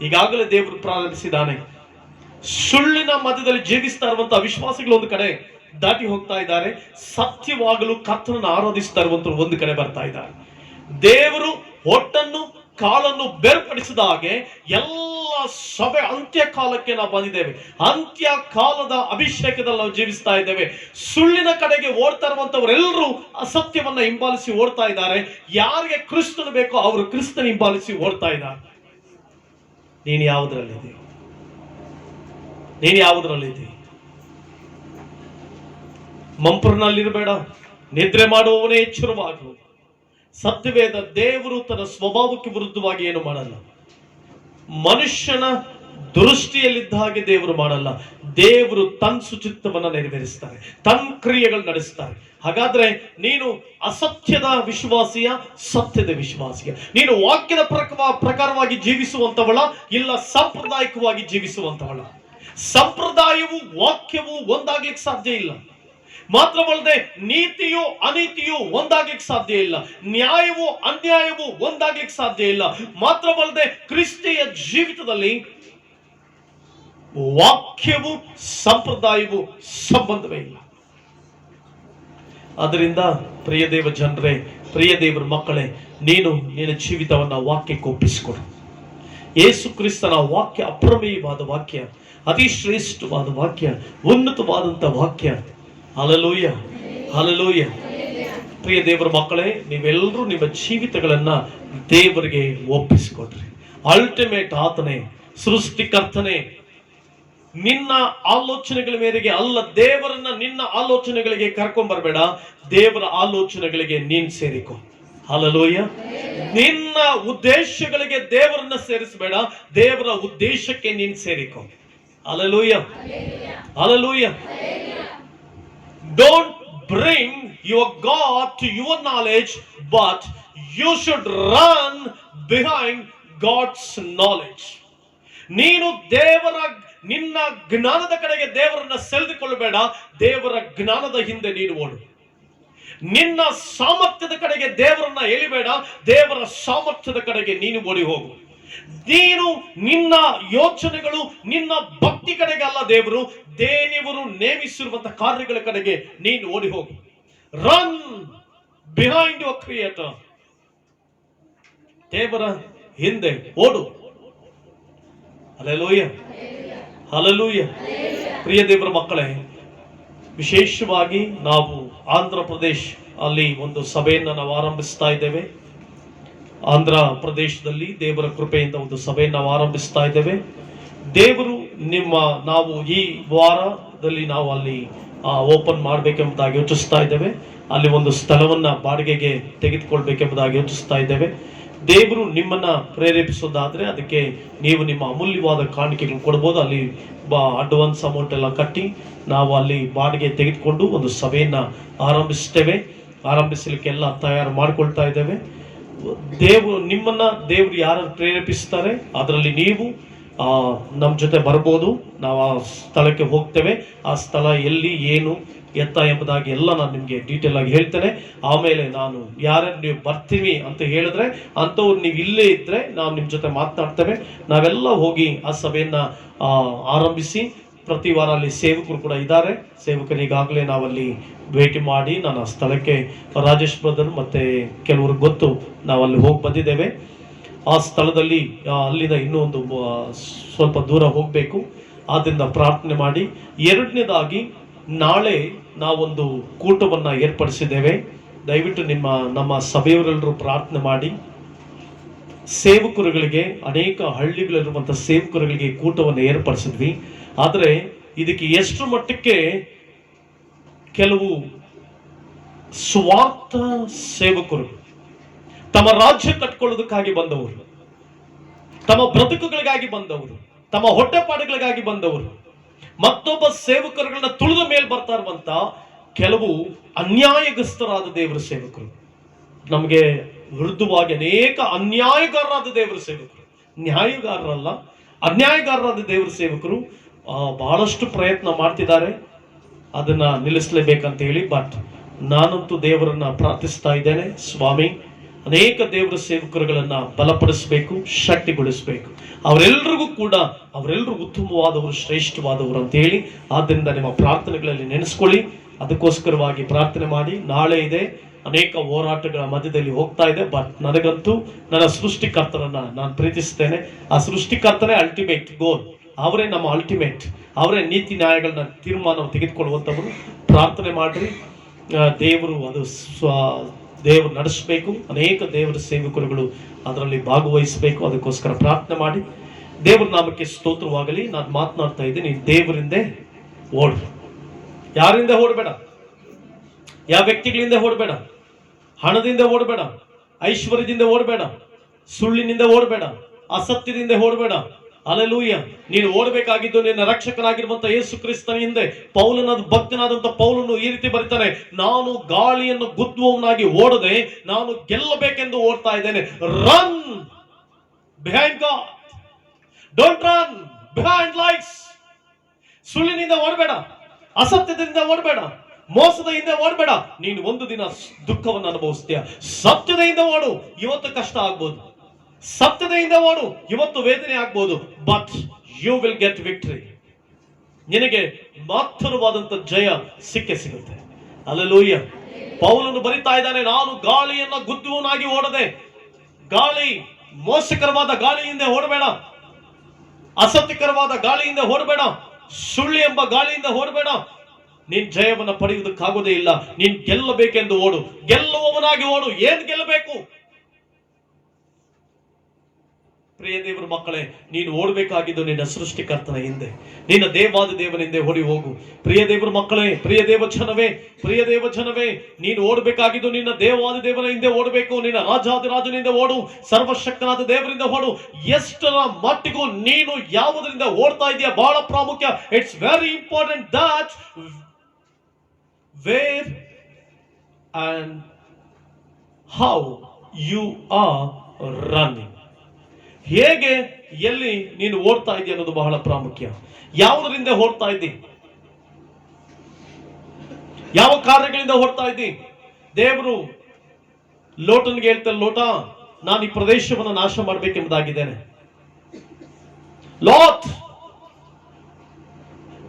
ಈಗಾಗಲೇ ದೇವರು ಪ್ರಾರಂಭಿಸಿದ್ದಾನೆ. ಸುಳ್ಳಿನ ಮಧ್ಯದಲ್ಲಿ ಜೀವಿಸ್ತಾ ಇರುವಂತಹ ವಿಶ್ವಾಸಿಗಳು ಒಂದು ಕಡೆ ದಾಟಿ ಹೋಗ್ತಾ ಇದ್ದಾರೆ. ಸತ್ಯವಾಗಲು ಕರ್ತನನ್ನು ಆರಾಧಿಸ್ತಾ ಇರುವಂತರು ಒಂದು ಕಡೆ ಬರ್ತಾ ಇದ್ದಾರೆ. ದೇವರು ಹೊಟ್ಟನ್ನು ಕಾಲನ್ನು ಬೇರ್ಪಡಿಸಿದ ಹಾಗೆ ಎಲ್ಲ ಸಭೆ ಅಂತ್ಯ ಕಾಲಕ್ಕೆ ನಾವು ಬಂದಿದ್ದೇವೆ. ಅಂತ್ಯ ಕಾಲದ ಅಭಿಷೇಕದಲ್ಲಿ ನಾವು ಜೀವಿಸ್ತಾ ಇದ್ದೇವೆ. ಸುಳ್ಳಿನ ಕಡೆಗೆ ಓಡ್ತಾ ಇರುವಂತವರೆಲ್ಲರೂ ಅಸತ್ಯವನ್ನ ಹಿಂಬಾಲಿಸಿ ಓಡ್ತಾ ಇದ್ದಾರೆ. ಯಾರಿಗೆ ಕ್ರಿಸ್ತನು ಬೇಕೋ ಅವರು ಕ್ರಿಸ್ತನ ಹಿಂಬಾಲಿಸಿ ಓಡ್ತಾ ಇದ್ದಾರೆ. ನೀನು ಯಾವುದರಲ್ಲಿದೆ? ನೀನು ಯಾವುದರಲ್ಲಿದೆ? ಮಂಪರ್ನಲ್ಲಿರಬೇಡ, ನಿದ್ರೆ ಮಾಡುವವನೇ ಎಚ್ಚರವಾಗು. ಸತ್ಯವೇದ ದೇವರು ತನ್ನ ಸ್ವಭಾವಕ್ಕೆ ವಿರುದ್ಧವಾಗಿ ಏನು ಮಾಡಲ್ಲ. ಮನುಷ್ಯನ ದೃಷ್ಟಿಯಲ್ಲಿದ್ದ ಹಾಗೆ ದೇವರು ಮಾಡಲ್ಲ. ದೇವರು ತನ್ನ ಸುಚಿತ್ತವನ್ನ ನೆರವೇರಿಸ್ತಾರೆ, ತನ್ನ ಕ್ರಿಯೆಗಳು ನಡೆಸ್ತಾರೆ. ಹಾಗಾದ್ರೆ ನೀನು ಅಸತ್ಯದ ವಿಶ್ವಾಸಿಯ, ಸತ್ಯದ ವಿಶ್ವಾಸಿಯ? ನೀನು ವಾಕ್ಯದ ಪ್ರಕಾರವಾಗಿ ಜೀವಿಸುವಂತವಳ, ಇಲ್ಲ ಸಾಂಪ್ರದಾಯಿಕವಾಗಿ ಜೀವಿಸುವಂತವಳ? ಸಂಪ್ರದಾಯವು ವಾಕ್ಯವು ಒಂದಾಗ್ಲಿಕ್ಕೆ ಸಾಧ್ಯ ಇಲ್ಲ. ಮಾತ್ರವಲ್ಲದೆ ನೀತಿಯು ಅನೀತಿಯು ಒಂದಾಗ್ಲಿಕ್ಕೆ ಸಾಧ್ಯ ಇಲ್ಲ. ನ್ಯಾಯವು ಅನ್ಯಾಯವು ಒಂದಾಗ್ಲಿಕ್ಕೆ ಸಾಧ್ಯ ಇಲ್ಲ. ಮಾತ್ರವಲ್ಲದೆ ಕ್ರಿಸ್ತಿಯ ಜೀವಿತದಲ್ಲಿ ವಾಕ್ಯವು ಸಂಪ್ರದಾಯವು ಸಂಬಂಧವೇ ಇಲ್ಲ. ಅದರಿಂದ ಪ್ರಿಯ ದೇವ ಜನರೇ, ಪ್ರಿಯ ದೇವರ ಮಕ್ಕಳೇ, ನೀನು ನಿನ್ನ ಜೀವಿತವನ್ನ ವಾಕ್ಯಕ್ಕೆ ಒಪ್ಪಿಸಿಕೊಡು. ಯೇಸು ಕ್ರಿಸ್ತನ ವಾಕ್ಯ ಅಪ್ರಮೇಯವಾದ ವಾಕ್ಯ, ಅತಿ ಶ್ರೇಷ್ಠವಾದ ವಾಕ್ಯ, ಉನ್ನತವಾದಂಥ ವಾಕ್ಯ. Hallelujah, hallelujah. ಪ್ರಿಯ ದೇವರ ಮಕ್ಕಳೇ, ನೀವೆಲ್ಲರೂ ನಿಮ್ಮ ಜೀವಿತಗಳನ್ನ ದೇವರಿಗೆ ಒಪ್ಪಿಸಿಕೊಡ್ರಿ. ಅಲ್ಟಿಮೇಟ್ ಆತನೇ, ಸೃಷ್ಟಿಕರ್ತನೇ. ನಿನ್ನ ಆಲೋಚನೆಗಳ ಮೇರೆಗೆ ಅಲ್ಲ, ದೇವರನ್ನ ನಿನ್ನ ಆಲೋಚನೆಗಳಿಗೆ ಕರ್ಕೊಂಡ್ ಬರಬೇಡ, ದೇವರ ಆಲೋಚನೆಗಳಿಗೆ ನೀನ್ ಸೇರಿಕೊ. ಹಲ್ಲೆಲೂಯ. ನಿನ್ನ ಉದ್ದೇಶಗಳಿಗೆ ದೇವರನ್ನ ಸೇರಿಸಬೇಡ, ದೇವರ ಉದ್ದೇಶಕ್ಕೆ ನೀನ್ ಸೇರಿಕೊ. Hallelujah, hallelujah. Don't bring your God to your knowledge, but you should run behind God's knowledge. ನೀನು ನಿನ್ನ ಜ್ಞಾನದ ಕಡೆಗೆ ದೇವರನ್ನ ಸೆಳೆದುಕೊಳ್ಳಬೇಡ, ದೇವರ ಜ್ಞಾನದ ಹಿಂದೆ ನೀನು ಓಡು. ನಿನ್ನ ಸಾಮರ್ಥ್ಯದ ಕಡೆಗೆ ದೇವರನ್ನ ಎಳಿಬೇಡ, ದೇವರ ಸಾಮರ್ಥ್ಯದ ಕಡೆಗೆ ನೀನು ಓಡಿ ಹೋಗು. ನೀನು ನಿನ್ನ ಯೋಚನೆಗಳು ನಿನ್ನ ಭಕ್ತಿ ಕಡೆಗೆ ಅಲ್ಲ, ದೇವರು ನೇಮಿಸಿರುವಂತಹ ಕಾರ್ಯಗಳ ಕಡೆಗೆ ನೀನು ಓಡಿ ಹೋಗು. Run behind your creator. ದೇವರ ಹಿಂದೆ ಓಡು. Hallelujah, hallelujah. ಪ್ರಿಯ ದೇವರ ಮಕ್ಕಳೇ, ವಿಶೇಷವಾಗಿ ನಾವು ಆಂಧ್ರ ಪ್ರದೇಶ ಅಲ್ಲಿ ಒಂದು ಸಭೆಯನ್ನು ನಾವು ಆರಂಭಿಸ್ತಾ ಇದ್ದೇವೆ. ಆಂಧ್ರ ಪ್ರದೇಶದಲ್ಲಿ ದೇವರ ಕೃಪೆಯಿಂದ ಒಂದು ಸಭೆಯನ್ನು ನಾವು ಆರಂಭಿಸ್ತಾ ಇದ್ದೇವೆ. ದೇವರು ನಾವು ಈ ವಾರದಲ್ಲಿ ನಾವು ಅಲ್ಲಿ ಓಪನ್ ಮಾಡಬೇಕೆಂಬುದಾಗಿ ಯೋಚಿಸ್ತಾ ಇದ್ದೇವೆ. ಅಲ್ಲಿ ಒಂದು ಸ್ಥಳವನ್ನ ಬಾಡಿಗೆಗೆ ತೆಗೆದುಕೊಳ್ಬೇಕೆಂಬುದಾಗಿ ಯೋಚಿಸ್ತಾ ಇದ್ದೇವೆ. ದೇವರು ನಿಮ್ಮನ್ನ ಪ್ರೇರೇಪಿಸೋದಾದ್ರೆ ಅದಕ್ಕೆ ನೀವು ನಿಮ್ಮ ಅಮೂಲ್ಯವಾದ ಕಾಣಿಕೆಗಳು ಕೊಡ್ಬೋದು. ಅಲ್ಲಿ ಅಡ್ವಾನ್ಸ್ ಅಮೌಂಟ್ ಎಲ್ಲ ಕಟ್ಟಿ ನಾವು ಅಲ್ಲಿ ಬಾಡಿಗೆ ತೆಗೆದುಕೊಂಡು ಒಂದು ಸಭೆಯನ್ನ ಆರಂಭಿಸಲಿಕ್ಕೆ ಎಲ್ಲ ತಯಾರು ಮಾಡ್ಕೊಳ್ತಾ ಇದ್ದೇವೆ. ದೇವರು ಯಾರು ಪ್ರೇರೇಪಿಸ್ತಾರೆ ಅದರಲ್ಲಿ ನೀವು ನಮ್ಮ ಜೊತೆ ಬರ್ಬೋದು. ನಾವು ಆ ಸ್ಥಳಕ್ಕೆ ಹೋಗ್ತೇವೆ. ಆ ಸ್ಥಳ ಎಲ್ಲಿ, ಏನು, ಎತ್ತ ಎಂಬುದಾಗಿ ಎಲ್ಲ ನಾನು ನಿಮಗೆ ಡೀಟೇಲ್ ಆಗಿ ಹೇಳ್ತೇನೆ. ಆಮೇಲೆ ನಾನು ಯಾರ್ಯಾರು ನೀವು ಬರ್ತೀವಿ ಅಂತ ಹೇಳಿದ್ರೆ ಅಂಥವ್ರು ನೀವು ಇಲ್ಲೇ ಇದ್ರೆ ನಾವು ನಿಮ್ಮ ಜೊತೆ ಮಾತನಾಡ್ತೇವೆ. ನಾವೆಲ್ಲ ಹೋಗಿ ಆ ಸಭೆಯನ್ನ ಆರಂಭಿಸಿ ಪ್ರತಿ ವಾರ ಅಲ್ಲಿ ಸೇವಕರು ಕೂಡ ಇದ್ದಾರೆ. ಸೇವಕರಿಗಾಗಲೇ ನಾವಲ್ಲಿ ಭೇಟಿ ಮಾಡಿ ನಾನು ಆ ಸ್ಥಳಕ್ಕೆ ರಾಜೇಶ್ ಬ್ರದರ್ ಮತ್ತೆ ಕೆಲವರು ಗೊತ್ತು, ನಾವಲ್ಲಿ ಹೋಗಿ ಬಂದಿದ್ದೇವೆ. ಆ ಸ್ಥಳದಲ್ಲಿ ಅಲ್ಲಿಂದ ಇನ್ನೂ ಒಂದು ಸ್ವಲ್ಪ ದೂರ ಹೋಗಬೇಕು. ಆದ್ದರಿಂದ ಪ್ರಾರ್ಥನೆ ಮಾಡಿ. ಎರಡನೇದಾಗಿ ನಾಳೆ ನಾವೊಂದು ಕೂಟವನ್ನು ಏರ್ಪಡಿಸಿದ್ದೇವೆ. ದಯವಿಟ್ಟು ನಮ್ಮ ಸಭೆಯವರೆಲ್ಲರೂ ಪ್ರಾರ್ಥನೆ ಮಾಡಿ. ಸೇವಕರುಗಳಿಗೆ, ಅನೇಕ ಹಳ್ಳಿಗಳಿರುವಂಥ ಸೇವಕರುಗಳಿಗೆ ಕೂಟವನ್ನು ಏರ್ಪಡಿಸಿದ್ವಿ. ಆದರೆ ಇದಕ್ಕೆ ಎಷ್ಟು ಮಟ್ಟಕ್ಕೆ ಕೆಲವು ಸ್ವಾರ್ಥ ಸೇವಕರು ತಮ್ಮ ರಾಜ್ಯ ಕಟ್ಕೊಳ್ಳೋದಕ್ಕಾಗಿ ಬಂದವರು, ತಮ್ಮ ಬ್ರತುಕುಗಳಿಗಾಗಿ ಬಂದವರು, ತಮ್ಮ ಹೊಟ್ಟೆಪಾಡುಗಳಿಗಾಗಿ ಬಂದವರು, ಮತ್ತೊಬ್ಬ ಸೇವಕರುಗಳನ್ನ ತುಳಿದ ಮೇಲೆ ಬರ್ತಾ ಇರುವಂತ ಕೆಲವು ಅನ್ಯಾಯಗ್ರಸ್ತರಾದ ದೇವರ ಸೇವಕರು, ನಮಗೆ ವಿರುದ್ಧವಾಗಿ ಅನೇಕ ಅನ್ಯಾಯಗಾರರಾದ ದೇವರ ಸೇವಕರು, ನ್ಯಾಯಗಾರರಲ್ಲ ಅನ್ಯಾಯಗಾರರಾದ ದೇವರ ಸೇವಕರು ಬಹಳಷ್ಟು ಪ್ರಯತ್ನ ಮಾಡ್ತಿದ್ದಾರೆ ಅದನ್ನ ನಿಲ್ಲಿಸಲೇಬೇಕಂತ ಹೇಳಿ. ಬಟ್ ನಾನಂತೂ ದೇವರನ್ನ ಪ್ರಾರ್ಥಿಸ್ತಾ ಇದ್ದೇನೆ, ಸ್ವಾಮಿ ಅನೇಕ ದೇವರ ಸೇವಕರುಗಳನ್ನ ಬಲಪಡಿಸಬೇಕು, ಶಕ್ತಿಗೊಳಿಸಬೇಕು. ಅವರೆಲ್ಲರಿಗೂ ಉತ್ತಮವಾದವರು, ಶ್ರೇಷ್ಠವಾದವರು ಅಂತ ಹೇಳಿ, ಆದ್ದರಿಂದ ನಿಮ್ಮ ಪ್ರಾರ್ಥನೆಗಳಲ್ಲಿ ನೆನೆಸ್ಕೊಳ್ಳಿ. ಅದಕ್ಕೋಸ್ಕರವಾಗಿ ಪ್ರಾರ್ಥನೆ ಮಾಡಿ. ನಾಳೆ ಇದೆ, ಅನೇಕ ಹೋರಾಟಗಳ ಮಧ್ಯದಲ್ಲಿ ಹೋಗ್ತಾ ಇದೆ. ಬಟ್ ನನಗಂತೂ ನನ್ನ ಸೃಷ್ಟಿಕರ್ತರನ್ನ ನಾನು ಪ್ರೀತಿಸ್ತೇನೆ. ಆ ಸೃಷ್ಟಿಕರ್ತನೇ ಅಲ್ಟಿಮೇಟ್ ಗೋಲ್. ಅವರೇ ನಮ್ಮ ಅಲ್ಟಿಮೇಟ್. ಅವರೇ ನೀತಿ ನ್ಯಾಯಗಳನ್ನ ತೀರ್ಮಾನ ತೆಗೆದುಕೊಳ್ಳುವಂಥವರು. ಪ್ರಾರ್ಥನೆ ಮಾಡ್ರಿ. ದೇವರು ನಡೆಸಬೇಕು. ಅನೇಕ ದೇವರ ಸೇವಕರುಗಳು ಅದರಲ್ಲಿ ಭಾಗವಹಿಸಬೇಕು. ಅದಕ್ಕೋಸ್ಕರ ಪ್ರಾರ್ಥನೆ ಮಾಡಿ. ದೇವರ ನಾಮಕ್ಕೆ ಸ್ತೋತ್ರವಾಗಲಿ. ನಾನು ಮಾತನಾಡ್ತಾ ಇದ್ದೀನಿ, ದೇವರಿಂದ ಓಡು. ಯಾರಿಂದ ಓಡಬೇಡ, ಯಾವ ವ್ಯಕ್ತಿಗಳಿಂದ ಓಡಬೇಡ, ಹಣದಿಂದ ಓಡಬೇಡ, ಐಶ್ವರ್ಯದಿಂದ ಓಡಬೇಡ, ಸುಳ್ಳಿನಿಂದ ಓಡಬೇಡ, ಅಸತ್ಯದಿಂದ ಓಡಬೇಡ. ಅಲ್ಲೆಲೂಯ್ಯ. ನೀನು ಓಡಬೇಕಾಗಿದ್ದು ನಿನ್ನ ರಕ್ಷಕನಾಗಿರುವಂತ ಯೇಸು ಕ್ರಿಸ್ತನ ಹಿಂದೆ. ಭಕ್ತನಾದಂತ ಪೌಲನು ಈ ರೀತಿ ಬರೀತಾನೆ, ನಾನು ಗಾಳಿಯನ್ನು ಗುದ್ದುವವನಾಗಿ ಓಡದೆ ನಾನು ಗೆಲ್ಲಬೇಕೆಂದು ಓಡ್ತಾ ಇದ್ದೇನೆ. Run behind God, don't run behind lights. ಸುಳ್ಳಿನಿಂದ ಓಡಬೇಡ, ಅಸತ್ಯದಿಂದ ಓಡಬೇಡ, ಮೋಸದ ಹಿಂದೆ ಓಡಬೇಡ. ನೀನು ಒಂದು ದಿನ ದುಃಖವನ್ನು ಅನುಭವಿಸ್ತೀಯ. ಸತ್ಯದ ಹಿಂದೆ ಓಡು. ಇವತ್ತು ಕಷ್ಟ ಆಗ್ಬೋದು, ಸತ್ಯದ ಹಿಂದೆ ಓಡು. ಇವತ್ತು ವೇದನೆ ಆಗ್ಬೋದು, but you will get victory. ನಿನಗೆ ಮಾತ್ರವಾದಂತ ಜಯ ಸಿಗುತ್ತೆ. ಹಲ್ಲೆಲೂಯಾ. ಪೌಲನು ಬರಿತಾ ಇದ್ದಾನೆ, ನಾನು ಗಾಳಿಯನ್ನ ಗುದ್ದುವನಾಗಿ ಓಡದೆ. ಗಾಳಿ, ಮೋಸಕರವಾದ ಗಾಳಿಯಿಂದ ಓಡಬೇಡ, ಅಸತ್ಯಕರವಾದ ಗಾಳಿಯಿಂದ ಓಡಬೇಡ, ಸುಳ್ಳು ಎಂಬ ಗಾಳಿಯಿಂದ ಓಡಬೇಡ. ನೀನ್ ಜಯವನ್ನು ಪಡೆಯುವುದಕ್ಕಾಗೋದೇ ಇಲ್ಲ. ನೀನ್ ಗೆಲ್ಲಬೇಕೆಂದು ಓಡು, ಗೆಲ್ಲುವವನಾಗಿ ಓಡು. ಏನ್ ಗೆಲ್ಲಬೇಕು? ಪ್ರಿಯ ದೇವರ ಮಕ್ಕಳೇ, ನೀನು ಓಡಬೇಕಾಗಿದ್ದು ನಿನ್ನ ಸೃಷ್ಟಿಕರ್ತನ ಹಿಂದೆ, ನಿನ್ನ ದೇವಾದಿ ದೇವನ ಹಿಂದೆ ಓಡಿ ಹೋಗು. ಪ್ರಿಯ ದೇವರ ಮಕ್ಕಳೇ, ಪ್ರಿಯ ದೇವ ಜನವೇ, ನೀನು ಓಡಬೇಕಾಗಿದ್ದು ನಿನ್ನ ದೇವಾದಿ ದೇವನ ಹಿಂದೆ ಓಡಬೇಕು. ನಿನ್ನ ರಾಜಾದಿರಾಜನಿಂದ ಓಡು, ಸರ್ವಶಕ್ತನಾದ ದೇವರಿಂದ ಓಡು. ಎಷ್ಟರ ಮಟ್ಟಿಗೂ ನೀನು ಯಾವುದರಿಂದ ಓಡ್ತಾ ಇದೆಯಾ ಬಹಳ ಪ್ರಾಮುಖ್ಯ. It's very important that where and how you are running. ಹೇಗೆ, ಎಲ್ಲಿ ನೀನು ಓಡ್ತಾ ಇದೆಯಾ ಅನ್ನೋದು ಬಹಳ ಪ್ರಾಮುಖ್ಯ. ಯಾವುದರಿಂದ ಓಡ್ತಾ ಇದ್ದಿ, ಯಾವ ಕಾರ್ಯಗಳಿಂದ ಓಡ್ತಾ ಇದ್ದಿ. ದೇವರು ಲೋಟನ್ಗೆ ಹೇಳ್ತಾರೆ, ಲೋಟ, ನಾನು ಈ ಪ್ರದೇಶವನ್ನು ನಾಶ ಮಾಡಬೇಕೆಂಬುದಾಗಿದ್ದೇನೆ. Lot,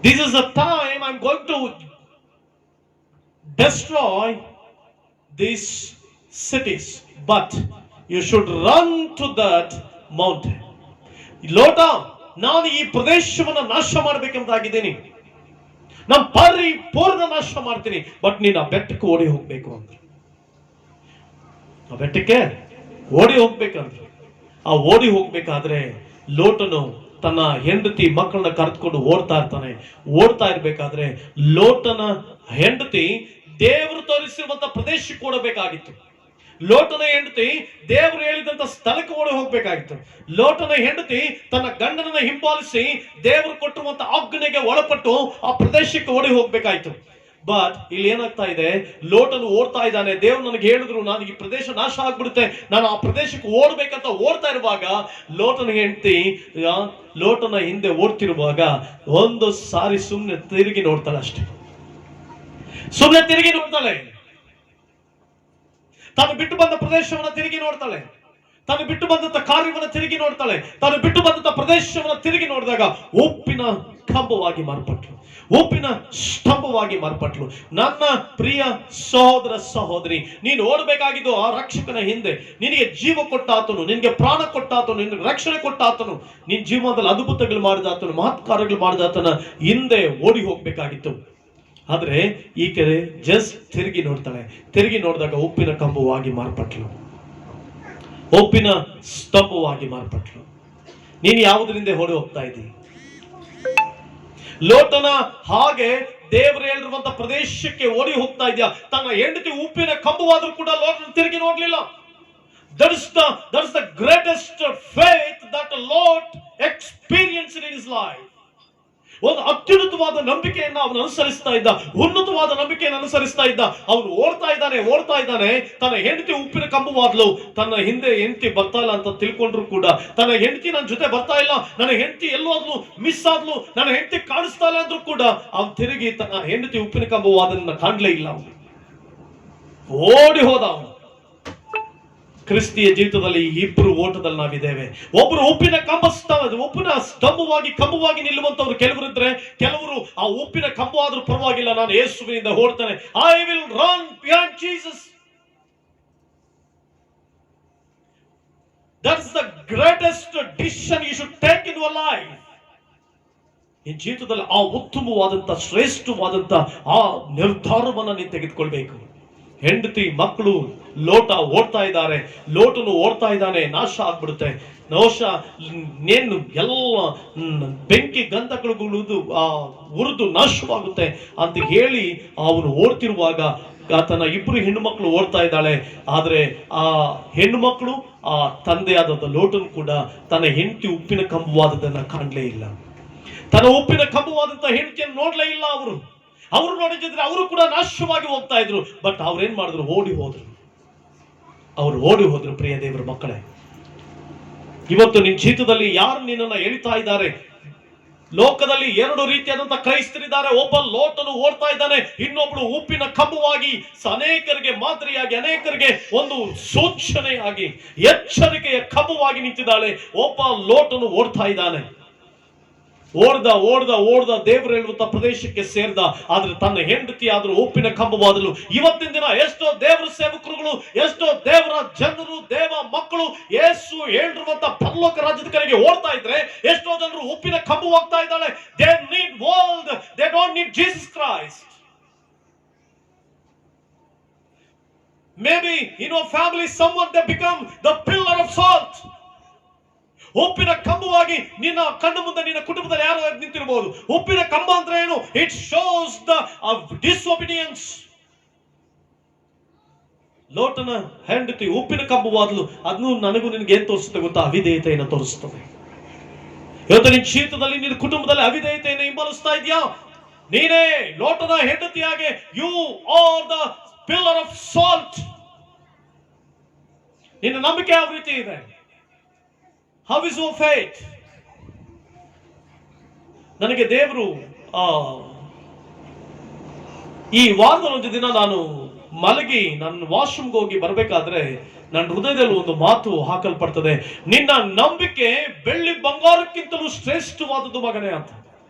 this is the time I am going to destroy these cities, but you should run to that mountain. ಲೋಟ, ನಾನು ಈ ಪ್ರದೇಶವನ್ನು ನಾಶ ಮಾಡಬೇಕೆಂಬುದಾಗಿದ್ದೀನಿ. ನಾನು ಪರಿಪೂರ್ಣ ನಾಶ ಮಾಡ್ತೀನಿ, ಬಟ್ ನೀನು ಆ ಬೆಟ್ಟಕ್ಕೆ ಓಡಿ ಹೋಗ್ಬೇಕು ಅಂತ. ಆ ಬೆಟ್ಟಕ್ಕೆ ಓಡಿ ಹೋಗ್ಬೇಕಂದ್ರೆ, ಆ ಓಡಿ ಹೋಗ್ಬೇಕಾದ್ರೆ ಲೋಟನು ತನ್ನ ಹೆಂಡತಿ ಮಕ್ಕಳನ್ನ ಕರೆದುಕೊಂಡು ಓಡ್ತಾ ಇರ್ಬೇಕಾದ್ರೆ ಲೋಟನ ಹೆಂಡತಿ ದೇವರು ತೋರಿಸಿರುವಂತ ಪ್ರದೇಶಕ್ಕೆ ಓಡಬೇಕಾಗಿತ್ತು. ಲೋಟನ ಹೆಂಡತಿ ದೇವರು ಹೇಳಿದಂತ ಸ್ಥಳಕ್ಕೆ ಓಡಿ ಹೋಗ್ಬೇಕಾಗಿತ್ತು. ಲೋಟನ ಹೆಂಡತಿ ತನ್ನ ಗಂಡನನ್ನ ಹಿಂಬಾಲಿಸಿ ದೇವರು ಕೊಟ್ಟಿರುವಂತ ಆಜ್ಞೆಗೆ ಒಳಪಟ್ಟು ಆ ಪ್ರದೇಶಕ್ಕೆ ಓಡಿ ಹೋಗ್ಬೇಕಾಯ್ತು. ಬಟ್ ಇಲ್ಲಿ ಏನಾಗ್ತಾ ಇದೆ, ಲೋಟನು ಓಡ್ತಾ ಇದ್ದಾನೆ. ದೇವ್ರು ನನಗೆ ಹೇಳಿದ್ರು, ನಾನು ಈ ಪ್ರದೇಶ ನಾಶ ಆಗ್ಬಿಡುತ್ತೆ, ನಾನು ಆ ಪ್ರದೇಶಕ್ಕೆ ಓಡ್ಬೇಕಂತ ಓಡ್ತಾ ಇರುವಾಗ ಲೋಟನ ಹೆಂಡತಿ ಲೋಟನ ಹಿಂದೆ ಓಡ್ತಿರುವಾಗ ಒಂದು ಸಾರಿ ಸುಮ್ಮನೆ ತಿರುಗಿ ನೋಡ್ತಾಳೆ. ಅಷ್ಟೇ, ಸುಮ್ಮನೆ ತಿರುಗಿ ನೋಡ್ತಾಳೆ. ತಾನು ಬಿಟ್ಟು ಬಂದ ಪ್ರದೇಶವನ್ನು ತಿರುಗಿ ನೋಡ್ತಾಳೆ. ತಾನು ಬಿಟ್ಟು ಬಂದಂತ ಕಾರ್ಯವನ್ನು ತಿರುಗಿ ನೋಡ್ತಾಳೆ. ತಾನು ಬಿಟ್ಟು ಬಂದಂತ ಪ್ರದೇಶವನ್ನು ತಿರುಗಿ ನೋಡಿದಾಗ ಉಪ್ಪಿನ ಕಂಬವಾಗಿ ಮಾರ್ಪಟ್ಲು, ಉಪ್ಪಿನ ಸ್ತಂಭವಾಗಿ ಮಾರ್ಪಟ್ಲು. ನನ್ನ ಪ್ರಿಯ ಸಹೋದರ ಸಹೋದರಿ, ನೀನು ಓಡಬೇಕಾಗಿದ್ದು ಆ ರಕ್ಷಕನ ಹಿಂದೆ. ನಿನಗೆ ಜೀವ ಕೊಟ್ಟಾತನು, ನಿನಗೆ ಪ್ರಾಣ ಕೊಟ್ಟಾತನು, ನಿನಗೆ ರಕ್ಷಣೆ ಕೊಟ್ಟಾತನು, ನಿನ್ನ ಜೀವನದಲ್ಲಿ ಅದ್ಭುತಗಳು ಮಾಡಿದಾತನು, ಮಹತ್ ಕಾರ್ಯಗಳು ಮಾಡಿದಾತನ ಹಿಂದೆ ಓಡಿ ಹೋಗ್ಬೇಕಾಗಿತ್ತು. ಆದ್ರೆ ಈಕೆ ಜಸ್ಟ್ ತಿರುಗಿ ನೋಡ್ತಾಳೆ. ತಿರುಗಿ ನೋಡಿದಾಗ ಉಪ್ಪಿನ ಕಂಬವಾಗಿ ಮಾರ್ಪಟ್ಲು, ಉಪ್ಪಿನ ಸ್ತಂಭವಾಗಿ ಮಾರ್ಪಟ್ಲು. ನೀನು ಯಾವುದರಿಂದ ಓಡಿ ಹೋಗ್ತಾ ಇದ್ದೀ? ಲೋಟನ ಹಾಗೆ ದೇವರು ಹೇಳಿರುವಂತ ಪ್ರದೇಶಕ್ಕೆ ಓಡಿ ಹೋಗ್ತಾ ಇದೆಯಾ? ತನ್ನ ಹೆಂಡತಿ ಉಪ್ಪಿನ ಕಂಬವಾದ್ರೂ ಕೂಡ ಲೋಟನ ತಿರುಗಿ ನೋಡ್ಲಿಲ್ಲ. That is the greatest faith that the Lord experienced in his life. ಒಂದು ಅತ್ಯುನ್ನತವಾದ ನಂಬಿಕೆಯನ್ನು ಅವನು ಅನುಸರಿಸ್ತಾ ಇದ್ದ, ಉನ್ನತವಾದ ನಂಬಿಕೆಯನ್ನು ಅನುಸರಿಸ್ತಾ ಇದ್ದ. ಅವನು ಓಡ್ತಾ ಇದ್ದಾನೆ. ತನ್ನ ಹೆಂಡತಿ ಉಪ್ಪಿನ ಕಂಬವಾದ್ಲು. ತನ್ನ ಹಿಂದೆ ಹೆಂಡತಿ ಬರ್ತಾ ಇಲ್ಲ ಅಂತ ತಿಳ್ಕೊಂಡ್ರು ಕೂಡ, ತನ್ನ ಹೆಂಡತಿ ನನ್ನ ಜೊತೆ ಬರ್ತಾ ಇಲ್ಲ, ನನ್ನ ಹೆಂಡತಿ ಎಲ್ಲೋದ್ಲು, ಮಿಸ್ ಆದ್ಲು, ನನ್ನ ಹೆಂಡತಿ ಕಾಣಿಸ್ತಾ ಇಲ್ಲ ಅಂದ್ರೂ ಕೂಡ ಅವನು ತಿರುಗಿ ತನ್ನ ಹೆಂಡತಿ ಉಪ್ಪಿನ ಕಂಬವಾದನ್ನ ಕಾಣ್ಲೇ ಇಲ್ಲ. ಅವನು ಓಡಿ ಹೋದ. ಅವನು ಕ್ರಿಸ್ತಿಯ ಜೀವಿತದಲ್ಲಿ ಇಬ್ಬರು ಓಟದಲ್ಲಿ ನಾವಿದ್ದೇವೆ. ಒಬ್ಬರು ಉಪ್ಪಿನ ಕಂಬವಾಗಿ ನಿಲ್ಲುವಂತವ್ರು ಕೆಲವರು ಇದ್ರೆ, ಕೆಲವರು ಆ ಉಪ್ಪಿನ ಕಂಬ ಆದ್ರೂ ಪರವಾಗಿಲ್ಲ, ನಾನು ಯೇಸುವಿನಿಂದ ಓಡ್ತಾನೆ, I will run beyond Jesus. That's the greatest decision you should take in your life. ಈ ಜೀವಿತದಲ್ಲಿ ಆ ಉತ್ತಮವಾದಂತ ಶ್ರೇಷ್ಠವಾದಂತ ಆ ನಿರ್ಧಾರವನ್ನು ನೀನು ತೆಗೆದುಕೊಳ್ಬೇಕು. ಹೆಂಡತಿ ಮಕ್ಕಳು ಲೋಟ ಓಡ್ತಾ ಇದ್ದಾರೆ, ಲೋಟನು ಓಡ್ತಾ ಇದ್ದಾನೆ, ನಾಶ ಆಗ್ಬಿಡುತ್ತೆ. ನೇನು ಎಲ್ಲ ಬೆಂಕಿ ಗಂಧಗಳು ಉರಿದು ನಾಶವಾಗುತ್ತೆ ಅಂತ ಹೇಳಿ ಅವನು ಓಡ್ತಿರುವಾಗ ತನ್ನ ಇಬ್ಬರು ಹೆಣ್ಣು ಮಕ್ಕಳು ಓಡ್ತಾ ಇದ್ದಾಳೆ. ಆದ್ರೆ ಆ ಹೆಣ್ಣು ಮಕ್ಕಳು ಆ ತಂದೆಯಾದ ಲೋಟನು ಕೂಡ ತನ್ನ ಹೆಂಡತಿ ಉಪ್ಪಿನ ಕಂಬವಾದದನ್ನ ಕಾಣಲೇ ಇಲ್ಲ, ತನ್ನ ಉಪ್ಪಿನ ಕಂಬವಾದಂತ ಹೆಂಡತಿಯನ್ನು ನೋಡ್ಲೇ ಇಲ್ಲ. ಅವರು ನೋಡಿದ್ರೆ ಅವರು ಕೂಡ ನಾಶವಾಗಿ ಹೋಗ್ತಾ ಇದ್ರು. ಬಟ್ ಅವ್ರೇನ್ ಮಾಡಿದ್ರು? ಓಡಿ ಹೋದ್ರು. ಪ್ರಿಯ ದೇವರ ಮಕ್ಕಳೇ, ಇವತ್ತು ನಿನ್ನ ಜೀವಿತದಲ್ಲಿ ಯಾರು ನಿನ್ನನ್ನು ಎಳಿತಾ ಇದ್ದಾರೆ? ಲೋಕದಲ್ಲಿ ಎರಡು ರೀತಿಯಾದಂತಹ ಕ್ರೈಸ್ತರಿದ್ದಾರೆ. ಒಬ್ಬ ಲೋಟನು ಓಡ್ತಾ ಇದ್ದಾನೆ, ಇನ್ನೊಬ್ಬಳು ಉಪ್ಪಿನ ಕಂಬವಾಗಿ ಅನೇಕರಿಗೆ ಮಾದರಿಯಾಗಿ, ಅನೇಕರಿಗೆ ಒಂದು ಸೂಚನೆಯಾಗಿ, ಎಚ್ಚರಿಕೆಯ ಕಂಬವಾಗಿ ನಿಂತಿದ್ದಾಳೆ. ಒಬ್ಬ ಲೋಟನು ಓಡ್ತಾ ಇದ್ದಾನೆ. ಓಡ್ದ ದೇವರು ಹೇಳುವಂತ ಪ್ರದೇಶಕ್ಕೆ ಸೇರ್ದ. ಆದ್ರೆ ತನ್ನ ಹೆಂಡತಿ ಆದ್ರೂ ಉಪ್ಪಿನ ಕಂಬವಾದಲು. ಇವತ್ತಿನ ದಿನ ಎಷ್ಟೋ ದೇವರ ಸೇವಕರುಗಳು, ಎಷ್ಟೋ ದೇವರ ಜನರು, ದೇವ ಮಕ್ಕಳು ಯೇಸು ಹೇಳಿರುವಂತ ಪರಲೋಕ ರಾಜ್ಯದ ಕಡೆಗೆ ಓಡ್ತಾ ಇದ್ರೆ, ಎಷ್ಟೋ ಜನರು ಉಪ್ಪಿನ ಕಂಬವಾಗ್ತಾ ಇದ್ದಾಳೆ. They need world, they don't need Jesus Christ. Maybe in your family someone they become the pillar of salt. ಉಪ್ಪಿನ ಕಂಬವಾಗಿ ನಿನ್ನ ಕಣ್ಣು ಮುಂದೆ ನಿನ್ನ ಕುಟುಂಬದಲ್ಲಿ ಯಾರು ನಿಂತಿರಬಹುದು. ಉಪ್ಪಿನ ಕಂಬ ಅಂದ್ರೆ ಏನು? It shows the disobedience. ಲೋಟನ ಹೆಂಡತಿ ಉಪ್ಪಿನ ಕಂಬವಾದಲು. ಅದನ್ನು ನನಗೂ ನಿನಗೆ ಏನ್ ತೋರಿಸುತ್ತೆ ಗೊತ್ತಾ? ಅವಿಧೇಯತೆಯನ್ನು ತೋರಿಸುತ್ತದೆ. ಇವತ್ತು ನಿನ್ನ ಜೀವಿತದಲ್ಲಿ, ನಿನ್ನ ಕುಟುಂಬದಲ್ಲಿ ಅವಿಧೇಯತೆಯನ್ನು ಹಿಂಬಾಲಿಸ್ತಾ ಇದೆಯಾ? ನೀನೇ ಲೋಟನ ಹೆಂಡತಿಯಾಗಿ, you are the pillar of salt. ನಿನ್ನ ನಂಬಿಕೆ ಯಾವ ರೀತಿ ಇದೆ? How is your faith? ನನಗೆ ದೇವರು ಈ ವಾರದಲ್ಲಿ ಒಂದು ದಿನ ನಾನು ಮಲಗಿ ನನ್ನ ವಾಶ್ರೂಮ್ಗೆ ಹೋಗಿ ಬರಬೇಕಾದ್ರೆ ನನ್ನ ಹೃದಯದಲ್ಲಿ ಒಂದು ಮಾತು ಹಾಕಲ್ಪಡ್ತದೆ. ನಿನ್ನ ನಂಬಿಕೆ ಬೆಳ್ಳಿ ಬಂಗಾರಕ್ಕಿಂತಲೂ ಶ್ರೇಷ್ಠವಾದದ್ದು ಮಗನೇ ಅಂತ.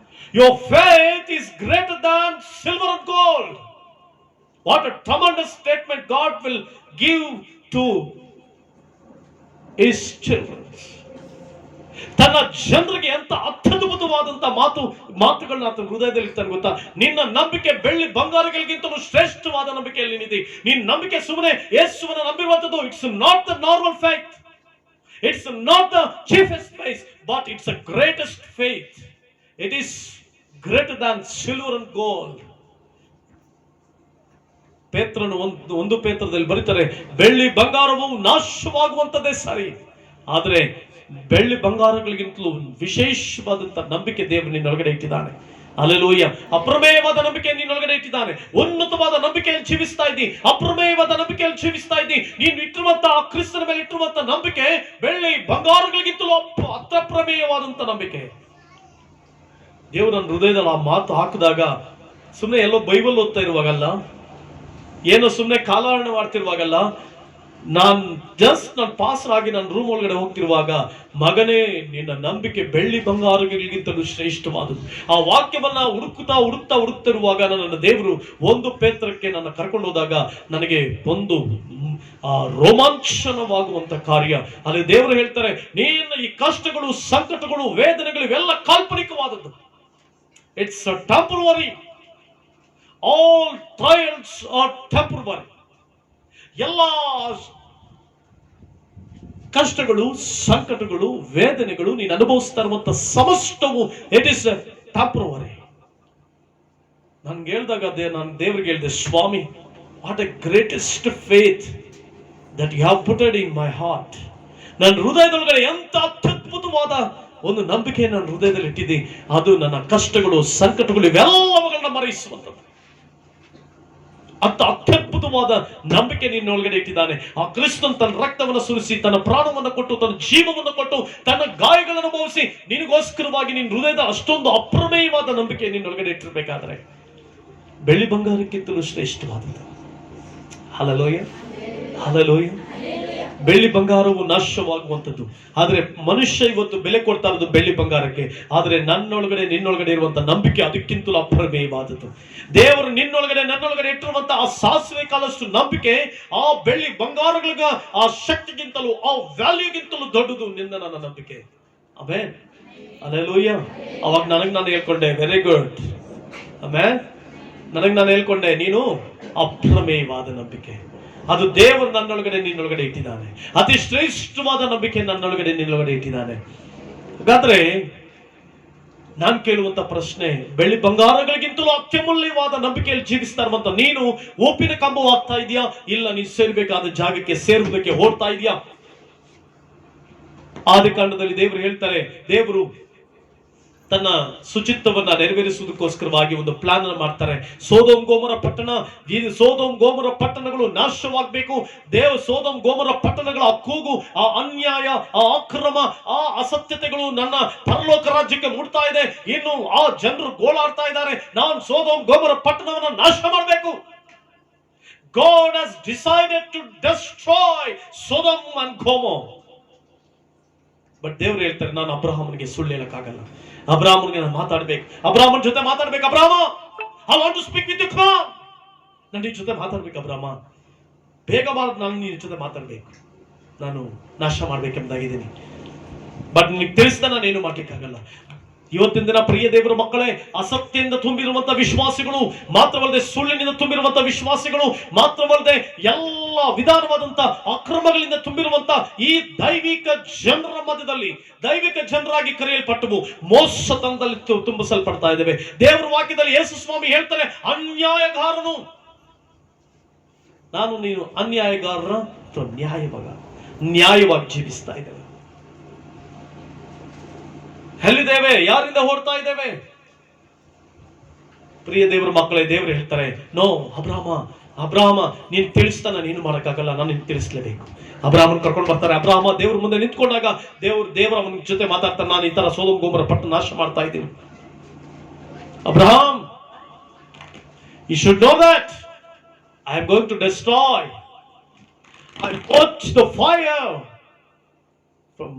Your faith is greater than silver and gold. What a tremendous statement God will give to his children. ತನ್ನ ಜನರಿಗೆ ಎಂತ ಅತ್ಯದ್ಭುತವಾದಂತ ಮಾತುಗಳನ್ನ ಆತನ ಹೃದಯದಲ್ಲಿ ಇರ್ತಾನೆ ಗೊತ್ತಾ? ನಿನ್ನ ನಂಬಿಕೆ ಬೆಳ್ಳಿ ಬಂಗಾರಗಳಿಗಿಂತಲೂ ಶ್ರೇಷ್ಠವಾದ ನಂಬಿಕೆಯಲ್ಲಿ ನಿಂತಿ. ನಿನ್ನ ನಂಬಿಕೆ ಸುಮ್ಮನೆ ಯೇಸುವನ್ನು ನಂಬಿರುವಂತದ್ದು. It's not the normal faith, it's not the chiefest faith, but it's the greatest faith. It is greater than silver and gold. ಪೇತ್ರನು ಒಂದು ಪೇತ್ರದಲ್ಲಿ ಬರೀತಾರೆ, ಬೆಳ್ಳಿ ಬಂಗಾರವು ನಾಶವಾಗುವಂತದ್ದೇ ಸರಿ, ಆದ್ರೆ ಬೆಳ್ಳಿ ಬಂಗಾರಗಳಿಗಿಂತಲೂ ವಿಶೇಷವಾದಂತ ನಂಬಿಕೆ ದೇವರು ನಿನ್ನೊಳಗಡೆ ಇಟ್ಟಿದ್ದಾನೆ. ಹಲ್ಲೆಲೂಯಾ. ಅಪ್ರಮೇಯವಾದ ನಂಬಿಕೆ ನಿನ್ನೊಳಗಡೆ ಇಟ್ಟಿದ್ದಾನೆ. ಉನ್ನತವಾದ ನಂಬಿಕೆಯಲ್ಲಿ ಜೀವಿಸ್ತಾ ಇದ್ದಿ, ಅಪ್ರಮೇಯವಾದ ನಂಬಿಕೆಯಲ್ಲಿ ಜೀವಿಸ್ತಾ ಇದ್ದಿ. ನೀನು ಇಟ್ಟಿರುವಂತ ಆ ಕ್ರಿಸ್ತನ ಮೇಲೆ ಇಟ್ಟಿರುವಂತ ನಂಬಿಕೆ ಬೆಳ್ಳಿ ಬಂಗಾರಗಳಿಗಿಂತಲೂ ಅಪ್ರಮೇಯವಾದಂತ ನಂಬಿಕೆ. ದೇವರು ನನ್ನ ಹೃದಯದಲ್ಲಿ ಆ ಮಾತು ಹಾಕಿದಾಗ, ಸುಮ್ಮನೆ ಎಲ್ಲೋ ಬೈಬಲ್ ಓದ್ತಾ ಇರುವಾಗಲ್ಲ, ಏನೋ ಸುಮ್ಮನೆ ಕಾಲಹರಣ ಮಾಡ್ತಿರುವಾಗಲ್ಲ, ನಾನು ಪಾಸ್ಟರ್ ಆಗಿ ನನ್ನ ರೂಮ್ ಒಳಗಡೆ ಹೋಗ್ತಿರುವಾಗ, ಮಗನೇ ನಿನ್ನ ನಂಬಿಕೆ ಬೆಳ್ಳಿ ಬಂಗಾರಗಳಿಗಿಂತಲೂ ಶ್ರೇಷ್ಠವಾದದ್ದು. ಆ ವಾಕ್ಯವನ್ನ ಹುಡುಕ್ತಿರುವಾಗ ನನ್ನ ದೇವರು ಒಂದು ಪೇತ್ರಕ್ಕೆ ನನ್ನ ಕರ್ಕೊಂಡು ಹೋದಾಗ ನನಗೆ ಒಂದು ರೋಮಾಂಚನವಾಗುವಂತ ಕಾರ್ಯ. ಅಲ್ಲಿ ದೇವರು ಹೇಳ್ತಾರೆ, ನೀನು ಈ ಕಷ್ಟಗಳು, ಸಂಕಟಗಳು, ವೇದನೆಗಳು ಇವೆಲ್ಲ ಕಾಲ್ಪನಿಕವಾದದ್ದು. It's temporary. All trials are temporary. ಎಲ್ಲ ಕಷ್ಟಗಳು, ಸಂಕಟಗಳು, ವೇದನೆಗಳು, ನೀನು ಅನುಭವಿಸ್ತಾ ಇರುವಂತ ಸಮಸ್ತವು ಇಟ್ ಇಸ್ ಟೆಂಪರರಿ. ನನ್ಗೆ ಹೇಳಿದಾಗ ನಾನು ದೇವರಿಗೆ ಹೇಳಿದೆ, ಸ್ವಾಮಿ, what a greatest faith that you have putted in my heart. ನನ್ನ ಹೃದಯದೊಳಗಡೆ ಎಂತ ಅತ್ಯದ್ಭುತವಾದ ಒಂದು ನಂಬಿಕೆ ನನ್ನ ಹೃದಯದಲ್ಲಿ ಇಟ್ಟಿದೆ. ಅದು ನನ್ನ ಕಷ್ಟಗಳು, ಸಂಕಟಗಳು ಇವೆಲ್ಲವುಗಳನ್ನ ಮರೆಯಿಸುವಂಥದ್ದು. ಅಂತ ಅತ್ಯದ್ಭುತವಾದ ನಂಬಿಕೆ ನಿನ್ನೊಳಗಡೆ ಇಟ್ಟಿದ್ದಾನೆ. ಆ ಕ್ರಿಸ್ತನ್ ತನ್ನ ರಕ್ತವನ್ನು ಸುರಿಸಿ, ತನ್ನ ಪ್ರಾಣವನ್ನು ಕೊಟ್ಟು, ತನ್ನ ಜೀವವನ್ನು ಕೊಟ್ಟು, ತನ್ನ ಗಾಯಗಳನ್ನು ಅನುಭವಿಸಿ ನಿನಗೋಸ್ಕರವಾಗಿ ನಿನ್ನ ಹೃದಯದ ಅಷ್ಟೊಂದು ಅಪ್ರಮೇಯವಾದ ನಂಬಿಕೆ ನಿನ್ನೊಳಗಡೆ ಇಟ್ಟಿರ್ಬೇಕಾದ್ರೆ ಬೆಳ್ಳಿ ಬಂಗಾರಕ್ಕಿಂತಲೂ ಶ್ರೇಷ್ಠವಾದದ್ದು. Hallelujah, hallelujah. ಬೆಳ್ಳಿ ಬಂಗಾರವು ನಾಶವಾಗುವಂಥದ್ದು, ಆದರೆ ಮನುಷ್ಯ ಇವತ್ತು ಬೆಲೆ ಕೊಡ್ತಾ ಇರೋದು ಬೆಳ್ಳಿ ಬಂಗಾರಕ್ಕೆ. ಆದರೆ ನನ್ನೊಳಗಡೆ ನಿನ್ನೊಳಗಡೆ ಇರುವಂತ ನಂಬಿಕೆ ಅದಕ್ಕಿಂತಲೂ ಅಪ್ರಮೇಯವಾದದ್ದು. ದೇವರು ನಿನ್ನೊಳಗಡೆ ನನ್ನೊಳಗಡೆ ಇಟ್ಟಿರುವಂತ ಆ ಸಾಸಿವೆ ಕಾಲಷ್ಟು ನಂಬಿಕೆ ಆ ಬೆಳ್ಳಿ ಬಂಗಾರಗಳಿಗೆ ಆ ಶಕ್ತಿಗಿಂತಲೂ ಆ ವ್ಯಾಲ್ಯೂಗಿಂತಲೂ ದೊಡ್ಡದು ನನ್ನ ನಂಬಿಕೆ. Amen, hallelujah. ಅವಾಗ ನಾನು ಹೇಳ್ಕೊಂಡೆ ವೆರಿ ಗುಡ್. ಆಮೆನ್. ನಾನು ಹೇಳ್ಕೊಂಡೆ ನೀನು ಅಪ್ರಮೇಯವಾದ ನಂಬಿಕೆ, ಅದು ದೇವರು ನನ್ನೊಳಗಡೆ ನಿನ್ನೊಳಗಡೆ ಇಟ್ಟಿದ್ದಾನೆ. ಅತಿ ಶ್ರೇಷ್ಠವಾದ ನಂಬಿಕೆ ನನ್ನೊಳಗಡೆ ನಿನ್ನೊಳಗಡೆ ಇಟ್ಟಿದ್ದಾನೆ. ಹಾಗಾದ್ರೆ ನಾನು ಕೇಳುವಂತ ಪ್ರಶ್ನೆ, ಬೆಳ್ಳಿ ಬಂಗಾರಗಳಿಗಿಂತಲೂ ಅತ್ಯಮೂಲ್ಯವಾದ ನಂಬಿಕೆಯಲ್ಲಿ ಜೀವಿಸ್ತಾ ಇರುವಂತ ನೀನು ಉಪ್ಪಿನ ಕಂಬವಾಗ್ತಾ ಇದೆಯಾ? ಇಲ್ಲ, ನೀನು ಸೇರ್ಬೇಕಾದ ಜಾಗಕ್ಕೆ ಸೇರುವುದಕ್ಕೆ ಓಡ್ತಾ ಇದೆಯಾ? ಆದಿಕಾಂಡದಲ್ಲಿ ದೇವರು ಹೇಳ್ತಾರೆ, ದೇವರು ತನ್ನ ಶುಚಿತ್ವವನ್ನ ನೆರವೇರಿಸುವುದಕ್ಕೋಸ್ಕರವಾಗಿ ಒಂದು ಪ್ಲಾನ್ ಅನ್ನು ಮಾಡ್ತಾರೆ. ಸೋದೋಮ್ ಗೋಮರ ಪಟ್ಟಣಗಳು ನಾಶವಾಗಬೇಕು. ಸೋದೋಮ್ ಗೋಮರ ಪಟ್ಟಣಗಳ ಆ ಕೂಗು, ಆ ಅನ್ಯಾಯ, ಆ ಅಕ್ರಮ, ಆ ಅಸತ್ಯತೆಗಳು ನನ್ನ ಪರಲೋಕ ರಾಜ್ಯಕ್ಕೆ ಮುಟ್ತಾ ಇದೆ. ಇನ್ನು ಆ ಜನರು ಗೋಳಾಡ್ತಾ ಇದ್ದಾರೆ, ನಾನು ಸೋದೋಮ್ ಗೋಮರ ಪಟ್ಟಣವನ್ನ ನಾಶ ಮಾಡಬೇಕು. God has decided to destroy Sodom and Gomorrah. But ದೇವರು ಹೇಳ್ತಾರೆ, ನಾನು ಅಬ್ರಹಾಮನಿಗೆ ಸುಳ್ಳು ಹೇಳಕ್ಕಾಗಲ್ಲ. ಅಬ್ರಹಾಮನಿಗೆ ನಾನು ಮಾತಾಡ್ಬೇಕು, ಅಬ್ರಹಾಮನ ಜೊತೆ ಮಾತಾಡ್ಬೇಕು. Abraham, I want to speak with you. Come, ನಾನು ನಿನ್ನ ಜೊತೆ ಮಾತಾಡ್ಬೇಕು. ಅಬ್ರಹಾಮ, ಬೇಗ ನಾನು ನಿನ್ನ ಜೊತೆ ಮಾತಾಡ್ಬೇಕು. ನಾನು ನಾಶ ಮಾಡ್ಬೇಕೆಂಬುದಾಗಿದ್ದೀನಿ. ಬಟ್ ನಿನಗೆ ತಿಳಿಸಿದ ನಾನು ಏನು ಮಾಡ್ಲಿಕ್ಕಾಗಲ್ಲ. ಇವತ್ತಿನ ದಿನ ಪ್ರಿಯ ದೇವರ ಮಕ್ಕಳೇ, ಅಸತ್ಯದಿಂದ ತುಂಬಿರುವಂತ ವಿಶ್ವಾಸಿಗಳು ಮಾತ್ರವಲ್ಲದೆ, ಸುಳ್ಳಿನಿಂದ ತುಂಬಿರುವಂತ ವಿಶ್ವಾಸಿಗಳು ಮಾತ್ರವಲ್ಲದೆ, ಎಲ್ಲ ವಿಧಾನವಾದಂತ ಅಕ್ರಮಗಳಿಂದ ತುಂಬಿರುವಂತ ಈ ದೈವಿಕ ಜನರ ಮಧ್ಯದಲ್ಲಿ ದೈವಿಕ ಜನರಾಗಿ ಕರೆಯಲ್ಪಟ್ಟವು ಮೋಸತನದಲ್ಲಿ ತುಂಬಿಸಲ್ಪಡ್ತಾ ಇದ್ದೇವೆ. ದೇವರ ವಾಕ್ಯದಲ್ಲಿ ಯೇಸು ಸ್ವಾಮಿ ಹೇಳ್ತಾರೆ, ಅನ್ಯಾಯಗಾರನು ನಾನು, ನೀನು ಅನ್ಯಾಯಗಾರನ ಅಥವಾ ನ್ಯಾಯವಾಗಿ ಜೀವಿಸ್ತಾ ಇದ್ದೇವೆ. ಎಲ್ಲಿದ್ದೇವೆ? ಯಾರಿಂದ ಓಡ್ತಾ ಇದ್ದೇವೆ? ಪ್ರಿಯ ದೇವರ ಮಕ್ಕಳೇ, ದೇವರು ಹೇಳ್ತಾರೆ, ನೋ ಅಬ್ರಾಹಮ ನೀನು ತಿಳಿಸ್ತಾ ನಾನು ಏನು ಮಾಡಕ್ಕಾಗಲ್ಲ, ನಾನು ನಿನ್ ತಿಳಿಸ್ಲೇಬೇಕು. ಅಬ್ರಾಹ್ಮನ್ ಕರ್ಕೊಂಡು ಬರ್ತಾರೆ. ಅಬ್ರಾಹಮ ದೇವ್ರ ಮುಂದೆ ನಿಂತ್ಕೊಂಡಾಗ ದೇವರ ಅವನ ಜೊತೆ ಮಾತಾಡ್ತಾನೆ, ನಾನು ಈ ತರ ಸೋದೋಮ್ ಗೋಮರ ಪಟ್ಟಣ ನಾಶ ಮಾಡ್ತಾ ಇದ್ದೀನಿ. Abraham, you should know that I am going to destroy. I put the fire from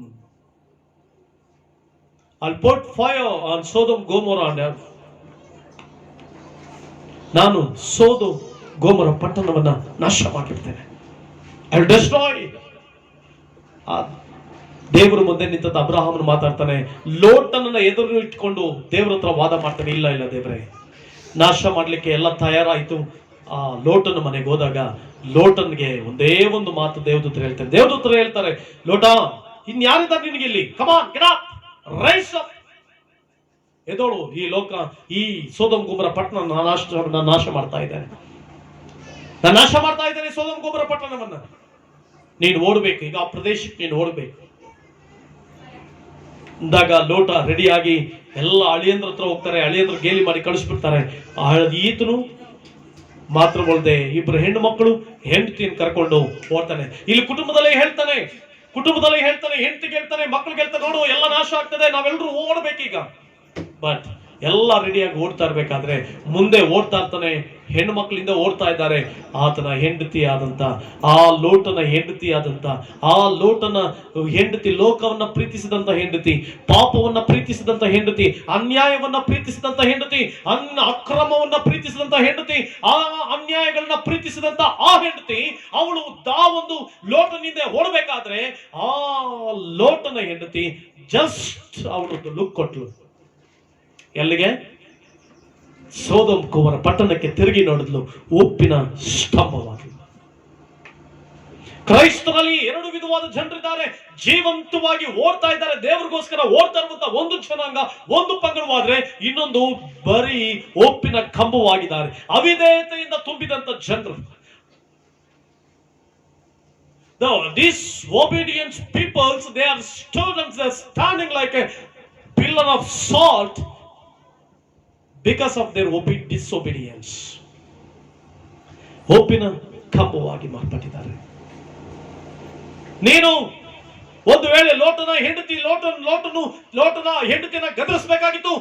I'll put fire on Sodom Gomorrah and ನಾನು ಸೋದೋಮ್ ಗೋಮರ ಪಟ್ಟಣವನ್ನ ನಾಶ ಮಾಡಿಬಿಡ್ತೇನೆ. I will destroy. ದೇವರ ಮುಂದೆ ನಿಂತ ಅಬ್ರಹಾಮನು ಮಾತಾಡ್ತಾನೆ, ಲೋಟನನ್ನ ಎದುರು ಇಟ್ಕೊಂಡು ದೇವರ ಹತ್ರ ವಾದ ಮಾಡ್ತಾನೆ. ಇಲ್ಲ ದೇವರೇ, ನಾಶ ಮಾಡ್ಲಿಕ್ಕೆ ಎಲ್ಲ ತಯಾರಾಯ್ತು. ಆ ಲೋಟನ ಮನೆಗೆ ಹೋದಾಗ ಲೋಟನ್ಗೆ ಒಂದೇ ಒಂದು ಮಾತು ದೇವದೂತರು ಹೇಳ್ತಾರೆ, ಲೋಟ, ಇನ್ಯಾರಿದ್ದಾರೆ ನಿನಗೆ ಇಲ್ಲಿ? ಕಮಾನ್, ಗೆಟ್ ಅಪ್, ರೈಸ್ ಅಪ್, ಎದೋಳು. ಈ ಸೋದೋಮ್ ಗೋಮರ ಪಟ್ಟಣ ನಾನು ನಾಶ ಮಾಡ್ತಾ ಇದ್ದೇನೆ. ಸೋದೋಮ್ ಗೋಮರ ಪಟ್ಟಣವನ್ನ ನೀನು ಓಡಬೇಕು. ಈಗ ಆ ಪ್ರದೇಶಕ್ಕೆ ನೀನು ಓಡಬೇಕು ಅಂದಾಗ ಲೋಟ ರೆಡಿಯಾಗಿ ಎಲ್ಲ ಅಳಿಯಂದ್ರ ಹತ್ರ ಹೋಗ್ತಾರೆ. ಅಳಿಯಂದ್ರ ಗೇಲಿ ಮಾಡಿ ಕಳಿಸ್ಬಿಡ್ತಾರೆ. ಈತನು ಮಾತ್ರವಲ್ಲದೆ ಇಬ್ಬರು ಹೆಣ್ಣು ಮಕ್ಕಳು ಹೆಂಡತಿಯನ್ನು ಕರ್ಕೊಂಡು ಓಡ್ತಾನೆ. ಇಲ್ಲಿ ಕುಟುಂಬದಲ್ಲೇ ಹೇಳ್ತಾನೆ, ಹೆಂಡತಿಗೆ ಹೇಳ್ತಾನೆ, ಮಕ್ಕಳಿಗೆ ಹೇಳ್ತಾನೆ, ನೋಡು ಎಲ್ಲ ನಾಶ ಆಗ್ತದೆ, ನಾವೆಲ್ಲರೂ ಓಡಬೇಕೀಗ. ಬಟ್ ಎಲ್ಲ ರೆಡಿಯಾಗಿ ಓಡ್ತಾ ಇರ್ಬೇಕಾದ್ರೆ ಮುಂದೆ ಓಡ್ತಾ ಇರ್ತಾನೆ, ಹೆಣ್ಣು ಮಕ್ಕಳಿಂದ ಓಡ್ತಾ ಇದ್ದಾರೆ. ಆತನ ಹೆಂಡತಿಯಾದಂತ ಆ ಲೋಟನ ಹೆಂಡತಿ ಲೋಕವನ್ನ ಪ್ರೀತಿಸಿದಂತ ಹೆಂಡತಿ, ಪಾಪವನ್ನ ಪ್ರೀತಿಸಿದಂತ ಹೆಂಡತಿ, ಅನ್ಯಾಯವನ್ನ ಪ್ರೀತಿಸಿದಂತ ಹೆಂಡತಿ, ಅಕ್ರಮವನ್ನ ಪ್ರೀತಿಸಿದಂತ ಹೆಂಡತಿ, ಆ ಅನ್ಯಾಯಗಳನ್ನ ಪ್ರೀತಿಸಿದಂತ ಆ ಹೆಂಡತಿ, ಅವಳು ಒಂದು ಲೋಟನಿಂದ ಓಡಬೇಕಾದ್ರೆ ಆ ಲೋಟನ ಹೆಂಡತಿ ಜಸ್ಟ್ ಅವಳೊಂದು ಲುಕ್ ಕೊಟ್ಲು. ಎಲ್ಲಿಗೆ? ಸೋದೋಮ್ ಗೋಮರ ಪಟ್ಟಣಕ್ಕೆ ತಿರುಗಿ ನೋಡಿದ್ಲು, ಉಪ್ಪಿನ ಸ್ತಂಭವಾಗಿ. ಕ್ರೈಸ್ತರಲ್ಲಿ ಎರಡು ವಿಧವಾದ ಜನರಿದ್ದಾರೆ. ಜೀವಂತವಾಗಿ ಓಡ್ತಾ ಇದ್ದಾರೆ, ದೇವರಿಗೋಸ್ಕರ ಓಡ್ತಾ ಇರುವಂತ ಒಂದು ಜನಾಂಗ, ಒಂದು ಪಂಗಡವಾದ್ರೆ ಇನ್ನೊಂದು ಬರೀ ಉಪ್ಪಿನ ಕಂಬವಾಗಿದ್ದಾರೆ, ಅವಿಧೇಯತೆಯಿಂದ ತುಂಬಿದಂತ ಜನರು. These obedient peoples, they are students, they are standing like a pillar of salt because of their disobedience. ಉಪ್ಪಿನ ಕಂಬವಾಗಿ ಮಾರ್ಪಟ್ಟಿದ್ದಾರೆ. ನೀನು ಒಂದು ವೇಳೆ ಲೋಟನ ಹೆಂಡತಿನ ಗದರಿಸಬೇಕಾಗಿತ್ತು,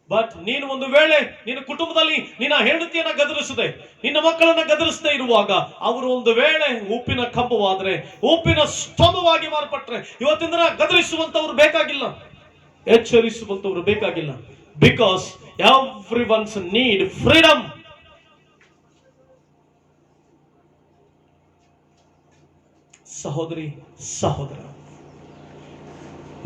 ಬಟ್ ನೀನು ಒಂದು ವೇಳೆ ನಿನ್ನ ಕುಟುಂಬದಲ್ಲಿ ನಿನ್ನ ಹೆಂಡತಿಯನ್ನ ಗದರಿಸದೆ, ನಿನ್ನ ಮಕ್ಕಳನ್ನ ಗದರಿಸದೆ ಇರುವಾಗ ಅವರು ಒಂದು ವೇಳೆ ಉಪ್ಪಿನ ಕಂಬವಾದ್ರೆ, ಉಪ್ಪಿನ ಸ್ತಂಭವಾಗಿ ಮಾರ್ಪಟ್ರೆ, ಇವತ್ತಿನ ದಿನ ಗದರಿಸುವಂತವ್ರು ಬೇಕಾಗಿಲ್ಲ, ಎಚ್ಚರಿಸುವಂತವ್ರು ಬೇಕಾಗಿಲ್ಲ. Because every once need freedom. ಸಹೋದರಿ, ಸಹೋದರ,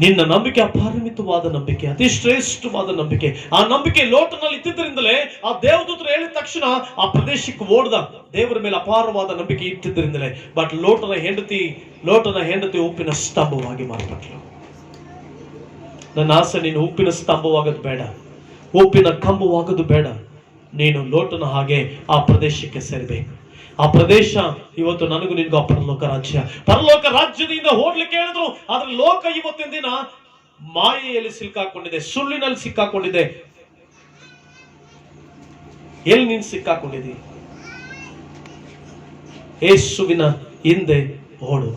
ನಿನ್ನ ನಂಬಿಕೆ ಅಪರಿಮಿತವಾದ ನಂಬಿಕೆ, ಅತಿ ಶ್ರೇಷ್ಠವಾದ ನಂಬಿಕೆ. ಆ ನಂಬಿಕೆ ಲೋಟನಲ್ಲಿ ಇಟ್ಟಿದ್ದರಿಂದಲೇ ಆ ದೇವದೂತರು ಹೇಳಿದ ತಕ್ಷಣ ಆ ಪ್ರದೇಶಕ್ಕೆ ಓಡ್ದ. ದೇವರ ಮೇಲೆ ಅಪಾರವಾದ ನಂಬಿಕೆ ಇಟ್ಟಿದ್ದರಿಂದಲೇ. ಬಟ್ ಲೋಟನ ಹೆಂಡತಿ ಉಪ್ಪಿನ ಸ್ತಂಭವಾಗಿ ಮಾರ್ಪಟ್ಲು. ನನ್ನ ಆಸೆ, ನೀನು ಉಪ್ಪಿನ ಸ್ತಂಭವಾಗೋದು ಬೇಡ, ಉಪ್ಪಿನ ಕಂಬವಾಗೋದು ಬೇಡ. ನೀನು ಲೋಟನ ಹಾಗೆ ಆ ಪ್ರದೇಶಕ್ಕೆ ಸೇರಬೇಕು. ಆ ಪ್ರದೇಶ ಇವತ್ತು ನನಗೂ ನಿನ್ಗೂ ಪರಲೋಕ ರಾಜ್ಯ. ಪರಲೋಕ ರಾಜ್ಯದಿಂದ ಓಡ್ಲಿಕ್ಕೆ ಹೇಳಿದ್ರು, ಆದ್ರೆ ಲೋಕ ಇವತ್ತಿನ ದಿನ ಮಾಯೆಯಲ್ಲಿ ಸಿಕ್ಕಾಕೊಂಡಿದೆ, ಸುಳ್ಳಿನಲ್ಲಿ ಸಿಕ್ಕಾಕೊಂಡಿದೆ. ಎಲ್ಲಿ ನೀನು ಸಿಕ್ಕಾಕೊಂಡಿದೆ? ಯೇಸುವಿನ ಹಿಂದೆ ಓಡು.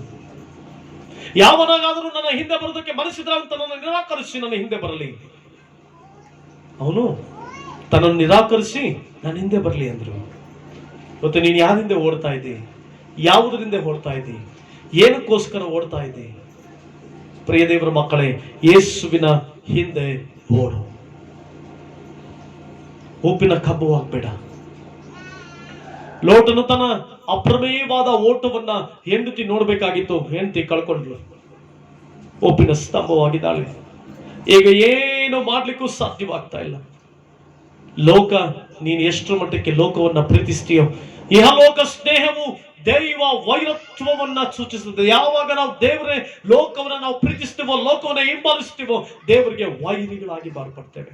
ಯಾವನಾಗಾದರೂ ನನ್ನ ಹಿಂದೆ ಬರೋದಕ್ಕೆ ಮನಸ್ಸಿದ್ರೆ ಅಂತ ನನ್ನ ನಿರಾಕರಿಸಿ ನನ್ನ ಹಿಂದೆ ಬರಲಿ. ಅವನು ತನ್ನನ್ನು ನಿರಾಕರಿಸಿ ನನ್ನ ಹಿಂದೆ ಬರಲಿ ಅಂದ್ರು. ಇವತ್ತು ನೀನು ಯಾರಿಂದ ಓಡ್ತಾ ಇದ್ದಿ? ಯಾವುದರಿಂದ ಓಡ್ತಾ ಇದ್ದಿ? ಏನಕ್ಕೋಸ್ಕರ ಓಡ್ತಾ ಇದ್ದಿ? ಪ್ರಿಯ ದೇವರ ಮಕ್ಕಳೇ, ಯೇಸುವಿನ ಹಿಂದೆ ಓಡು. ಉಪ್ಪಿನ ಕಂಬವಾಗಬೇಡ. ಲೋಟನು ತನ್ನ ಅಪ್ರಮೇಯವಾದ ಓಟವನ್ನ ಹೆಂಡತಿ ನೋಡ್ಬೇಕಾಗಿತ್ತು, ಹೆಂಡತಿ ಕಳ್ಕೊಂಡ್ಲು, ಉಪ್ಪಿನ ಸ್ತಂಭವಾಗಿದ್ದಾಳೆ. ಈಗ ಏನು ಮಾಡ್ಲಿಕ್ಕೂ ಸಾಧ್ಯವಾಗ್ತಾ ಇಲ್ಲ. ಲೋಕ, ನೀನು ಎಷ್ಟರ ಮಟ್ಟಕ್ಕೆ ಲೋಕವನ್ನ ಪ್ರೀತಿಸ್ತೀಯೋ, ಇಹಲೋಕ ಸ್ನೇಹವು ದೈವ ವೈರತ್ವವನ್ನ ಸೂಚಿಸುತ್ತದೆ. ಯಾವಾಗ ನಾವು ದೇವರೇ ಲೋಕವನ್ನ ನಾವು ಪ್ರೀತಿಸ್ತೀವೋ, ಲೋಕವನ್ನ ಹಿಂಬಾಲಿಸ್ತೀವೋ, ದೇವರಿಗೆ ವೈರಿಗಳಾಗಿ ಮಾರ್ಪಡ್ತೇವೆ.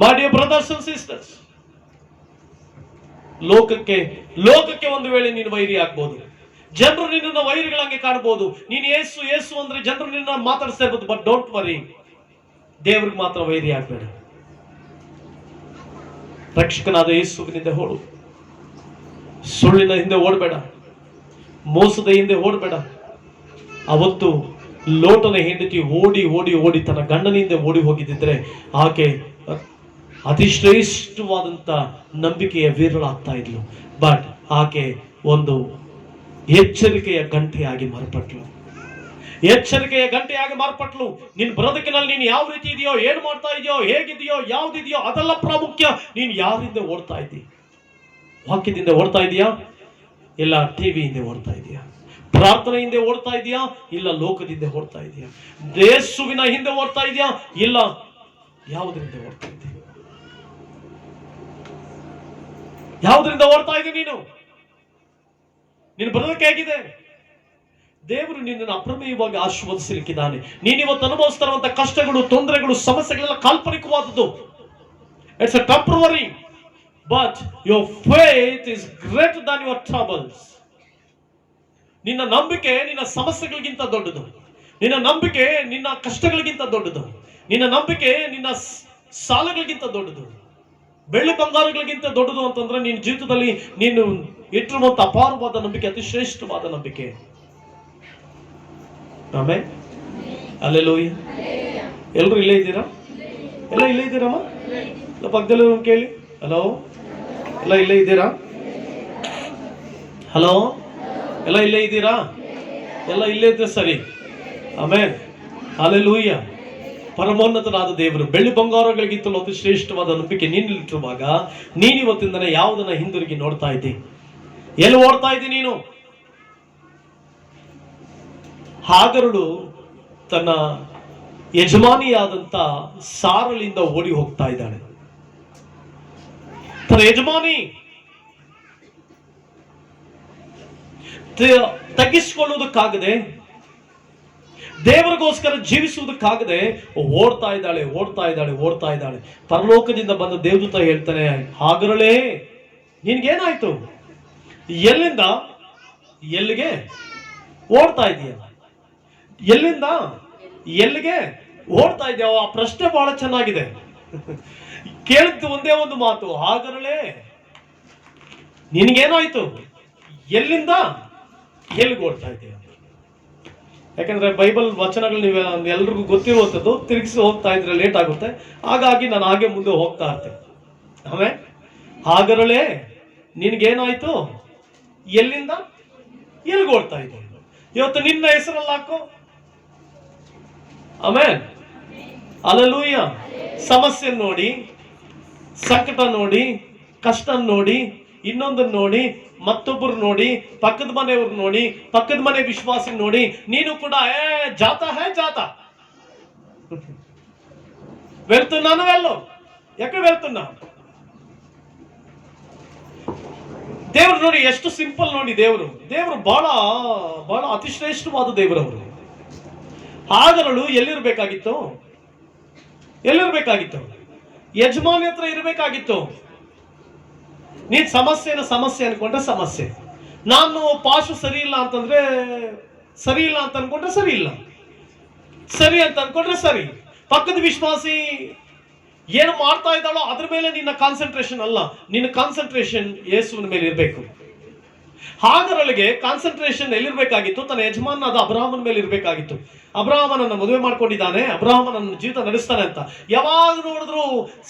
My dear brothers and sisters, ಲೋಕಕ್ಕೆ ಒಂದು ವೇಳೆ ನೀನು ವೈರಿ ಆಗ್ಬೋದು. ಜನರು ನಿನ್ನನ್ನು ವೈರಿಗಳಂಗೆ ಕಾಣಬಹುದು. ನೀನು ಏಸು ಅಂದ್ರೆ ಜನರು ನಿನ್ನ ಮಾತಾಡಿಸ್ತಾ ಇರ್ಬೋದು. ಬಟ್ ಡೋಂಟ್ ವರಿ, ದೇವ್ರಿಗೆ ಮಾತ್ರ ವೈರಿ ಆಗ್ಬೇಡ. ರಕ್ಷಕನಾದ ಯೇಸುವಿನಿಂದ ಓಡು. ಸುಳ್ಳಿನ ಹಿಂದೆ ಓಡಬೇಡ, ಮೋಸದ ಹಿಂದೆ ಓಡಬೇಡ. ಅವತ್ತು ಲೋಟನ ಹೆಂಡತಿ ಓಡಿ ಓಡಿ ಓಡಿ ತನ್ನ ಗಂಡನಿಂದ ಓಡಿ ಹೋಗಿದ್ದಿದ್ರೆ ಆಕೆ ಅತಿ ಶ್ರೇಷ್ಠವಾದಂತ ನಂಬಿಕೆಯ ವೀರಳಾಗ್ತಾ ಇದ್ಲು. ಬಟ್ ಆಕೆ ಒಂದು ಎಚ್ಚರಿಕೆಯ ಗಂಟೆಯಾಗಿ ಮಾರ್ಪಟ್ಲು. ಎಚ್ಚರಿಕೆಯ ಗಂಟೆಯಾಗಿ ಮಾರ್ಪಟ್ಲು. ನೀನು ಬರೋದಕ್ಕಿನಲ್ಲಿ ನೀನು ಯಾವ ರೀತಿ ಇದೆಯೋ, ಏನು ಮಾಡ್ತಾ ಇದೆಯೋ, ಹೇಗಿದೆಯೋ, ಯಾವ್ದಿದೆಯೋ ಅದೆಲ್ಲ ಪ್ರಾಮುಖ್ಯ. ನೀನು ಯಾರಿಂದ ಓಡ್ತಾ ಇದ್ದೀ? ವಾಕ್ಯದಿಂದ ಓಡ್ತಾ ಇದೆಯಾ? ಇಲ್ಲ ಟಿವಿಯಿಂದ ಓಡ್ತಾ ಇದೆಯಾ? ಪ್ರಾರ್ಥನೆಯಿಂದ ಓಡ್ತಾ ಇದೆಯಾ? ಇಲ್ಲ ಲೋಕದಿಂದ ಓಡ್ತಾ ಇದೆಯಾ? ಯೇಸುವಿನ ಹಿಂದೆ ಓಡ್ತಾ ಇದೆಯಾ? ಇಲ್ಲ ಯಾವುದರಿಂದ ಓಡ್ತಾ ಇದೆಯಾ? ಯಾವುದರಿಂದ ಓಡ್ತಾ ಇದ್ದೀಯ ನೀನು ಬರೋದಕ್ಕೆ ಹೇಗಿದೆ? ದೇವರು ನಿನ್ನನ್ನು ಅಪ್ರಮೇಯವಾಗಿ ಆಶೀರ್ವದಿಸಲಿಕ್ಕಿದ್ದಾನೆ. ನೀನಿವತ್ತು ಅನುಭವಿಸ್ತಾ ಇರುವಂತಹ ಕಷ್ಟಗಳು, ತೊಂದರೆಗಳು, ಸಮಸ್ಯೆಗಳೆಲ್ಲ ಕಾಲ್ಪನಿಕವಾದದ್ದು. It's a temporary, but your faith is greater than your troubles. ನಿನ್ನ ನಂಬಿಕೆ ನಿನ್ನ ಸಮಸ್ಯೆಗಳಿಗಿಂತ ದೊಡ್ಡದು. ನಿನ್ನ ನಂಬಿಕೆ ನಿನ್ನ ಕಷ್ಟಗಳಿಗಿಂತ ದೊಡ್ಡದು. ನಿನ್ನ ನಂಬಿಕೆ ನಿನ್ನ ಸಾಲಗಳಿಗಿಂತ ದೊಡ್ಡದು. ಬೆಳ್ಳಿ ಬಂಗಾರಗಳಿಗಿಂತ ದೊಡ್ಡದು ಅಂತಂದ್ರೆ ನಿನ್ನ ಜೀವಿತದಲ್ಲಿ ನೀನು ಇಟ್ಟಿರುವಂತ ಅಪಾರವಾದ ನಂಬಿಕೆ, ಅತಿ ಶ್ರೇಷ್ಠವಾದ ನಂಬಿಕೆ. ಆಮೇಲೆ ಅಲ್ಲೆಲ್ಲೂಯ್ಯ. ಎಲ್ಲರೂ ಇಲ್ಲೇ ಇದ್ದೀರಾ? ಎಲ್ಲ ಇಲ್ಲೇ ಇದ್ದೀರಮ್ಮ? ಇಲ್ಲ ಪಕ್ಕದಲ್ಲಿ ಕೇಳಿ. ಹಲೋ, ಎಲ್ಲ ಇಲ್ಲೇ ಇದ್ದೀರಾ? ಹಲೋ, ಎಲ್ಲ ಇಲ್ಲೇ ಇದ್ದೀರಾ? ಎಲ್ಲ ಇಲ್ಲೇ ಇದ್ರೆ ಸರಿ. ಆಮೇಲೆ ಅಲ್ಲೆಲ್ಲೂಯ್ಯ. ಪರಮೋನ್ನತನಾದ ದೇವರು ಬೆಳ್ಳಿ ಬಂಗಾರಗಳಿಗಿಂತಲೂ ಅತಿ ಶ್ರೇಷ್ಠವಾದ ನಂಬಿಕೆ ನೀನಿಟ್ಟಿರುವಾಗ ನೀನಿವತ್ತಿಂದನೇ ಯಾವುದನ್ನ ಹಿಂದಿರುಗಿ ನೋಡ್ತಾ ಇದ್ದಿ? ಎಲ್ಲಿ ಓಡ್ತಾ ಇದ್ದಿ ನೀನು? ಹಾಗರಳು ತನ್ನ ಯಜಮಾನಿಯಾದಂತ ಸಾರಳಿಂದ ಓಡಿ ಹೋಗ್ತಾ ಇದ್ದಾಳೆ. ತನ್ನ ಯಜಮಾನಿ ತಗ್ಗಿಸಿಕೊಳ್ಳುವುದಕ್ಕಾಗದೆ, ದೇವರಿಗೋಸ್ಕರ ಜೀವಿಸುವುದಕ್ಕಾಗದೆ ಓಡ್ತಾ ಇದ್ದಾಳೆ. ಪರಲೋಕದಿಂದ ಬಂದ ದೇವದೂತ ಹೇಳ್ತಾನೆ, ಹಾಗರಳೇ ನಿನ್ಗೇನಾಯ್ತು? ಎಲ್ಲಿಂದ ಎಲ್ಲಿಗೆ ಓಡ್ತಾ ಇದೀಯ? ಎಲ್ಲಿಂದ ಎಲ್ಲಿಗೆ ಓಡ್ತಾ ಇದೆಯಾ? ಆ ಪ್ರಶ್ನೆ ಬಹಳ ಚೆನ್ನಾಗಿದೆ. ಕೇಳಿದ್ದು ಒಂದೇ ಒಂದು ಮಾತು, ಹಾಗರಳೇ ನಿನ್ಗೇನಾಯ್ತು? ಎಲ್ಲಿಂದ ಎಲ್ಲಿಗೆ ಓಡ್ತಾ ಇದೆಯಾ? ಯಾಕಂದ್ರೆ ಬೈಬಲ್ ವಚನಗಳು ನೀವು ಎಲ್ರಿಗೂ ಗೊತ್ತಿರುವಂಥದ್ದು, ತಿರುಗಿಸಿ ಹೋಗ್ತಾ ಇದ್ರೆ ಲೇಟ್ ಆಗುತ್ತೆ. ಹಾಗಾಗಿ ನಾನು ಹಾಗೆ ಮುಂದೆ ಹೋಗ್ತಾ ಇರ್ತೇನೆ. ಆಮೇಲೆ ಹಾಗರಳೆ ನಿನ್ಗೇನಾಯ್ತು, ಎಲ್ಲಿಂದ ಎಲ್ಲಿಗೆ ಓಡ್ತಾ ಇದ್ದೆ? ಇವತ್ತು ನಿನ್ನ ಹೆಸರಲ್ಲಿ ಹಾಕೋ. ಆಮೇಲೆ ಅಲ್ಲೂಯ್ಯ. ಸಮಸ್ಯೆ ನೋಡಿ, ಸಂಕಟ ನೋಡಿ, ಕಷ್ಟ ನೋಡಿ, ಇನ್ನೊಂದನ್ನು ನೋಡಿ, ಮತ್ತೊಬ್ಬರು ನೋಡಿ, ಪಕ್ಕದ ಮನೆಯವ್ರು ನೋಡಿ, ಪಕ್ಕದ ಮನೆ ವಿಶ್ವಾಸಿ ನೋಡಿ, ನೀನು ಕೂಡ ಜಾತಾ ಹೇ ಜಾತಾ వెళ్తున్నాను వెళ్ళు. ఎక్కడ వెళ్తున్నా? ದೇವರು ನೋಡಿ ಎಷ್ಟು ಸಿಂಪಲ್ ನೋಡಿ. ದೇವರು ಬಹಳ ಬಹಳ ಅತಿಶ್ರೇಷ್ಠವಾದ ದೇವರವರು. ಹಾಗರಳು ಎಲ್ಲಿರ್ಬೇಕಾಗಿತ್ತು? ಯಜಮಾನಿ ಹತ್ರ ಇರಬೇಕಾಗಿತ್ತು. ನೀನ್ ಸಮಸ್ಯೆ ಅನ್ಕೊಂಡ್ರೆ ಸಮಸ್ಯೆ, ನಾನು ಪಾಶು ಸರಿ ಇಲ್ಲ ಅಂತಂದ್ರೆ ಸರಿ ಇಲ್ಲ ಅಂತ ಅನ್ಕೊಂಡ್ರೆ ಸರಿ ಇಲ್ಲ, ಸರಿ ಅಂತ ಅನ್ಕೊಂಡ್ರೆ ಸರಿ. ಪಕ್ಕದ ವಿಶ್ವಾಸಿ ಏನು ಮಾಡ್ತಾ ಇದ್ದಾಳೋ ಅದ್ರ ಮೇಲೆ ನಿನ್ನ ಕಾನ್ಸಂಟ್ರೇಷನ್ ಅಲ್ಲ, ನಿನ್ನ ಕಾನ್ಸಂಟ್ರೇಷನ್ ಯೇಸುವಿನ ಮೇಲೆ ಇರಬೇಕು. ಹಾಗರಳಿಗೆ ಕಾನ್ಸಂಟ್ರೇಷನ್ ಎಲ್ಲಿರ್ಬೇಕಾಗಿತ್ತು? ತನ್ನ ಯಜಮಾನಾದ ಅಬ್ರಹಾಮನ ಮೇಲೆ ಇರಬೇಕಾಗಿತ್ತು. ಅಬ್ರಹಾಮನನ್ನ ಮದುವೆ ಮಾಡ್ಕೊಂಡಿದ್ದಾನೆ, ಅಬ್ರಹಾಮನನ್ನ ಜೀವಿತ ನಡೆಸ್ತಾನೆ ಅಂತ. ಯಾವಾಗ ನೋಡಿದ್ರು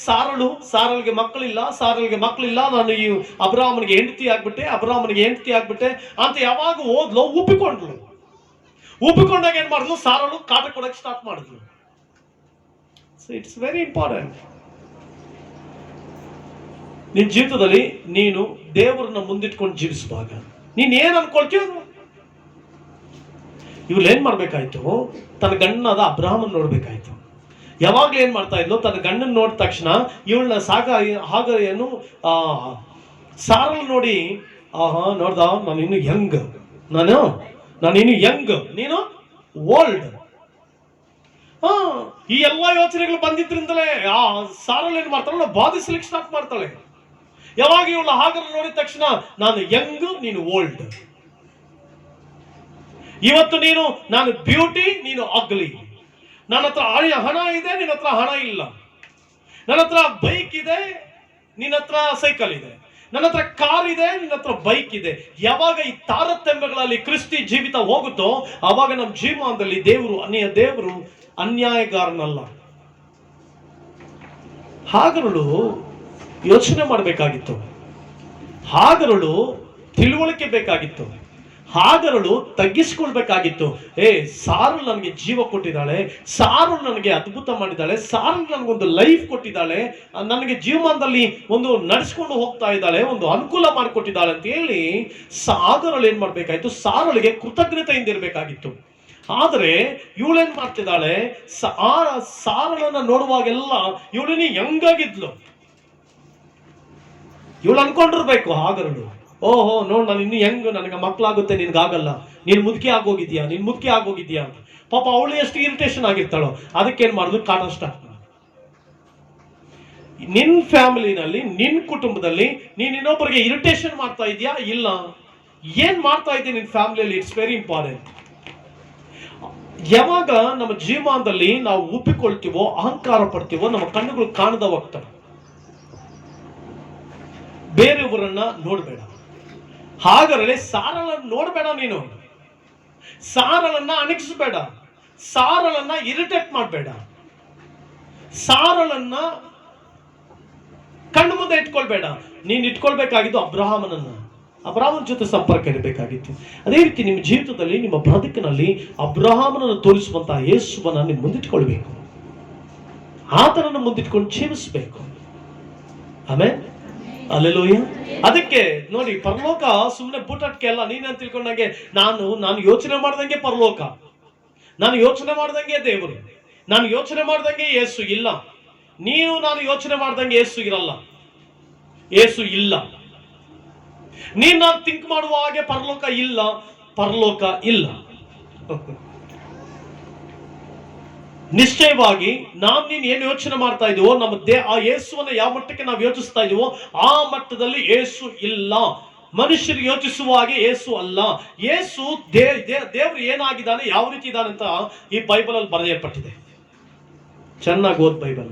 ಸಾರಳಿಗೆ ಮಕ್ಕಳಿಲ್ಲ, ನಾನು ಈ ಅಬ್ರಹಾಮನಿಗೆ ಹೆಂಡತಿ ಆಗ್ಬಿಟ್ಟೆ ಅಂತ ಯಾವಾಗ ಓದ್ಲು ಒಪ್ಪಿಕೊಂಡಾಗ ಏನ್ ಮಾಡಿದ್ಲು? ಸಾರಳು ಕಾಟ ಕೊಡಕ್ಕೆ ಸ್ಟಾರ್ಟ್ ಮಾಡಿದ್ಲು. So it's very important. ನಿನ್ ಜೀವಿತದಲ್ಲಿ ನೀನು ದೇವರನ್ನ ಮುಂದಿಟ್ಕೊಂಡು ಜೀವಿಸುವಾಗ ನೀನ್ ಏನ್ ಅನ್ಕೊಳ್ತೀವ, ಇವ್ಳು ಏನ್ ಮಾಡ್ಬೇಕಾಯ್ತು? ತನ್ನ ಗಂಡನಾದ ಅಬ್ರಹಾಮನ್ ನೋಡ್ಬೇಕಾಯ್ತು. ಯಾವಾಗ್ಲೂ ಏನ್ ಮಾಡ್ತಾ ಇದ್ಲು? ತನ್ನ ಗಂಡನ್ ನೋಡಿದ ತಕ್ಷಣ ಇವಳನ್ನ ಏನು ಸಾರಲ್ ನೋಡಿ, ನೋಡ್ದ, ನಾನಿನ್ನು ಯಂಗ್, ನೀನು ಓಲ್ಡ್. ಈ ಎಲ್ಲಾ ಯೋಚನೆಗಳು ಬಂದಿದ್ರಿಂದಲೇ ಆ ಸಾರಲ್ ಏನ್ ಮಾಡ್ತಾಳೆ? ಬಾಧಿಸ್ಲಿಕ್ಕೆ ಸ್ಟಾರ್ಟ್ ಮಾಡ್ತಾಳೆ. ಯಾವಾಗ ಇವಳು ಹಾಗರ್ ನೋಡಿದ ತಕ್ಷಣ ನಾನು ಯಂಗ್, ನೀನು ಓಲ್ಡ್. ಇವತ್ತು ನಾನು ಬ್ಯೂಟಿ, ನೀನು ಅಗ್ಲಿ. ನನ್ನ ಹತ್ರ ಹಣ ಇದೆ, ನಿನ್ನ ಹತ್ರ ಹಣ ಇಲ್ಲ. ನನ್ನ ಹತ್ರ ಬೈಕ್ ಇದೆ, ನಿನ್ನ ಹತ್ರ ಸೈಕಲ್ ಇದೆ. ನನ್ನ ಹತ್ರ ಕಾರ್ ಇದೆ, ನಿನ್ನ ಹತ್ರ ಬೈಕ್ ಇದೆ. ಯಾವಾಗ ಈ ತಾರತಮ್ಯಗಳಲ್ಲಿ ಕ್ರಿಸ್ತಿ ಜೀವಿತ ಹೋಗುತ್ತೋ ಆವಾಗ ನಮ್ಮ ಜೀವನದಲ್ಲಿ ದೇವರು ಅನ್ಯಾಯಗಾರನಲ್ಲ. ಹಾಗರಳು ಯೋಚನೆ ಮಾಡಬೇಕಾಗಿತ್ತು. ಹಾಗರಳು ತಿಳುವಳಿಕೆ ಬೇಕಾಗಿತ್ತು. ಹಾಗರಳು ತಗ್ಗಿಸ್ಕೊಳ್ಬೇಕಾಗಿತ್ತು. ಸಾರು ನನಗೆ ಜೀವ ಕೊಟ್ಟಿದ್ದಾಳೆ, ಸಾರು ನನಗೆ ಅದ್ಭುತ ಮಾಡಿದ್ದಾಳೆ, ಸಾರು ನನಗೊಂದು ಲೈಫ್ ಕೊಟ್ಟಿದ್ದಾಳೆ, ನನಗೆ ಜೀವಮಾನದಲ್ಲಿ ಒಂದು ನಡೆಸ್ಕೊಂಡು ಹೋಗ್ತಾ ಇದ್ದಾಳೆ, ಒಂದು ಅನುಕೂಲ ಮಾಡಿಕೊಟ್ಟಿದ್ದಾಳೆ ಅಂತ ಹೇಳಿ ಸಾಗರಳು ಏನ್ ಮಾಡ್ಬೇಕಾಯ್ತು? ಸಾರಳಿಗೆ ಕೃತಜ್ಞತೆಯಿಂದ ಇರಬೇಕಾಗಿತ್ತು. ಆದರೆ ಇವಳೇನ್ ಮಾಡ್ತಿದ್ದಾಳೆ? ಸಾರಳನ್ನ ನೋಡುವಾಗೆಲ್ಲ ಇವಳಿನಿ ಹೆಂಗಾಗಿದ್ಲು. ಇವಳು ಅನ್ಕೊಂಡಿರ್ಬೇಕು ಹಾಗರಳು, ಓಹೋ ನೋಡ್, ನಾನು ಇನ್ನು ಹೆಂಗ್, ನನಗೆ ಮಕ್ಕಳಾಗುತ್ತೆ, ನಿನ್ಗಾಗಲ್ಲ, ನೀನ್ ಮುದುಕಿ ಆಗೋಗಿದ್ಯಾ ಅಂತ. ಪಾಪ ಅವಳು ಎಷ್ಟು ಇರಿಟೇಷನ್ ಆಗಿರ್ತಾಳೋ, ಅದಕ್ಕೇನ್ ಮಾಡಿದ್ರು? ಕಾಟ ಸ್ಟಾರ್ಟ್. ನಿನ್ ಫ್ಯಾಮಿಲಿನಲ್ಲಿ, ನಿನ್ ಕುಟುಂಬದಲ್ಲಿ ನೀನ್ ಇನ್ನೊಬ್ಬರಿಗೆ ಇರಿಟೇಷನ್ ಮಾಡ್ತಾ ಇದೆಯಾ? ಇಲ್ಲ. ಏನ್ ಮಾಡ್ತಾ ಇದೆಯಾ ನಿನ್ ಫ್ಯಾಮಿಲಿಯಲ್ಲಿ? It's very important. ಯಾವಾಗ ನಮ್ಮ ಜೀವನದಲ್ಲಿ ನಾವು ಒಪ್ಪಿಕೊಳ್ತೀವೋ, ಅಹಂಕಾರ ಪಡ್ತೀವೋ, ನಮ್ಮ ಕಣ್ಣುಗಳು ಕಾಣದ ಹೋಗ್ತವೆ. ಬೇರೆಯವರನ್ನ ನೋಡ್ಬೇಡ. ಹಾಗಾದ್ರೆ ಸಾರಳನ್ನ ನೋಡ್ಬೇಡ, ನೀನು ಸಾರಳನ್ನ ಅಣಗಿಸಬೇಡ, ಸಾರಳನ್ನ ಇರಿಟೇಟ್ ಮಾಡಬೇಡ, ಸಾರಳನ್ನ ಕಣ್ಣು ಮುಂದೆ ಇಟ್ಕೊಳ್ಬೇಡ. ನೀನ್ ಇಟ್ಕೊಳ್ಬೇಕಾಗಿದ್ದು ಅಬ್ರಹಾಮನ ಜೊತೆ ಸಂಪರ್ಕ ಇರಬೇಕಾಗಿತ್ತು. ಅದೇ ರೀತಿ ನಿಮ್ಮ ಜೀವಿತದಲ್ಲಿ, ನಿಮ್ಮ ಬದುಕಿನಲ್ಲಿ ಅಬ್ರಹಾಮನನ್ನು ತೋರಿಸುವಂತಹ ಯೇಸುವನ್ನ ನೀವು ಮುಂದಿಟ್ಕೊಳ್ಬೇಕು. ಆತನನ್ನು ಮುಂದಿಟ್ಕೊಂಡು ಜೀವಿಸಬೇಕು. ಆಮೇಲೆ ಅಲ್ಲೆಲೂಯ್ಯ. ಅದಕ್ಕೆ ನೋಡಿ, ಪರಲೋಕ ಸುಮ್ಮನೆ ಬೂಟಟ್ಕೆ ಅಲ್ಲ. ನೀನೇನು ತಿಳ್ಕೊಂಡಂಗೆ ನಾನು ಯೋಚನೆ ಮಾಡ್ದಂಗೆ ಪರಲೋಕ, ನಾನು ಯೋಚನೆ ಮಾಡ್ದಂಗೆ ದೇವರು, ನಾನು ಯೋಚನೆ ಮಾಡ್ದಂಗೆ ಯೇಸು ಇಲ್ಲ. ನಾನು ಯೋಚನೆ ಮಾಡ್ದಂಗೆ ಯೇಸು ಇರಲ್ಲ, ಯೇಸು ಇಲ್ಲ. ನಾನು ಥಿಂಕ್ ಮಾಡುವ ಹಾಗೆ ಪರಲೋಕ ಇಲ್ಲ. ನಿಶ್ಚಯವಾಗಿ ನೀನ್ ಏನು ಯೋಚನೆ ಮಾಡ್ತಾ ಇದೀವೋ, ಆ ಯೇಸುವನ್ನ ಯಾವ ಮಟ್ಟಕ್ಕೆ ನಾವು ಯೋಚಿಸ್ತಾ ಇದೀವೋ ಆ ಮಟ್ಟದಲ್ಲಿ ಯೇಸು ಇಲ್ಲ. ಮನುಷ್ಯರು ಯೋಚಿಸುವ ಹಾಗೆ ಯೇಸು ಅಲ್ಲ. ಯೇಸು ದೇವರು ಏನಾಗಿದ್ದಾನೆ, ಯಾವ ರೀತಿ ಇದ್ದಾನೆ ಅಂತ ಈ ಬೈಬಲ್ ಅಲ್ಲಿ ಬರೆಯಲ್ಪಟ್ಟಿದೆ. ಚೆನ್ನಾಗಿ ಓದ್ ಬೈಬಲ್.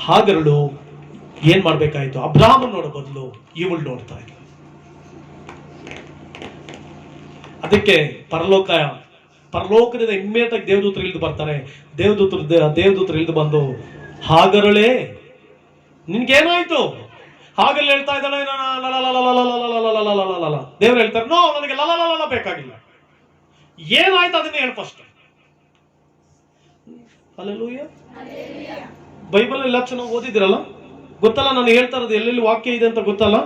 ಹಾಗರಳು ಏನ್ ಮಾಡ್ಬೇಕಾಯ್ತು? ಅಬ್ರಹಾಮನ್ ನೋಡೋ ಬದಲು ಇವಳು ನೋಡ್ತಾ ಇದ್ಲು. ಅದಕ್ಕೆ ಪರಲೋಕದಿಂದ ಇಮ್ಮಿಡಿಯೇಟ್ ಆಗಿ ದೇವದೂತರು ಇಳಿದು ಬರ್ತಾರೆ. ದೇವದೂತರು ಇಳಿದು ಬಂದು, ಹಾಗರಳೆ ನಿನ್ಗೇನಾಯ್ತು? ಹಾಗಲ್ಲ ಹೇಳ್ತಾ ಇದ್ದಾಳೆ, ದೇವ್ರು ಹೇಳ್ತಾರೆ, ನೋ, ನನಗೆ ಲಲ ಬೇಕಾಗಿಲ್ಲ. ಏನಾಯ್ತು ಅದನ್ನ ಹೇಳು ಫಸ್ಟ್. ಹಲ್ಲೆಲೂಯಾ. ಬೈಬಲ್ ಎಲ್ಲ ಚೆನ್ನಾಗಿ ಓದಿದಿರಲ್ಲ, ಗೊತ್ತಲ್ಲ ನಾನು ಹೇಳ್ತಾ ಇರೋದು ಎಲ್ಲೆಲ್ಲಿ ವಾಕ್ಯ ಇದೆ ಅಂತ ಗೊತ್ತಲ್ಲ?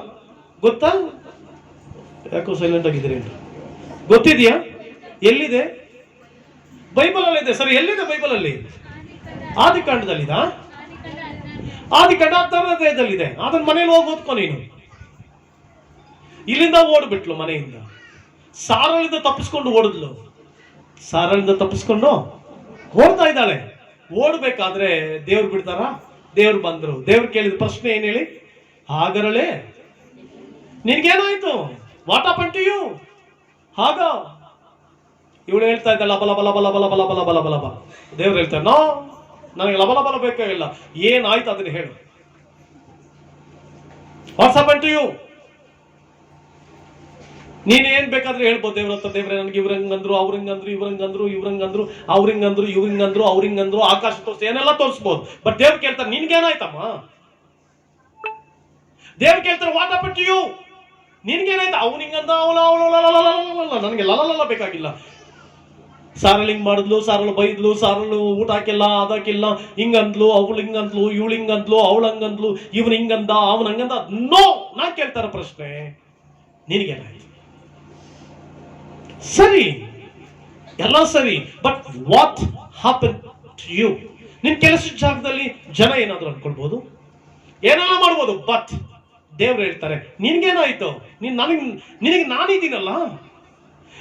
ಗೊತ್ತಾ? ಯಾಕೋ ಸೈಲೆಂಟ್ ಆಗಿದ್ದೀರಿ? ಗೊತ್ತಿದೆಯಾ? ಎಲ್ಲಿದೆ? ಬೈಬಲ್ ಅಲ್ಲಿ ಇದೆ. ಸರಿ, ಎಲ್ಲಿದೆ ಬೈಬಲ್ ಅಲ್ಲಿ? ಆದಿಕಾಂಡದಲ್ಲಿದ? ಆದಿಕಾಂಡ 16ನೇ ಅದನ್ನ ಮನೇಲಿ ಹೋಗಿ ಓದ್ಕೊ ನೀನು. ಇಲ್ಲಿಂದ ಓಡ್ಬಿಟ್ಲು ಮನೆಯಿಂದ. ಸಾರಳಿಂದ ತಪ್ಪಿಸ್ಕೊಂಡು ಓಡಿದ್ಲು. ಸಾರಳಿಂದ ತಪ್ಪಿಸ್ಕೊಂಡು ಓಡ್ತಾ ಇದ್ದಾಳೆ. ಓಡ್ಬೇಕಾದ್ರೆ ದೇವ್ರು ಬಿಡ್ತಾರ? ದೇವ್ರು ಬಂದ್ರು. ದೇವ್ರು ಕೇಳಿದ ಪ್ರಶ್ನೆ ಏನ್ ಹೇಳಿ? ಹಾಗರಳೆ ನಿನ್ಗೇನಾಯ್ತು? What happen to you? ಹಾಗ ಇವಳು ಹೇಳ್ತಾ ಇದ್ದಾಳೆ, ಲಬಲ ಬಲ ಬಲ ಬಲ ಬಲ ಬಲ ಬಲ ಬಲ ಬಲ. ದೇವ್ರು ಹೇಳ್ತಾರೆ, ನೋ, ನನಗೆ ಲಬಲ ಬಲ ಬೇಕಾಗಿಲ್ಲ. ಏನಾಯ್ತು ಅದನ್ನ ಹೇಳು. What's happen to you? ನೀನ್ ಏನ್ ಬೇಕಾದ್ರೆ ಹೇಳ್ಬೋದು ದೇವ್ರ ಹತ್ರ. ದೇವ್ರೆ, ನನಗೆ ಇವ್ರಂಗಂದ್ರು, ಅವ್ರಂಗಂದ್ರು, ಇವ್ರಂಗಂದ್ರು, ಅವ್ರಿಂಗಂದ್ರು, ಆಕಾಶ ತೋರಿಸಿ ಏನೆಲ್ಲ ತೋರಿಸ್ಬೋದು. ಬಟ್ ದೇವ್ರು ಕೇಳ್ತಾರೆ, ನಿನ್ಗೇನಾಯ್ತಮ್ಮ? ದೇವ್ರು ಕೇಳ್ತಾರೆ, ವಾಟ್ ಹ್ಯಾಪನ್ ಟು ಯು? ನಿನ್ಗೇನಾಯ್ತು? ಅವನಿಂಗಂದ, ನನಗೆ ಲಲ ಬೇಕಾಗಿಲ್ಲ. ಸಾರಳು ಹಿಂಗ್ ಮಾಡಿದ್ಲು, ಸಾರಳು ಬೈದ್ಲು, ಸಾರಳು ಊಟ ಹಾಕಿಲ್ಲ, ಅದಕ್ಕಿಲ್ಲ, ಹಿಂಗಂದ್ಲು, ಅವಳು ಹಿಂಗಂದ್ಲು, ಇವಳು ಹಿಂಗಂದ್ಲು, ಅವಳು ಹಂಗಂದ್ಲು, ಇವನು ಹಿಂಗಂದ, ಅವನ ಹಂಗಂದ. ನೋ, ನಾನ್ ಕೇಳ್ತಾರ ಪ್ರಶ್ನೆ, ನಿನಗೇನಾಯ್ತು? ಸರಿ, ಎಲ್ಲ ಸರಿ, but what happen to you? ನಿನ್ ಕೆಲಸದ ಜಾಗದಲ್ಲಿ ಜನ ಏನಾದ್ರು ಅನ್ಕೊಳ್ಬಹುದು, ಏನಾರ ಮಾಡ್ಬೋದು, ಬಟ್ ದೇವ್ರು ಹೇಳ್ತಾರೆ, ನಿನ್ಗೇನಾಯ್ತು? ನಿನಗೆ ನಾನಿದ್ದೀನಲ್ಲ,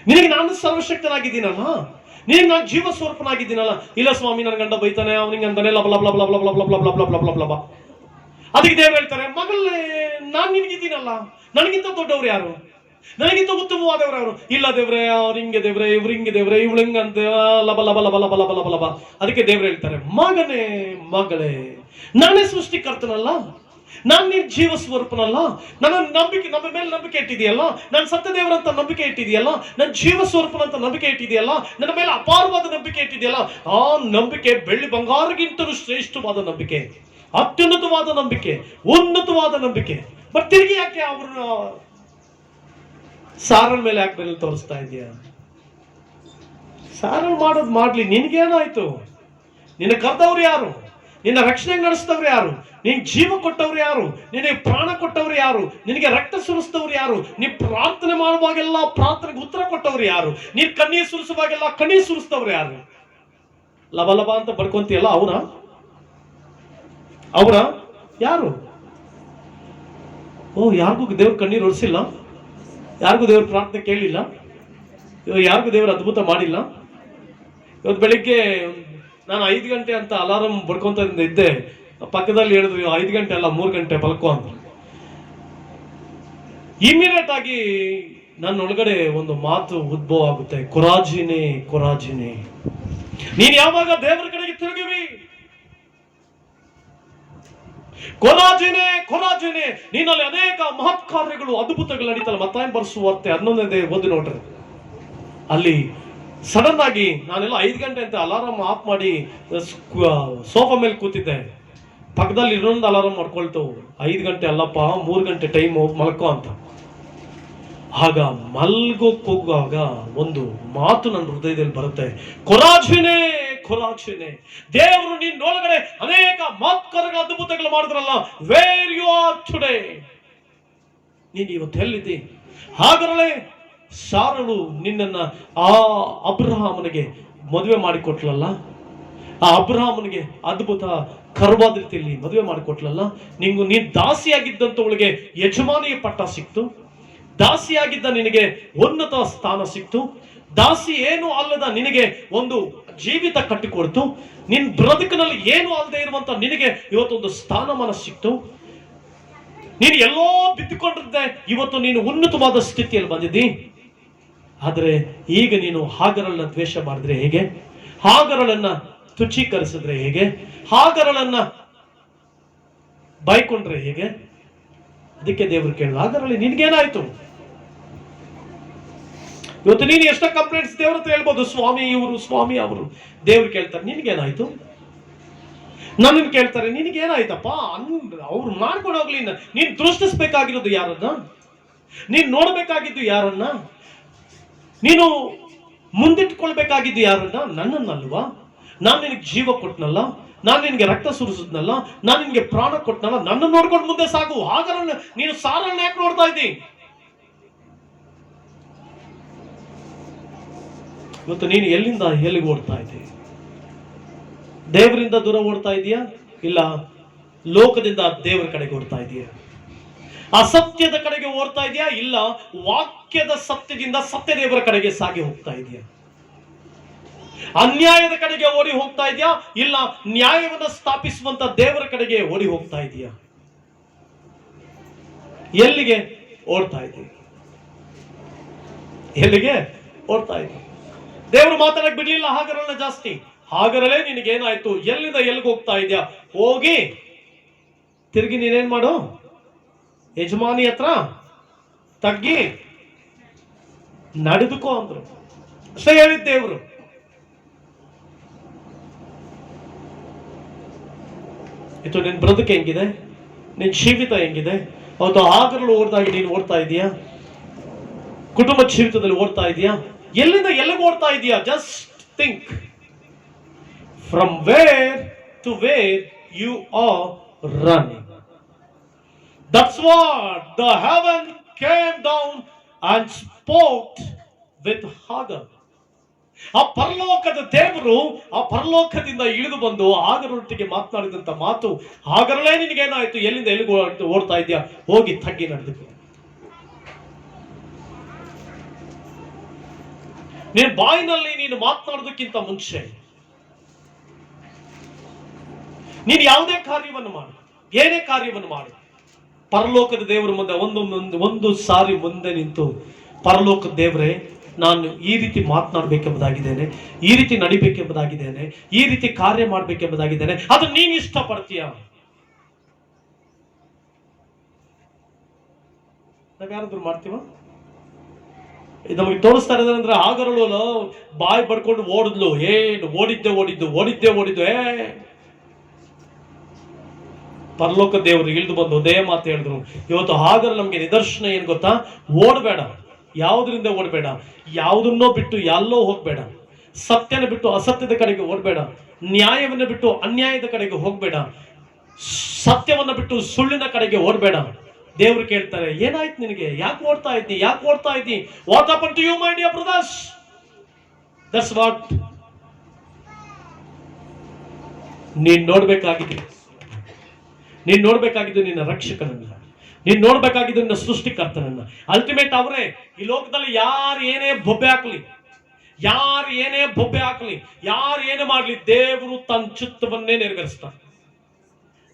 ನಿನಗೆ ನಾನು ಸರ್ವಶಕ್ತನಾಗಿದ್ದೀನಲ್ಲ, ನಿನಗೆ ನಾನು ಜೀವ ಸ್ವರೂಪನಾಗಿದ್ದೀನಲ್ಲ. ಇಲ್ಲ ಸ್ವಾಮಿ, ನನ್ನ ಗಂಡ ಬೈತಾನೆ, ಅವನಿಗೆ ಅಂತಾನೆ, ಲಬ. ಅದಕ್ಕೆ ದೇವ್ರು ಹೇಳ್ತಾರೆ, ಮಗಳೇ, ನಾನ್ ನಿನಗಿದ್ದೀನಲ್ಲ, ನನಗಿಂತ ದೊಡ್ಡವ್ರು ಯಾರು? ನನಗಿಂತ ಉತ್ತಮವಾದವ್ರು ಯಾರು? ಇಲ್ಲ ದೇವ್ರೆ, ಅವ್ರು ಹಿಂಗೆ ದೇವ್ರೆ, ಇವ್ರು ಹಿಂಗೆ ದೇವ್ರೆ, ಇವಳು ಹಿಂಗಂತ ಲಬ. ಅದಕ್ಕೆ ದೇವ್ರು ಹೇಳ್ತಾರೆ, ಮಗಳೇ, ನಾನೇ ಸೃಷ್ಟಿಕರ್ತನಲ್ಲ, ನಾನ್ ನಿನ್ ಜೀವ ಸ್ವರೂಪನಲ್ಲ. ನನ್ನ ಮೇಲೆ ನಂಬಿಕೆ ಇಟ್ಟಿದೆಯಲ್ಲ, ನಾನು ಸತ್ಯ ದೇವರಂತ ನಂಬಿಕೆ ಇಟ್ಟಿದೆಯಲ್ಲ, ನನ್ನ ಜೀವ ಸ್ವರೂಪನಂತ ನಂಬಿಕೆ ಇಟ್ಟಿದೆಯಲ್ಲ, ನನ್ನ ಮೇಲೆ ಅಪಾರವಾದ ನಂಬಿಕೆ ಇಟ್ಟಿದೆಯಲ್ಲ. ಆ ನಂಬಿಕೆ ಬೆಳ್ಳಿ ಬಂಗಾರಗಿಂತಲೂ ಶ್ರೇಷ್ಠವಾದ ನಂಬಿಕೆ, ಅತ್ಯುನ್ನತವಾದ ನಂಬಿಕೆ, ಉನ್ನತವಾದ ನಂಬಿಕೆ. ಬಟ್ ತಿರುಗಿ ಯಾಕೆ ಅವ್ರನ್ನ ಸಾರಳ ಮೇಲೆ ಯಾಕೆ ಬೆಲೆ ತೋರಿಸ್ತಾ ಇದೆಯಾ? ಸಾರಳ ಮಾಡೋದು ಮಾಡ್ಲಿ, ನಿನ್ಗೇನಾಯ್ತು? ನಿನ್ನ ಕರ್ತವ್ರು ಯಾರು? ನಿನ್ನ ರಕ್ಷಣೆ ನಡೆಸಿದವ್ರು ಯಾರು? ನಿನ್ ಜೀವ ಕೊಟ್ಟವ್ರು ಯಾರು? ನಿನಗೆ ಪ್ರಾಣ ಕೊಟ್ಟವ್ರು ಯಾರು? ನಿನಗೆ ರಕ್ತ ಸುರಿಸಿದವ್ರು ಯಾರು? ನೀ ಪ್ರಾರ್ಥನೆ ಮಾಡುವಾಗೆಲ್ಲ ಪ್ರಾರ್ಥನೆಗೆ ಉತ್ತರ ಕೊಟ್ಟವ್ರು ಯಾರು? ನೀನ್ ಕಣ್ಣೀರ್ ಸುರಿಸುವಾಗೆಲ್ಲ ಕಣ್ಣೀರ್ ಸುರಿಸಿದವ್ರು ಯಾರು? ಲಬ ಅಂತ ಬಡ್ಕೊಂತೀಯಲ್ಲ, ಅವರ ಯಾರು? ಓ, ಯಾರಿಗೂ ದೇವ್ರ ಕಣ್ಣೀರು ಒರೆಸಿಲ್ಲ, ಯಾರಿಗೂ ದೇವ್ರ ಪ್ರಾರ್ಥನೆ ಕೇಳಿಲ್ಲ, ಯಾರಿಗೂ ದೇವ್ರ ಅದ್ಭುತ ಮಾಡಿಲ್ಲ. ಇವತ್ತು ಬೆಳಿಗ್ಗೆ ನಾನು 5 ಗಂಟೆ ಅಂತ ಅಲಾರಂ ಬಡ್ಕೊಂತ ಇದ್ದೆ. ಪಕ್ಕದಲ್ಲಿ ಹೇಳಿದ್ರು, 5 ಗಂಟೆ ಅಲ್ಲ 3 ಗಂಟೆ ಬಲ್ಕೋ ಅಂತ. ಇಮಿಡಿಯೇಟ್ ಆಗಿ ನನ್ನ ಒಳಗಡೆ ಒಂದು ಮಾತು ಉದ್ಭವ ಆಗುತ್ತೆ, ಕೊರಾಜಿನೇ, ನೀನ್ ಯಾವಾಗ ದೇವರ ಕಡೆಗೆ ತಿರುಗಿವಿ, ಕೊರಾಜಿನೇ, ನೀನಲ್ಲಿ ಅನೇಕ ಮಹತ್ ಕಾರ್ಯಗಳು, ಅದ್ಭುತಗಳು ನಡೀತಲ್ಲ. ಮತ್ತಾಯ ಬರ್ಸುವಾರ್ತೆ 11ನೇ ಓದಿ ನೋಡ್ರಿ. ಅಲ್ಲಿ ಸಡನ್ ಆಗಿ ನಾನೆಲ್ಲ 5 ಗಂಟೆ ಅಂತ ಅಲಾರಾಮ್ ಆಫ್ ಮಾಡಿ ಸೋಫಾ ಮೇಲೆ ಕೂತಿದ್ದೆ. ಪಕ್ಕದಲ್ಲಿ ಇನ್ನೊಂದು ಅಲಾರಾಮ್ ಮಾಡ್ಕೊಳ್ತು, 5 ಗಂಟೆ ಅಲ್ಲಪ್ಪ, 3 ಗಂಟೆ ಟೈಮ್ ಮಲ್ಕೋ ಅಂತ. ಆಗ ಮಲ್ಗೋಕ್ ಹೋಗುವಾಗ ಒಂದು ಮಾತು ನನ್ನ ಹೃದಯದಲ್ಲಿ ಬರುತ್ತೆ, ಕೊರಾಜಿನೇ, ದೇವರು ನಿನ್ನೊಳಗಡೆ ಅನೇಕ ಮಹತ್ಕಾರ್ಯ ಅದ್ಭುತಗಳು ಮಾಡಿದ್ರಲ್ಲ, ವೇರ್ ಯು ಆರ್ ಟುಡೇ? ನೀನು ಇವತ್ತು ಎಲ್ಲಿದ್ದಿ? ಹಾಗರಳೆ ಸಾರಳು ನಿನ್ನನ್ನ ಆ ಅಬ್ರಹಾಮನಿಗೆ ಮದುವೆ ಮಾಡಿಕೊಟ್ಲಲ್ಲ, ಆ ಅಬ್ರಹಾಮನಿಗೆ ಅದ್ಭುತ ಕರುವಾದ ರೀತಿಯಲ್ಲಿ ಮದುವೆ ಮಾಡಿಕೊಟ್ಲಲ್ಲ. ನೀನ್ ದಾಸಿಯಾಗಿದ್ದಂಥವಳಿಗೆ ಯಜಮಾನಿಯ ಪಟ್ಟ ಸಿಕ್ತು, ದಾಸಿಯಾಗಿದ್ದ ನಿನಗೆ ಉನ್ನತ ಸ್ಥಾನ ಸಿಕ್ತು, ದಾಸಿ ಏನು ಅಲ್ಲದ ನಿನಗೆ ಒಂದು ಜೀವಿತ ಕಟ್ಟಿಕೊಡ್ತು, ನಿನ್ ಬದುಕಿನಲ್ಲಿ ಏನು ಅಲ್ಲದೆ ಇರುವಂತ ನಿನಗೆ ಇವತ್ತೊಂದು ಸ್ಥಾನಮಾನ ಸಿಕ್ತು. ನೀನು ಎಲ್ಲೋ ಬಿದ್ದುಕೊಂಡಿದ್ದೆ, ಇವತ್ತು ನೀನು ಉನ್ನತವಾದ ಸ್ಥಿತಿಯಲ್ಲಿ ಬಂದಿದ್ದಿ. ಆದ್ರೆ ಈಗ ನೀನು ಹಾಗರಳನ್ನ ದ್ವೇಷ ಮಾಡಿದ್ರೆ ಹೇಗೆ? ಹಾಗರಳನ್ನ ತುಚ್ಛೀಕರಿಸಿದ್ರೆ ಹೇಗೆ? ಹಾಗರಳನ್ನ ಬೈಕೊಂಡ್ರೆ ಹೇಗೆ? ಅದಕ್ಕೆ ದೇವರು ಕೇಳಿದ, ಹಾಗರಳಿ ನಿನ್ಗೇನಾಯ್ತು? ಇವತ್ತು ನೀನು ಎಷ್ಟೋ ಕಂಪ್ಲೇಂಟ್ಸ್ ದೇವ್ರ ಹತ್ರ ಹೇಳ್ಬೋದು, ಸ್ವಾಮಿ ಇವರು, ಸ್ವಾಮಿ ಅವರು. ದೇವ್ರು ಕೇಳ್ತಾರೆ ನಿನ್ಗೇನಾಯ್ತು? ನನ್ನನ್ನು ಕೇಳ್ತಾರೆ ನಿನಗೇನಾಯ್ತಪ್ಪ? ಅವ್ರು ಮಾಡ್ಕೊಂಡು ಹೋಗ್ಲಿ. ನೀನ್ ದೃಷ್ಟಿಸ್ಬೇಕಾಗಿರೋದು ಯಾರನ್ನ? ನೀನ್ ನೋಡ್ಬೇಕಾಗಿದ್ದು ಯಾರನ್ನ? ನೀನು ಮುಂದಿಟ್ಕೊಳ್ಬೇಕಾಗಿದ್ದು ಯಾರನ್ನ? ನನ್ನನ್ನಲ್ವಾ? ನಾನು ನಿನಗೆ ಜೀವ ಕೊಟ್ನಲ್ಲ, ನಾನು ನಿನಗೆ ರಕ್ತ ಸುರಿಸಿದ್ನಲ್ಲ, ನಾನು ನಿನಗೆ ಪ್ರಾಣ ಕೊಟ್ನಲ್ಲ, ನನ್ನ ನೋಡ್ಕೊಂಡು ಮುಂದೆ ಸಾಗು. ಹಾಗಾದ್ರೆ ನೀನು ಸಾರನ್ನ ಯಾಕೆ ನೋಡ್ತಾ ಇದ್ದಿ? ಇವತ್ತು ನೀನು ಎಲ್ಲಿಂದ ಎಲ್ಲಿಗೆ ಓಡ್ತಾ ಇದ್ದಿ? ದೇವರಿಂದ ದೂರ ಓಡ್ತಾ ಇದೆಯಾ, ಇಲ್ಲ ಲೋಕದಿಂದ ದೇವರ ಕಡೆಗೆ ಓಡ್ತಾ ಇದೆಯಾ? ಅಸತ್ಯದ ಕಡೆಗೆ ಓಡ್ತಾ ಇದೆಯಾ, ಇಲ್ಲ ವಾಕ್ಯದ ಸತ್ಯದಿಂದ ಸತ್ಯ ದೇವರ ಕಡೆಗೆ ಸಾಗಿ ಹೋಗ್ತಾ ಇದೆಯಾ? ಅನ್ಯಾಯದ ಕಡೆಗೆ ಓಡಿ ಹೋಗ್ತಾ ಇದೆಯಾ, ಇಲ್ಲ ನ್ಯಾಯವನ್ನು ಸ್ಥಾಪಿಸುವಂತ ದೇವರ ಕಡೆಗೆ ಓಡಿ ಹೋಗ್ತಾ ಇದೆಯಾ? ಎಲ್ಲಿಗೆ ಓಡ್ತಾ ಇದೆಯಾ? ಎಲ್ಲಿಗೆ ಓಡ್ತಾ ಇದೆಯಾ? ದೇವರು ಮಾತಾಡಕ್ ಬಿಡ್ಲಿಲ್ಲ ಹಾಗರಲ್ಲ ಜಾಸ್ತಿ. ಹಾಗರಲ್ಲೇ ನಿನಗೇನಾಯ್ತು? ಎಲ್ಲಿಂದ ಎಲ್ಲಿಗೆ ಹೋಗ್ತಾ ಇದೆಯಾ? ಹೋಗಿ ತಿರುಗಿ ನೀನೇನ್ ಮಾಡು, ಯಜಮಾನಿ ಹತ್ರ ತಗ್ಗಿ ನಡೆದುಕೋ ಅಂದ್ರು. ಅಷ್ಟೇ ಹೇಳಿದ್ ದೇವರು. ಇದು ನಿನ್ ಬದುಕು ಹೆಂಗಿದೆ? ನಿನ್ ಜೀವಿತ ಹೆಂಗಿದೆ? ಅವತ್ತು ಹಾಗರಲು ಓಡ್ದಾಗಿ ನೀನು ಓಡ್ತಾ ಇದೀಯಾ? ಕುಟುಂಬ ಜೀವಿತದಲ್ಲಿ ಓಡ್ತಾ ಇದೀಯಾ? ಎಲ್ಲಿಂದ ಎಲ್ಲಿಗೆ ಓಡ್ತಾ ಇದೀಯಾ? Just think. From where to where you are running. That's what the heaven came down and spoke with Hagar. ಆ ಪರಲೋಕದ ದೇವರು ಆ ಪರಲೋಕದಿಂದ ಇಳಿದು ಬಂದು ಹಾಗರೊಟ್ಟಿಗೆ ಮಾತನಾಡಿದಂತ ಮಾತು, ಹಾಗರಲೇ ನಿನಗೇನಾಯ್ತು? ಎಲ್ಲಿಂದ ಎಲ್ಲಿಗೆ ಓಡ್ತಾ ಇದೆಯಾ? ಹೋಗಿ ತಗ್ಗಿ ನಡೆದುಕೋ. ನೀನು ಬಾಯಿನಲ್ಲಿ ನೀನು ಮಾತನಾಡೋದಕ್ಕಿಂತ ಮುಂಚೆ ನೀನು ಯಾವುದೇ ಕಾರ್ಯವನ್ನು ಮಾಡು, ಏನೇ ಕಾರ್ಯವನ್ನು ಮಾಡು, ಪರಲೋಕದ ದೇವರ ಮುಂದೆ ಒಂದು ಸಾರಿ ಮುಂದೆ ನಿಂತು, ಪರಲೋಕದ ದೇವರೇ, ನಾನು ಈ ರೀತಿ ಮಾತನಾಡಬೇಕೆಂಬುದಾಗಿದ್ದೇನೆ, ಈ ರೀತಿ ನಡಿಬೇಕೆಂಬುದಾಗಿದ್ದೇನೆ, ಈ ರೀತಿ ಕಾರ್ಯ ಮಾಡಬೇಕೆಂಬುದಾಗಿದ್ದೇನೆ, ಅದು ನೀನು ಇಷ್ಟಪಡ್ತೀಯ? ನಾವ್ ಯಾರಾದ್ರೂ ಮಾಡ್ತೀವ? ನಮಗೆ ತೋರಿಸ್ತಾ ಇರೋದಂದ್ರೆ ಹಾಗರಳು ಬಾಯಿ ಬಡ್ಕೊಂಡು ಓಡಿದ್ಲು. ಏನು ಓಡಿದ್ದೆ. ಪರಲೋಕ ದೇವರು ಇಳಿದು ಬಂದು ಅದೇ ಮಾತು ಹೇಳಿದ್ರು. ಇವತ್ತು ಹಾಗರ ನಮ್ಗೆ ನಿದರ್ಶನ ಏನ್ ಗೊತ್ತಾ? ಓಡಬೇಡ, ಯಾವುದರಿಂದ ಓಡಬೇಡ, ಯಾವುದನ್ನೋ ಬಿಟ್ಟು ಎಲ್ಲೋ ಹೋಗ್ಬೇಡ, ಸತ್ಯನ ಬಿಟ್ಟು ಅಸತ್ಯದ ಕಡೆಗೆ ಓಡಬೇಡ, ನ್ಯಾಯವನ್ನು ಬಿಟ್ಟು ಅನ್ಯಾಯದ ಕಡೆಗೆ ಹೋಗ್ಬೇಡ, ಸತ್ಯವನ್ನ ಬಿಟ್ಟು ಸುಳ್ಳಿನ ಕಡೆಗೆ ಓಡಬೇಡ. ದೇವರು ಕೇಳ್ತಾರೆ, ಏನಾಯ್ತು ನಿನಗೆ? ಯಾಕೆ ಓಡ್ತಾ ಇದ್ದಿ? What happen to you my dear brothers? That's what ನೀನ್ ನೋಡ್ಬೇಕಾಗಿದ್ದು ನಿನ್ನ ರಕ್ಷಕನನ್ನ, ನೀನ್ ನೋಡ್ಬೇಕಾಗಿದ್ದು ನಿನ್ನ ಸೃಷ್ಟಿಕರ್ತನನ್ನ. ಅಲ್ಟಿಮೇಟ್ ಅವರೇ. ಈ ಲೋಕದಲ್ಲಿ ಯಾರು ಏನೇ ಬೊಬ್ಬೆ ಹಾಕ್ಲಿ, ಯಾರು ಏನೇ ಮಾಡ್ಲಿ, ದೇವರು ತನ್ನ ಚಿತ್ತವನ್ನೇ ನೆರವೇರಿಸ್ತಾನೆ.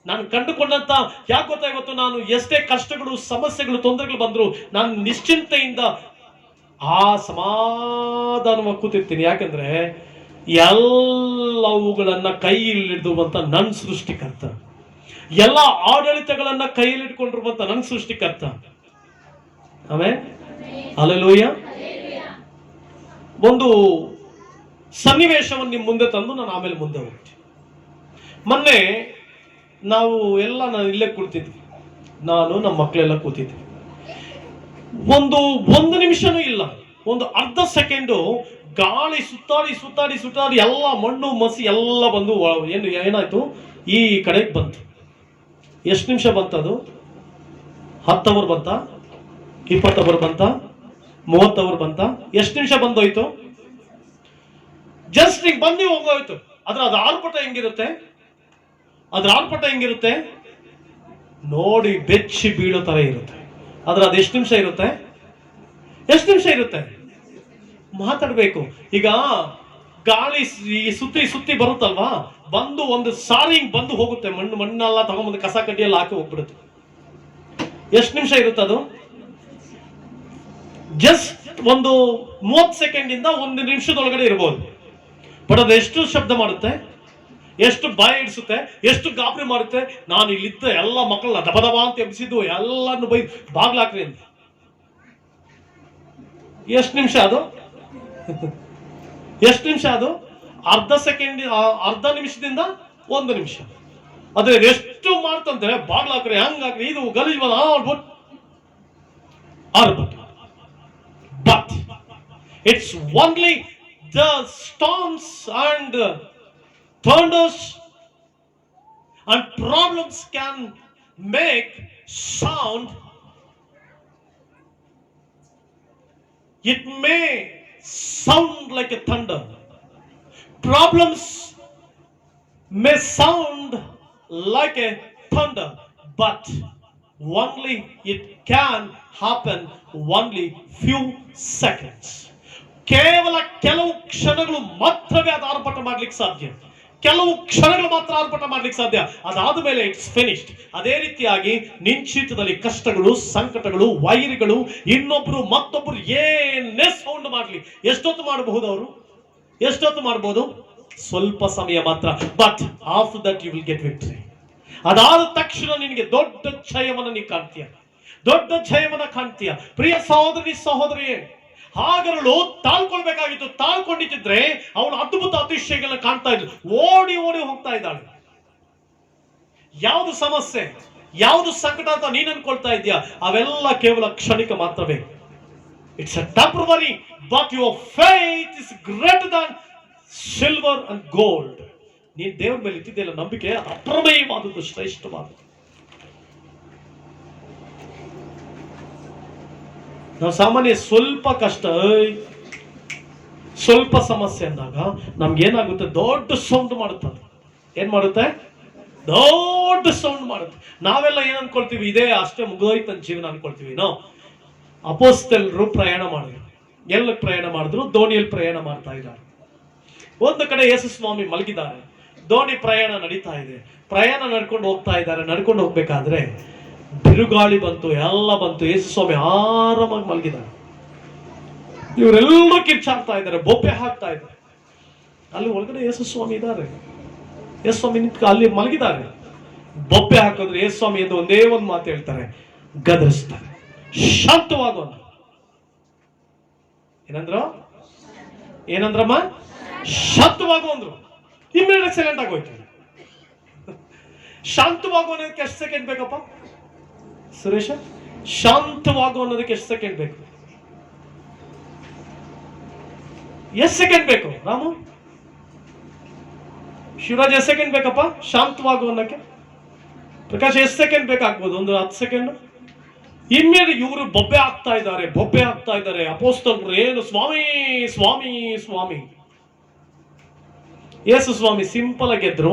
ನಾನು ಕಂಡುಕೊಂಡಂತ ಯಾಕೆ ಗೊತ್ತಾ, ಇವತ್ತು ನಾನು ಎಷ್ಟೇ ಕಷ್ಟಗಳು, ಸಮಸ್ಯೆಗಳು, ತೊಂದರೆಗಳು ಬಂದ್ರು ನಾನು ನಿಶ್ಚಿಂತೆಯಿಂದ ಸಮಾಧಾನವಾಗಿ ಕೂತಿರ್ತೀನಿ. ಯಾಕಂದ್ರೆ ಎಲ್ಲವುಗಳನ್ನ ಕೈಯಲ್ಲಿ ಹಿಡಿದುವಂತ ನನ್ನ ಸೃಷ್ಟಿಕರ್ತ, ಎಲ್ಲ ಆಡಳಿತಗಳನ್ನ ಕೈಯಲ್ಲಿ ಇಟ್ಕೊಂಡಿರುವಂತ ನನ್ನ ಸೃಷ್ಟಿಕರ್ತ. ಆಮೇಲೆ ಹಲ್ಲೆಲೂಯಾ. ಒಂದು ಸನ್ನಿವೇಶವನ್ನು ನಿಮ್ ಮುಂದೆ ತಂದು ನಾನು ಆಮೇಲೆ ಮುಂದೆ ಹೋಗ್ತೀನಿ. ಮೊನ್ನೆ ನಾವು ಇಲ್ಲೇ ಕೂತಿದ್ವಿ, ನಾನು ನಮ್ಮ ಮಕ್ಕಳೆಲ್ಲ ಕೂತಿದ್ವಿ. ಒಂದು ನಿಮಿಷನೂ ಇಲ್ಲ, ಒಂದು ಅರ್ಧ ಸೆಕೆಂಡು ಗಾಳಿ ಸುತ್ತಾಡಿ ಎಲ್ಲ ಮಣ್ಣು ಮಸಿ ಎಲ್ಲ ಬಂದು ಏನಾಯ್ತು, ಈ ಕಡೆಗೆ ಬಂತು. ಎಷ್ಟು ನಿಮಿಷ ಬಂತದು? 10 ಅವರ್ ಬಂತ, 20 ಅವರ್ ಬಂತ, 30 ಅವರ್ ಬಂತ? ಎಷ್ಟು ನಿಮಿಷ ಬಂದೋಯ್ತು? ಜಸ್ಟ್ ಈಗ ಬಂದು ಹೋಗೋಯ್ತು. ಅದ್ರ ಆರ್ಭಟ ಹೆಂಗಿರುತ್ತೆ ನೋಡಿ, ಬೆಚ್ಚಿ ಬೀಳೋ ತರ ಇರುತ್ತೆ. ಅದು ಎಷ್ಟು ನಿಮಿಷ ಇರುತ್ತೆ? ಮಾತಾಡ್ಬೇಕು. ಈಗ ಗಾಳಿ ಸುತ್ತಿ ಬರುತ್ತಲ್ವಾ, ಬಂದು ಒಂದು ಸಾರಿ ಬಂದು ಹೋಗುತ್ತೆ, ಮಣ್ಣೆಲ್ಲ ತಗೊಂಡ್ಬಂದು ಕಸ ಕಡ್ಡಿಯೆಲ್ಲ ಹಾಕಿ ಹೋಗ್ಬಿಡುತ್ತೆ. ಎಷ್ಟು ನಿಮಿಷ ಇರುತ್ತೆ ಅದು? ಜಸ್ಟ್ ಒಂದು 30 ಸೆಕೆಂಡ್ ಇಂದ 1 ನಿಮಿಷದೊಳಗಡೆ ಇರ್ಬೋದು. ಬಟ್ ಅದು ಎಷ್ಟು ಶಬ್ದ ಮಾಡುತ್ತೆ, ಎಷ್ಟು ಬಾಯಿ ಇಡಿಸುತ್ತೆ, ಎಷ್ಟು ಗಾಬರಿ ಮಾಡುತ್ತೆ. ನಾನು ಇಲ್ಲಿದ್ದ ಎಲ್ಲ ಮಕ್ಕಳನ್ನ ದಬ ಅಂತ ಎಬ್ಬಿಸಿದ್ದು, ಎಲ್ಲಾನು ಬೈ ಬಾಗ್ಲಾಕ್ರಿ ಅಂತ. ಎಷ್ಟು ನಿಮಿಷ ಅದು? ಎಷ್ಟು ನಿಮಿಷ ಅದು? ಅರ್ಧ ಸೆಕೆಂಡ್, ಅರ್ಧ ನಿಮಿಷದಿಂದ 1 ನಿಮಿಷ. ಅದೇ ಎಷ್ಟು ಮಾಡ್ತಂದ್ರೆ ಬಾಗ್ಲಾಕ್ರಿ, ಹಂಗಾಕ್ರಿ, ಇದು ಗಲೀಜ್ orbit. But it's only the storms and thunders and problems can make sound. It may sound like a thunder. Problems may sound like a thunder, but only it can happen only few seconds. ಕೇವಲ ಕೆಲವು ಕ್ಷಣಗಳು ಮಾತ್ರವೇ ಅದು ಆರ್ಭಟ ಮಾಡ್ಲಿಕ್ಕೆ ಸಾಧ್ಯ. ಕೆಲವು ಕ್ಷಣಗಳು ಮಾತ್ರ ಆರ್ಭಟ ಮಾಡ್ಲಿಕ್ಕೆ ಸಾಧ್ಯ. ಅದಾದ ಮೇಲೆ ಇಟ್ಸ್ ಫಿನಿಶ್ಡ್. ಅದೇ ರೀತಿಯಾಗಿ ನಿನ್ ಜೀವಿತದಲ್ಲಿ ಕಷ್ಟಗಳು, ಸಂಕಟಗಳು, ವೈರಿಗಳು, ಇನ್ನೊಬ್ರು ಮತ್ತೊಬ್ರು ಏನೇ ಸೌಂಡ್ ಮಾಡ್ಲಿ, ಎಷ್ಟೊತ್ತು ಮಾಡಬಹುದು ಅವರು? ಎಷ್ಟೊತ್ತು ಮಾಡಬಹುದು? ಸ್ವಲ್ಪ ಸಮಯ ಮಾತ್ರ. But after that you will get victory. ಅದಾದ ತಕ್ಷಣ ನಿನಗೆ ದೊಡ್ಡ ಜಯವನ್ನು ನೀ ಕಾಣ್ತೀಯ, ದೊಡ್ಡ ಜಯವನ್ನು ಕಾಣ್ತೀಯ. ಪ್ರಿಯ ಸಹೋದರಿ, ಸಹೋದರಿಯೇ, ಹಾಗರಳು ತಾಳ್ಕೊಳ್ಬೇಕಾಗಿತ್ತು. ತಾಳ್ಕೊಂಡಿದ್ದರೆ ಅವಳು ಅದ್ಭುತ ಅತಿಶಯಗಳನ್ನ ಕಾಣ್ತಾ ಇದ್ಲು. ಓಡಿ ಓಡಿ ಹೋಗ್ತಾ ಇದ್ದಾಳೆ. ಯಾವುದು ಸಮಸ್ಯೆ, ಯಾವುದು ಸಂಕಟ ಅಂತ ನೀನು ಅನ್ಕೊಳ್ತಾ ಇದೆಯಾ, ಅವೆಲ್ಲ ಕೇವಲ ಕ್ಷಣಿಕ ಮಾತ್ರವೇ. It's a temporary, but your faith is greater than silver and gold. ನೀನು ದೇವರ ಮೇಲೆ ಇಟ್ಟಿದ್ದೆಲ್ಲ ನಂಬಿಕೆ ಅಪ್ರಮೇಯವಾದದ್ದು, ಶ್ರೇಷ್ಠವಾದದ್ದು. ನಾವು ಸಾಮಾನ್ಯ ಸ್ವಲ್ಪ ಕಷ್ಟ, ಸ್ವಲ್ಪ ಸಮಸ್ಯೆ ಅಂದಾಗ ನಮ್ಗೆ ಏನಾಗುತ್ತೆ, ದೊಡ್ಡ ಸೌಂಡ್ ಮಾಡುತ್ತೆ. ಏನ್ ಮಾಡುತ್ತೆ? ದೊಡ್ಡ ಸೌಂಡ್ ಮಾಡುತ್ತೆ. ನಾವೆಲ್ಲ ಏನ್ ಅನ್ಕೊಳ್ತೀವಿ, ಇದೇ ಅಷ್ಟೇ ಮುಗಿದೋಯ್ತು ನನ್ನ ಜೀವನ ಅನ್ಕೊಳ್ತೀವಿ. ನಾವು ಅಪೊಸ್ತಲರು ಪ್ರಯಾಣ ಮಾಡಿದ್ರು. ಎಲ್ಲ ಪ್ರಯಾಣ ಮಾಡಿದ್ರು? ದೋಣಿಯಲ್ಲಿ ಪ್ರಯಾಣ ಮಾಡ್ತಾ ಇದ್ದಾರೆ. ಒಂದು ಕಡೆ ಯೇಸು ಸ್ವಾಮಿ ಮಲಗಿದ್ದಾರೆ, ದೋಣಿ ಪ್ರಯಾಣ ನಡೀತಾ ಇದೆ. ಪ್ರಯಾಣ ನಡ್ಕೊಂಡು ಹೋಗ್ತಾ ಇದ್ದಾರೆ. ನಡ್ಕೊಂಡು ಹೋಗ್ಬೇಕಾದ್ರೆ ಬಿರುಗಾಳಿ ಬಂತು, ಎಲ್ಲ ಬಂತು. ಯೇಸು ಸ್ವಾಮಿ ಆರಾಮಾಗಿ ಮಲಗಿದ್ದಾರೆ. ಇವರೆಲ್ಲರೂ ಕಿರ್ಚಾಡ್ತಾ ಇದ್ದಾರೆ, ಬೊಬ್ಬೆ ಹಾಕ್ತಾ ಇದ್ದಾರೆ. ಅಲ್ಲಿ ಒಳಗಡೆ ಯೇಸು ಸ್ವಾಮಿ ಇದ್ದಾರೆ. ಯೇಸು ಸ್ವಾಮಿ ಅಲ್ಲಿ ಮಲಗಿದ್ದಾರೆ, ಬೊಬ್ಬೆ ಹಾಕಿದ್ರೆ ಯೇಸು ಸ್ವಾಮಿ ಎಂದು ಒಂದೇ ಒಂದು ಮಾತು ಹೇಳ್ತಾರೆ, ಗದರಿಸ್ತಾರೆ, ಶಾಂತವಾಗೋಣ. ಏನಂದ್ರಮ್ಮ? ಶಾಂತವಾಗು ಅಂದ್ರು. ಇಮ್ಮಿಡಿಯೇಟ್ ಸೈಲೆಂಟ್ ಆಗೋಯ್ತು. ಶಾಂತವಾಗು ಅನ್ನೋದಕ್ಕೆ ಎಷ್ಟು ಸೆಕೆಂಡ್ ಬೇಕಪ್ಪ ಸುರೇಶ? ಶಾಂತವಾಗು ಅನ್ನೋದಕ್ಕೆ ಎಷ್ಟು ಸೆಕೆಂಡ್ ಬೇಕು? ಎಷ್ಟು ಸೆಕೆಂಡ್ ಬೇಕು ರಾಮು? ಶಿವರಾಜ್ ಎಷ್ಟು ಸೆಕೆಂಡ್ ಬೇಕಪ್ಪ ಶಾಂತವಾಗು ಅನ್ನಕ್ಕೆ? ಪ್ರಕಾಶ್ ಎಷ್ಟು ಸೆಕೆಂಡ್ ಬೇಕಾಗ್ಬೋದು? ಒಂದು 10 ಸೆಕೆಂಡ್. ಇಮ್ಮಿಡಿಯೇಟ್ ಇವರು ಬೊಬ್ಬೆ ಆಗ್ತಾ ಇದ್ದಾರೆ, ಬೊಬ್ಬೆ ಆಗ್ತಾ ಇದ್ದಾರೆ. ಅಪೊಸ್ತಲರು ಏನು, ಸ್ವಾಮಿ ಸ್ವಾಮಿ ಸ್ವಾಮಿ. ಯೇಸು ಸ್ವಾಮಿ ಸಿಂಪಲ್ ಆಗಿ ಎದ್ರು,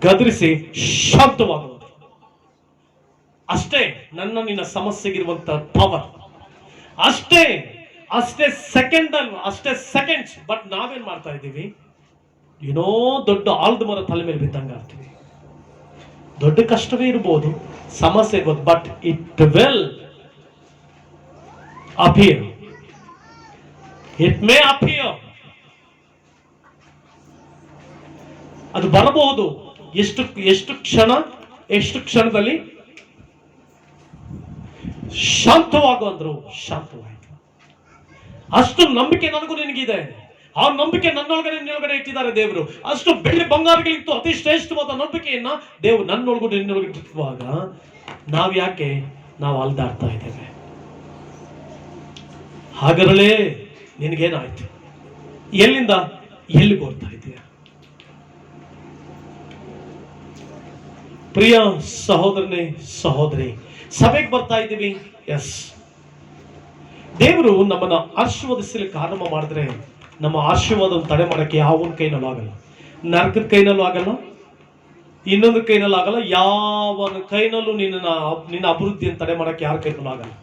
ಗದರಿಸಿ ಶಾಂತವಾಗುವುದು. ಅಷ್ಟೇ ನನ್ನ ನಿನ್ನ ಸಮಸ್ಯೆಗಿರುವಂತ ಪವರ್. ಅಷ್ಟೇ ಅಷ್ಟೇ ಸೆಕೆಂಡ್ ಅಲ್ವಾ, ಅಷ್ಟೇ ಸೆಕೆಂಡ್ಸ್. ಬಟ್ ನಾವೇನ್ ಮಾಡ್ತಾ ಇದ್ದೀವಿ, ಏನೋ ದೊಡ್ಡ ಆಲ್ದ ಮರ ತಲೆ ಮೇಲೆ ಬಿದ್ದಂಗ ಆಗ್ತೀವಿ. ದೊಡ್ಡ ಕಷ್ಟವೇ ಇರ್ಬೋದು, ಸಮಸ್ಯೆ ಇರ್ಬೋದು, but it will appear. It may appear. ಅದು ಬರಬಹುದು. ಎಷ್ಟು ಕ್ಷಣದಲ್ಲಿ. ಶಾಂತವಾಗು ಅಂದ್ರು, ಶಾಂತವಾಯಿತು. ಅಷ್ಟು ನಂಬಿಕೆ ನನಗೂ ನಿನಗಿದೆ. ಆ ನಂಬಿಕೆ ನಿನ್ನೊಳಗಡೆ ಇಟ್ಟಿದ್ದಾರೆ ದೇವರು. ಅಷ್ಟು ಬೆಳ್ಳಿ ಬಂಗಾರಗಳಿತ್ತು ಅತಿ ಶ್ರೇಷ್ಠವಾದ ನಂಬಿಕೆಯನ್ನ ದೇವರು ನನ್ನೊಳಗೂ ನಿನ್ನೊಳಗೆ ಇಟ್ಟಿರುವಾಗ ನಾವು ಅಲ್ದಾಡ್ತಾ ಇದ್ದೇವೆ. ಹಾಗರಲೇ ನಿನಗೇನಾಯ್ತು? ಎಲ್ಲಿಂದ ಎಲ್ಲಿಗೆ ಓಡ್ತಾ ಇದೆಯಾ? ಪ್ರಿಯ ಸಹೋದರನೇ, ಸಹೋದರಿ, ಸಭೆಗೆ ಬರ್ತಾ ಇದ್ದೀವಿ. ಎಸ್, ದೇವರು ನಮ್ಮನ್ನ ಆಶೀರ್ವದಿಸಲಿಕ್ಕೆ ಆರಂಭ ಮಾಡಿದ್ರೆ ನಮ್ಮ ಆಶೀರ್ವಾದವನ್ನು ತಡೆ ಮಾಡಕ್ಕೆ ಯಾವನ ಕೈನಲ್ಲೂ ಆಗಲ್ಲ. ನರಕದ ಕೈನಲ್ಲೂ ಆಗಲ್ಲ, ಇನ್ನೊಂದು ಕೈನಲ್ಲೂ ಆಗಲ್ಲ. ಯಾವನ ಕೈನಲ್ಲೂ ನಿನ್ನ ಅಭಿವೃದ್ಧಿಯನ್ನು ತಡೆ ಮಾಡಕ್ಕೆ ಯಾರ ಕೈನಲ್ಲೂ ಆಗಲ್ಲ.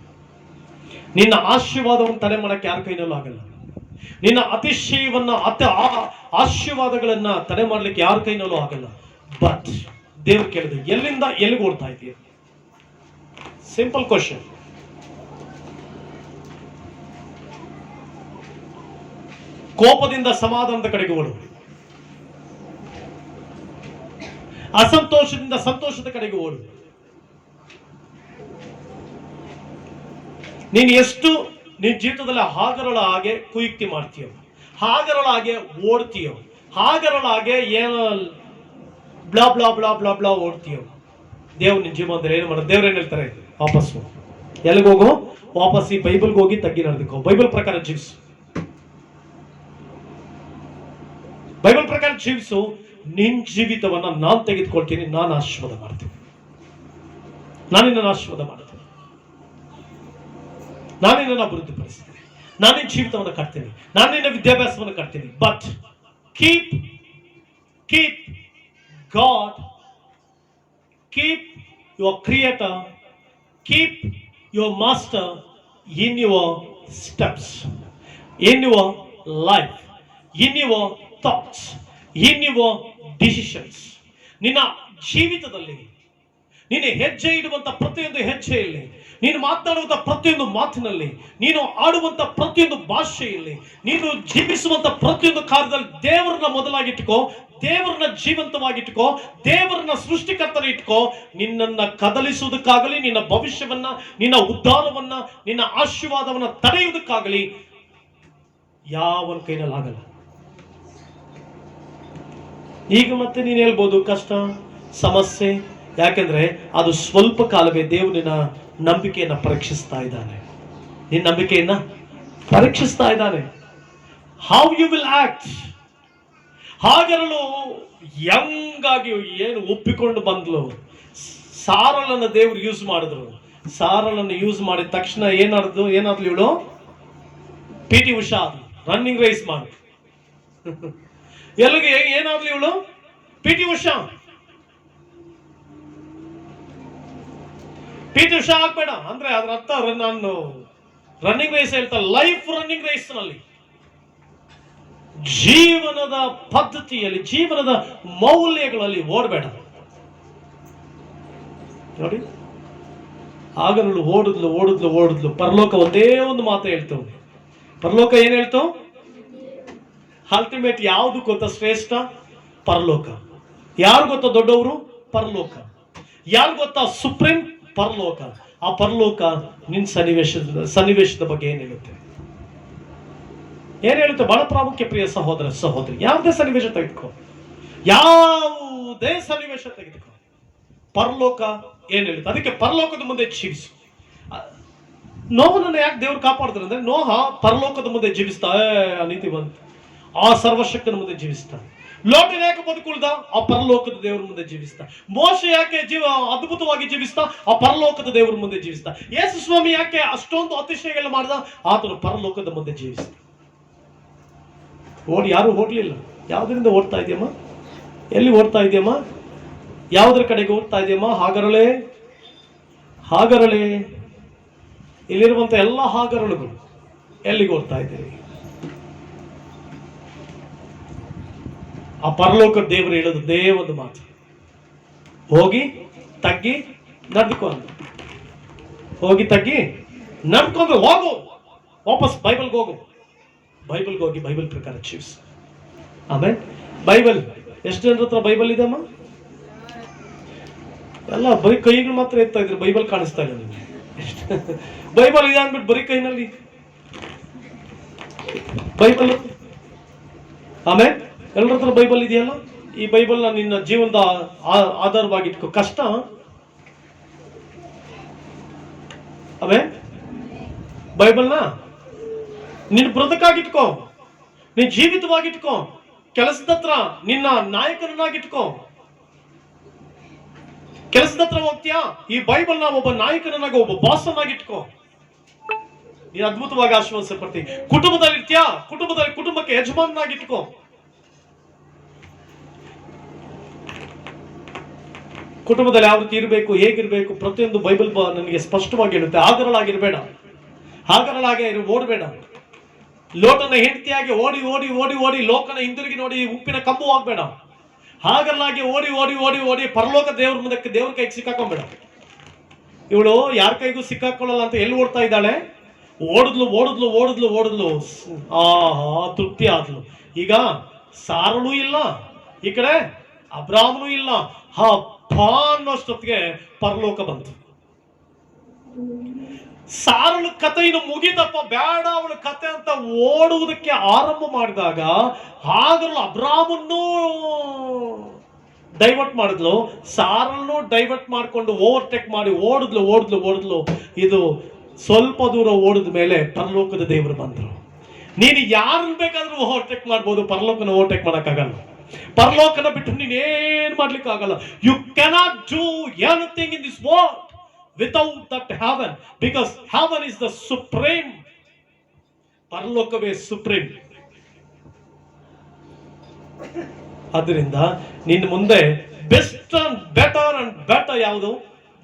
ನಿನ್ನ ಆಶೀರ್ವಾದವನ್ನು ತಡೆ ಮಾಡಕ್ಕೆ ಯಾರ ಕೈನಲ್ಲೂ ಆಗಲ್ಲ. ನಿನ್ನ ಆಶೀರ್ವಾದಗಳನ್ನ ತಡೆ ಮಾಡ್ಲಿಕ್ಕೆ ಯಾರ ಕೈನಲ್ಲೂ ಆಗಲ್ಲ. ಬಟ್ ದೇವ್ರು ಕೇಳಿದ್ರು, ಎಲ್ಲಿಂದ ಎಲ್ಲಿಗೆ ಓಡ್ತಾ ಇದೆಯಾ? Simple question. ಕೋಪದಿಂದ ಸಮಾಧಾನದ ಕಡೆಗೆ ಓಡು, ಅಸಂತೋಷದಿಂದ ಸಂತೋಷದ ಕಡೆಗೆ ಓಡು. ನೀನು ಎಷ್ಟು ನಿನ್ನ ಜೀವಿತದಲ್ಲಿ ಹಾಗರಳ ಹಾಗೆ ಕುಯುಕ್ತಿ ಮಾಡ್ತೀಯ? ಹಾಗರಳಾಗೆ ಓಡ್ತೀಯೋ, ಹಾಗರಳಾಗೆ ಏನೋ blah blah blah blah blah ಓಡ್ತೀಯೋ, ದೇವ್ರು ನಿನ್ನ ಜೀವನದಲ್ಲಿ ಏನು ಮಾಡೋದು? ದೇವ್ರು ಏನು ಹೇಳ್ತಾರೆ? ವಾಪಸ್ಸು ಎಲ್ಲಿಗೋಗು? ವಾಪಸ್ ಈ ಬೈಬಲ್ಗೆ ಹೋಗಿ ತಗ್ಗಿ ನಡೆದುಕೋ, ಬೈಬಲ್ ಪ್ರಕಾರ ಜೀವಿಸು, ಬೈಬಲ್ ಪ್ರಕಾರ ಜೀವಿಸು. ನಿನ್ ಜೀವಿತವನ್ನ ನಾನು ತೆಗೆದುಕೊಳ್ತೀನಿ, ನಾನು ಆಶೀರ್ವಾದ ಮಾಡ್ತೀನಿ, ನಾನು ನಿನ್ನ ಆಶೀರ್ವಾದ ಮಾಡ್ತೀನಿ, ನಾನು ನಿನ್ನ ಅಭಿವೃದ್ಧಿಪಡಿಸ್ತೀನಿ, ನಾನು ನಿನ್ನ ಜೀವಿತವನ್ನು ಕಟ್ತೀನಿ, ನಾನು ನಿನ್ನ ವಿದ್ಯಾಭ್ಯಾಸವನ್ನು ಕಟ್ತೀನಿ. But keep keep God, keep your creator, keep your master in your steps, in your life, in your thoughts, in your decisions. ನಿನ್ನ ಜೀವಿತದಲ್ಲಿ ನೀನು ಹೆಜ್ಜೆ ಇಡುವಂತ ಪ್ರತಿಯೊಂದು ಹೆಜ್ಜೆಯಲ್ಲಿ, ನೀನು ಮಾತನಾಡುವಂತ ಪ್ರತಿಯೊಂದು ಮಾತಿನಲ್ಲಿ, ನೀನು ಆಡುವಂತ ಪ್ರತಿಯೊಂದು ಭಾಷೆಯಲ್ಲಿ, ನೀನು ಜೀವಿಸುವಂತ ಪ್ರತಿಯೊಂದು ಕಾರ್ಯದಲ್ಲಿ ದೇವರನ್ನ ಮೊದಲಾಗಿಟ್ಕೋ, ದೇವರನ್ನ ಜೀವಂತವಾಗಿಟ್ಕೋ, ದೇವರನ್ನ ಸೃಷ್ಟಿಕರ್ತನ ಇಟ್ಕೋ. ನಿನ್ನನ್ನ ಕದಲಿಸುವುದಕ್ಕಾಗಲಿ, ನಿನ್ನ ಭವಿಷ್ಯವನ್ನ, ನಿನ್ನ ಉದ್ಧಾರವನ್ನ, ನಿನ್ನ ಆಶೀರ್ವಾದವನ್ನ ತಡೆಯುವುದಕ್ಕಾಗಲಿ ಯಾವನ ಕೈನಲ್ಲಿ ಆಗಲ್ಲ. ಈಗ ಮತ್ತೆ ನೀನು ಹೇಳ್ಬೋದು ಕಷ್ಟ, ಸಮಸ್ಯೆ, ಯಾಕೆಂದ್ರೆ ಅದು ಸ್ವಲ್ಪ ಕಾಲವೇ. ದೇವರು ನಿನ್ನ ನಂಬಿಕೆಯನ್ನ ಪರೀಕ್ಷಿಸ್ತಾ ಇದ್ದಾನೆ, ನಿನ್ನ ನಂಬಿಕೆಯನ್ನ ಪರೀಕ್ಷಿಸ್ತಾ ಇದ್ದಾನೆ. How you will act. ಹಾಗೆರಳು ಯಂಗಾಗಿ ಏನು ಒಪ್ಪಿಕೊಂಡು ಬಂದ್ಲು. ಸಾರಳನ್ನ ದೇವ್ರು ಯೂಸ್ ಮಾಡಿದ್ರು. ಸಾರಳನ್ನು ಯೂಸ್ ಮಾಡಿದ ತಕ್ಷಣ ಏನಾದ್ಲು ಇವಳು? PT ಉಷಾ ರನ್ನಿಂಗ್ ರೇಸ್ ಮಾಡಿ ಎಲ್ಲಿಗೆ ಏನಾದ್ಲು ಇವಳು? PT ಉಷಾ. PT ಉಷಾ ಆಗ್ಬೇಡ ಅಂದ್ರೆ ಅದ್ರ ಅರ್ಥ ನಾನು ರನ್ನಿಂಗ್ ರೇಸ್ ಹೇಳ್ತಾ, ಲೈಫ್ ರನ್ನಿಂಗ್ ರೇಸ್ ನಲ್ಲಿ, ಜೀವನದ ಪದ್ಧತಿಯಲ್ಲಿ, ಜೀವನದ ಮೌಲ್ಯಗಳಲ್ಲಿ ಓಡಬೇಡ. ನೋಡಿ, ಆಗಲೂ ಓಡಿದ್ಲು ಓಡಿದ್ಲು ಓಡಿದ್ಲು. ಪರಲೋಕ ಒಂದೇ ಒಂದು ಮಾತು ಹೇಳ್ತು. ಪರಲೋಕ ಏನ್ ಹೇಳ್ತು? ಅಲ್ಟಿಮೇಟ್ ಯಾವುದು ಗೊತ್ತಾ ಶ್ರೇಷ್ಠ? ಪರಲೋಕ. ಯಾರು ಗೊತ್ತಾ ದೊಡ್ಡವರು? ಪರಲೋಕ. ಯಾರು ಗೊತ್ತಾ ಸುಪ್ರೀಂ? ಪರಲೋಕ. ಆ ಪರಲೋಕ ನಿನ್ ಸನ್ನಿವೇಶದ ಬಗ್ಗೆ ಏನ್ ಹೇಳುತ್ತೆ? ಏನ್ ಹೇಳುತ್ತೆ? ಬಹಳ ಪ್ರಾಮುಖ್ಯ ಪ್ರಿಯ ಸಹೋದರ ಸಹೋದರಿ. ಯಾವುದೇ ಸನ್ನಿವೇಶ ತೆಗೆದುಕೋ, ಯಾವುದೇ ಸನ್ನಿವೇಶ ತೆಗೆದುಕೋ, ಪರಲೋಕ ಏನ್ ಹೇಳುತ್ತೆ? ಅದಕ್ಕೆ ಪರಲೋಕದ ಮುಂದೆ ಜೀವಿಸು. ನೋಹನನ್ನು ಯಾಕೆ ದೇವ್ರು ಕಾಪಾಡ್ತಾರೆ ಅಂದ್ರೆ, ನೋಹ ಪರಲೋಕದ ಮುಂದೆ ಜೀವಿಸ್ತಾ, ನೀತಿ ಬಂತು, ಆ ಸರ್ವಶಕ್ತನ ಮುಂದೆ ಜೀವಿಸ್ತಾ. ಲೋಟನ ಯಾಕೆ ಬದುಕುಳ್ದ? ಆ ಪರಲೋಕದ ದೇವರ ಮುಂದೆ ಜೀವಿಸ್ತಾ. ಮೋಶೆ ಯಾಕೆ ಅದ್ಭುತವಾಗಿ ಜೀವಿಸ್ತಾ? ಆ ಪರಲೋಕದ ದೇವರ ಮುಂದೆ ಜೀವಿಸ್ತಾ. ಯೇಸು ಸ್ವಾಮಿ ಯಾಕೆ ಅಷ್ಟೊಂದು ಅತಿಶಯಗಳು ಮಾಡ್ದ? ಆತನು ಪರಲೋಕದ ಮುಂದೆ ಜೀವಿಸ್ತ. ಯಾರು ಓಡ್ಲಿಲ್ಲ. ಯಾವ್ದರಿಂದ ಓಡ್ತಾ ಇದೆಯಮ್ಮ? ಎಲ್ಲಿ ಓಡ್ತಾ ಇದೆಯಮ್ಮ? ಯಾವುದ್ರ ಕಡೆಗೆ ಓಡ್ತಾ ಇದೆಯಮ್ಮ? ಹಾಗರಳೆ, ಹಾಗರಳೆ. ಇಲ್ಲಿರುವಂತ ಎಲ್ಲ ಹಾಗರಳುಗಳು ಎಲ್ಲಿಗೆ ಓಡ್ತಾ ಇದ್ದೀರಿ? ಆ ಪರಲೋಕ ದೇವರು ಹೇಳೋದು ಒಂದು ಮಾತು, ಹೋಗಿ ತಗ್ಗಿ ನಡ್ಕೊ ಅಂತ. ಹೋಗಿ ತಗ್ಗಿ ನಡ್ಕೊಂಡು ಹೋಗು, ವಾಪಸ್ ಬೈಬಲ್ಗೆ ಹೋಗು. ಬೈಬಲ್ಗೆ ಹೋಗಿ ಬೈಬಲ್ ಪ್ರಕಾರ ಜೀವಿಸು. ಆಮೇಲೆ ಬೈಬಲ್ ಎಷ್ಟು ಜನರ ಹತ್ರ ಬೈಬಲ್ ಇದೆ ಅಮ್ಮ? ಎಲ್ಲ ಬರೀ ಕೈಗಳು ಮಾತ್ರ ಎತ್ತಾ ಇದ್ರು, ಬೈಬಲ್ ಕಾಣಿಸ್ತಾ ಇಲ್ಲ ನಿಮಗೆ. ಬೈಬಲ್ ಇದೆ ಅಂದ್ಬಿಟ್ಟು ಬರೀ ಕೈನಲ್ಲಿ ಬೈಬಲ್. ಆಮೇಲೆ ಎಲ್ಲರ ಹತ್ರ ಬೈಬಲ್ ಇದೆಯಲ್ಲ, ಈ ಬೈಬಲ್ನ ನಿನ್ನ ಜೀವನದ ಆಧಾರವಾಗಿಟ್ಕೋ. ಕಷ್ಟ. ಆಮೇಲೆ ಬೈಬಲ್ನ ನಿನ್ನ ಬ್ರತಕ್ಕಾಗಿಟ್ಕೋ, ನಿನ್ನ ಜೀವಿತವಾಗಿಟ್ಕೋ, ಕೆಲಸದ ಹತ್ರ ನಿನ್ನ ನಾಯಕನನ್ನಾಗಿಟ್ಕೋ. ಕೆಲಸದ ಹತ್ರ ಹೋಗ್ತೀಯಾ, ಈ ಬೈಬಲ್ನ ಒಬ್ಬ ನಾಯಕನನ್ನಾಗಿ, ಒಬ್ಬ ಬಾಸನ್ನಾಗಿಟ್ಕೋ. ನೀನು ಅದ್ಭುತವಾಗಿ ಆಶೀರ್ವಾದ ಪಡ್ತೀವಿ. ಕುಟುಂಬದಲ್ಲಿ ಇರ್ತೀಯಾ, ಕುಟುಂಬಕ್ಕೆ ಯಜಮಾನನಾಗಿಟ್ಕೋ. ಕುಟುಂಬದಲ್ಲಿ ಯಾವ ರೀತಿ ಇರಬೇಕು, ಹೇಗಿರ್ಬೇಕು, ಪ್ರತಿಯೊಂದು ಬೈಬಲ್ ನನಗೆ ಸ್ಪಷ್ಟವಾಗಿ ಹೇಳುತ್ತೆ. ಹಾಗರಳಾಗಿರ್ಬೇಡ, ಹಾಗರಳಾಗೆ ಓಡಬೇಡ. ಲೋಟನ ಹೆಂಡತಿಯಾಗಿ ಓಡಿ ಓಡಿ ಓಡಿ ಓಡಿ ಲೋಕನ ಹಿಂದಿರುಗಿ ನೋಡಿ ಉಪ್ಪಿನ ಕಂಬು ಆಗ್ಬೇಡ. ಹಾಗರಳಾಗಿ ಓಡಿ ಓಡಿ ಓಡಿ ಓಡಿ ಪರಲೋಕ ದೇವ್ರ ಮುಂದಕ್ಕೆ, ದೇವ್ರ ಕೈಗೆ ಸಿಕ್ಕಾಕೊಂಬೇಡ. ಇವಳು ಯಾರ ಕೈಗೂ ಸಿಕ್ಕಾಕೊಳ್ಳಲ್ಲ ಅಂತ ಎಲ್ಲಿ ಓಡ್ತಾ ಇದ್ದಾಳೆ? ಓಡಿದ್ಲು ಓಡಿದ್ಲು ಓಡಿದ್ಲು ಓಡಿದ್ಲು. ತೃಪ್ತಿ ಆದ್ಲು. ಈಗ ಸಾರಳು ಇಲ್ಲ, ಈ ಕಡೆ ಅಬ್ರಾಹ್ಮನು ಇಲ್ಲ. ಹಬ್ಬ ಅನ್ನೋಷ್ಟೊತ್ತಿಗೆ ಪರಲೋಕ ಬಂತು. ಸಾರಳ ಕತೆ ಇನ್ನು ಮುಗಿದಪ್ಪ, ಬೇಡ ಅವಳ ಕತೆ ಅಂತ ಓಡುವುದಕ್ಕೆ ಆರಂಭ ಮಾಡಿದಾಗ ಹಾಗಲ್ಲ ಅಬ್ರಾಮನ್ನು ಡೈವರ್ಟ್ ಮಾಡಿದ್ಲು, ಸಾರನ್ನು ಡೈವರ್ಟ್ ಮಾಡಿಕೊಂಡು ಓವರ್ಟೇಕ್ ಮಾಡಿ ಓಡಿದ್ಲು. ಇದು ಸ್ವಲ್ಪ ದೂರ ಓಡಿದ ಮೇಲೆ ಪರಲೋಕದ ದೇವರು ಬಂದರು. ನೀನು ಯಾರನ್ನ ಬೇಕಾದ್ರೂ ಓವರ್ಟೇಕ್ ಮಾಡ್ಬೋದು, ಪರಲೋಕನ ಓವರ್ಟೇಕ್ ಮಾಡೋಕ್ಕಾಗಲ್ಲ. ಪರಲೋಕನ ಬಿಟ್ಟು ನೀನೇನ್ ಮಾಡ್ಲಿಕ್ಕೆ ಆಗಲ್ಲ. You cannot do anything in this world without that heaven, because heaven is the supreme. ಪರಲೋಕವೇ ಸುಪ್ರೀಂ. ಅದರಿಂದ ನಿನ್ನ ಮುಂದೆ ಬೆಸ್ಟ್ ಅಂಡ್ ಬೆಟರ್ ಯಾವುದು?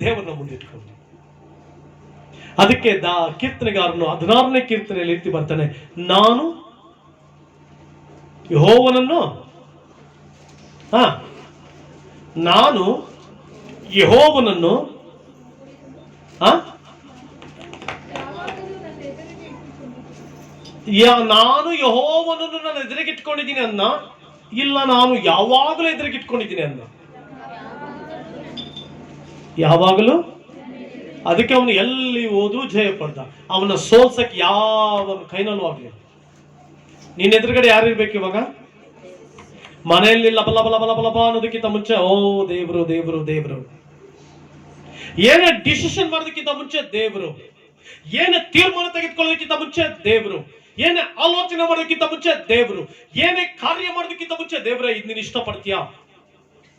ದೇವರನ್ನ ಮುಂದಿಟ್ಕೊಂಡು. ಅದಕ್ಕೆ ಕೀರ್ತನೆಗಾರನು 16ನೇ ಕೀರ್ತನೆಯಲ್ಲಿ ರೀತಿ ಬರ್ತಾನೆ, ನಾನು ಯೆಹೋವನನ್ನು ನಾನು ಯೆಹೋವನನ್ನು ನಾನು ಯೆಹೋವನನ್ನು ನನ್ನ ಎದುರಿಗಿಟ್ಕೊಂಡಿದ್ದೀನಿ ಅನ್ನ, ಇಲ್ಲ ನಾನು ಯಾವಾಗಲೂ ಎದುರಿಗಿಟ್ಕೊಂಡಿದ್ದೀನಿ ಅನ್ನ. ಯಾವಾಗಲೂ. ಅದಕ್ಕೆ ಅವನು ಎಲ್ಲಿ ಹೋದ್ರೂ ಜಯ ಪಡ್ದ. ಅವನ ಸೋಲ್ಸಕ್ಕೆ ಯಾವ ಕೈನಲ್ಲೂ ಆಗ್ಲಿಲ್ಲ. ನೀನ್ ಎದುರುಗಡೆ ಯಾರಿರ್ಬೇಕು ಇವಾಗ? ಮನೆಯಲ್ಲಿ ಲಬ ಲಬ ಲಬ ಲಬ ಲಬ ಅನ್ನೋದಕ್ಕಿಂತ ಮುಂಚೆ ಓ ದೇವ್ರು ದೇವ್ರು ದೇವ್ರು. ಏನೇ ಡಿಸಿಷನ್ ಮಾಡೋದಕ್ಕಿಂತ ಮುಂಚೆ ದೇವ್ರು, ಏನೇ ತೀರ್ಮಾನ ತೆಗೆದುಕೊಳ್ಳೋದಕ್ಕಿಂತ ಮುಂಚೆ ದೇವ್ರು, ಏನೇ ಆಲೋಚನೆ ಮಾಡೋದಕ್ಕಿಂತ ಮುಂಚೆ ದೇವ್ರು, ಏನೇ ಕಾರ್ಯ ಮಾಡೋದಕ್ಕಿಂತ ಮುಂಚೆ ದೇವ್ರೆ ಇದು ನೀನು ಇಷ್ಟಪಡ್ತೀಯಾ?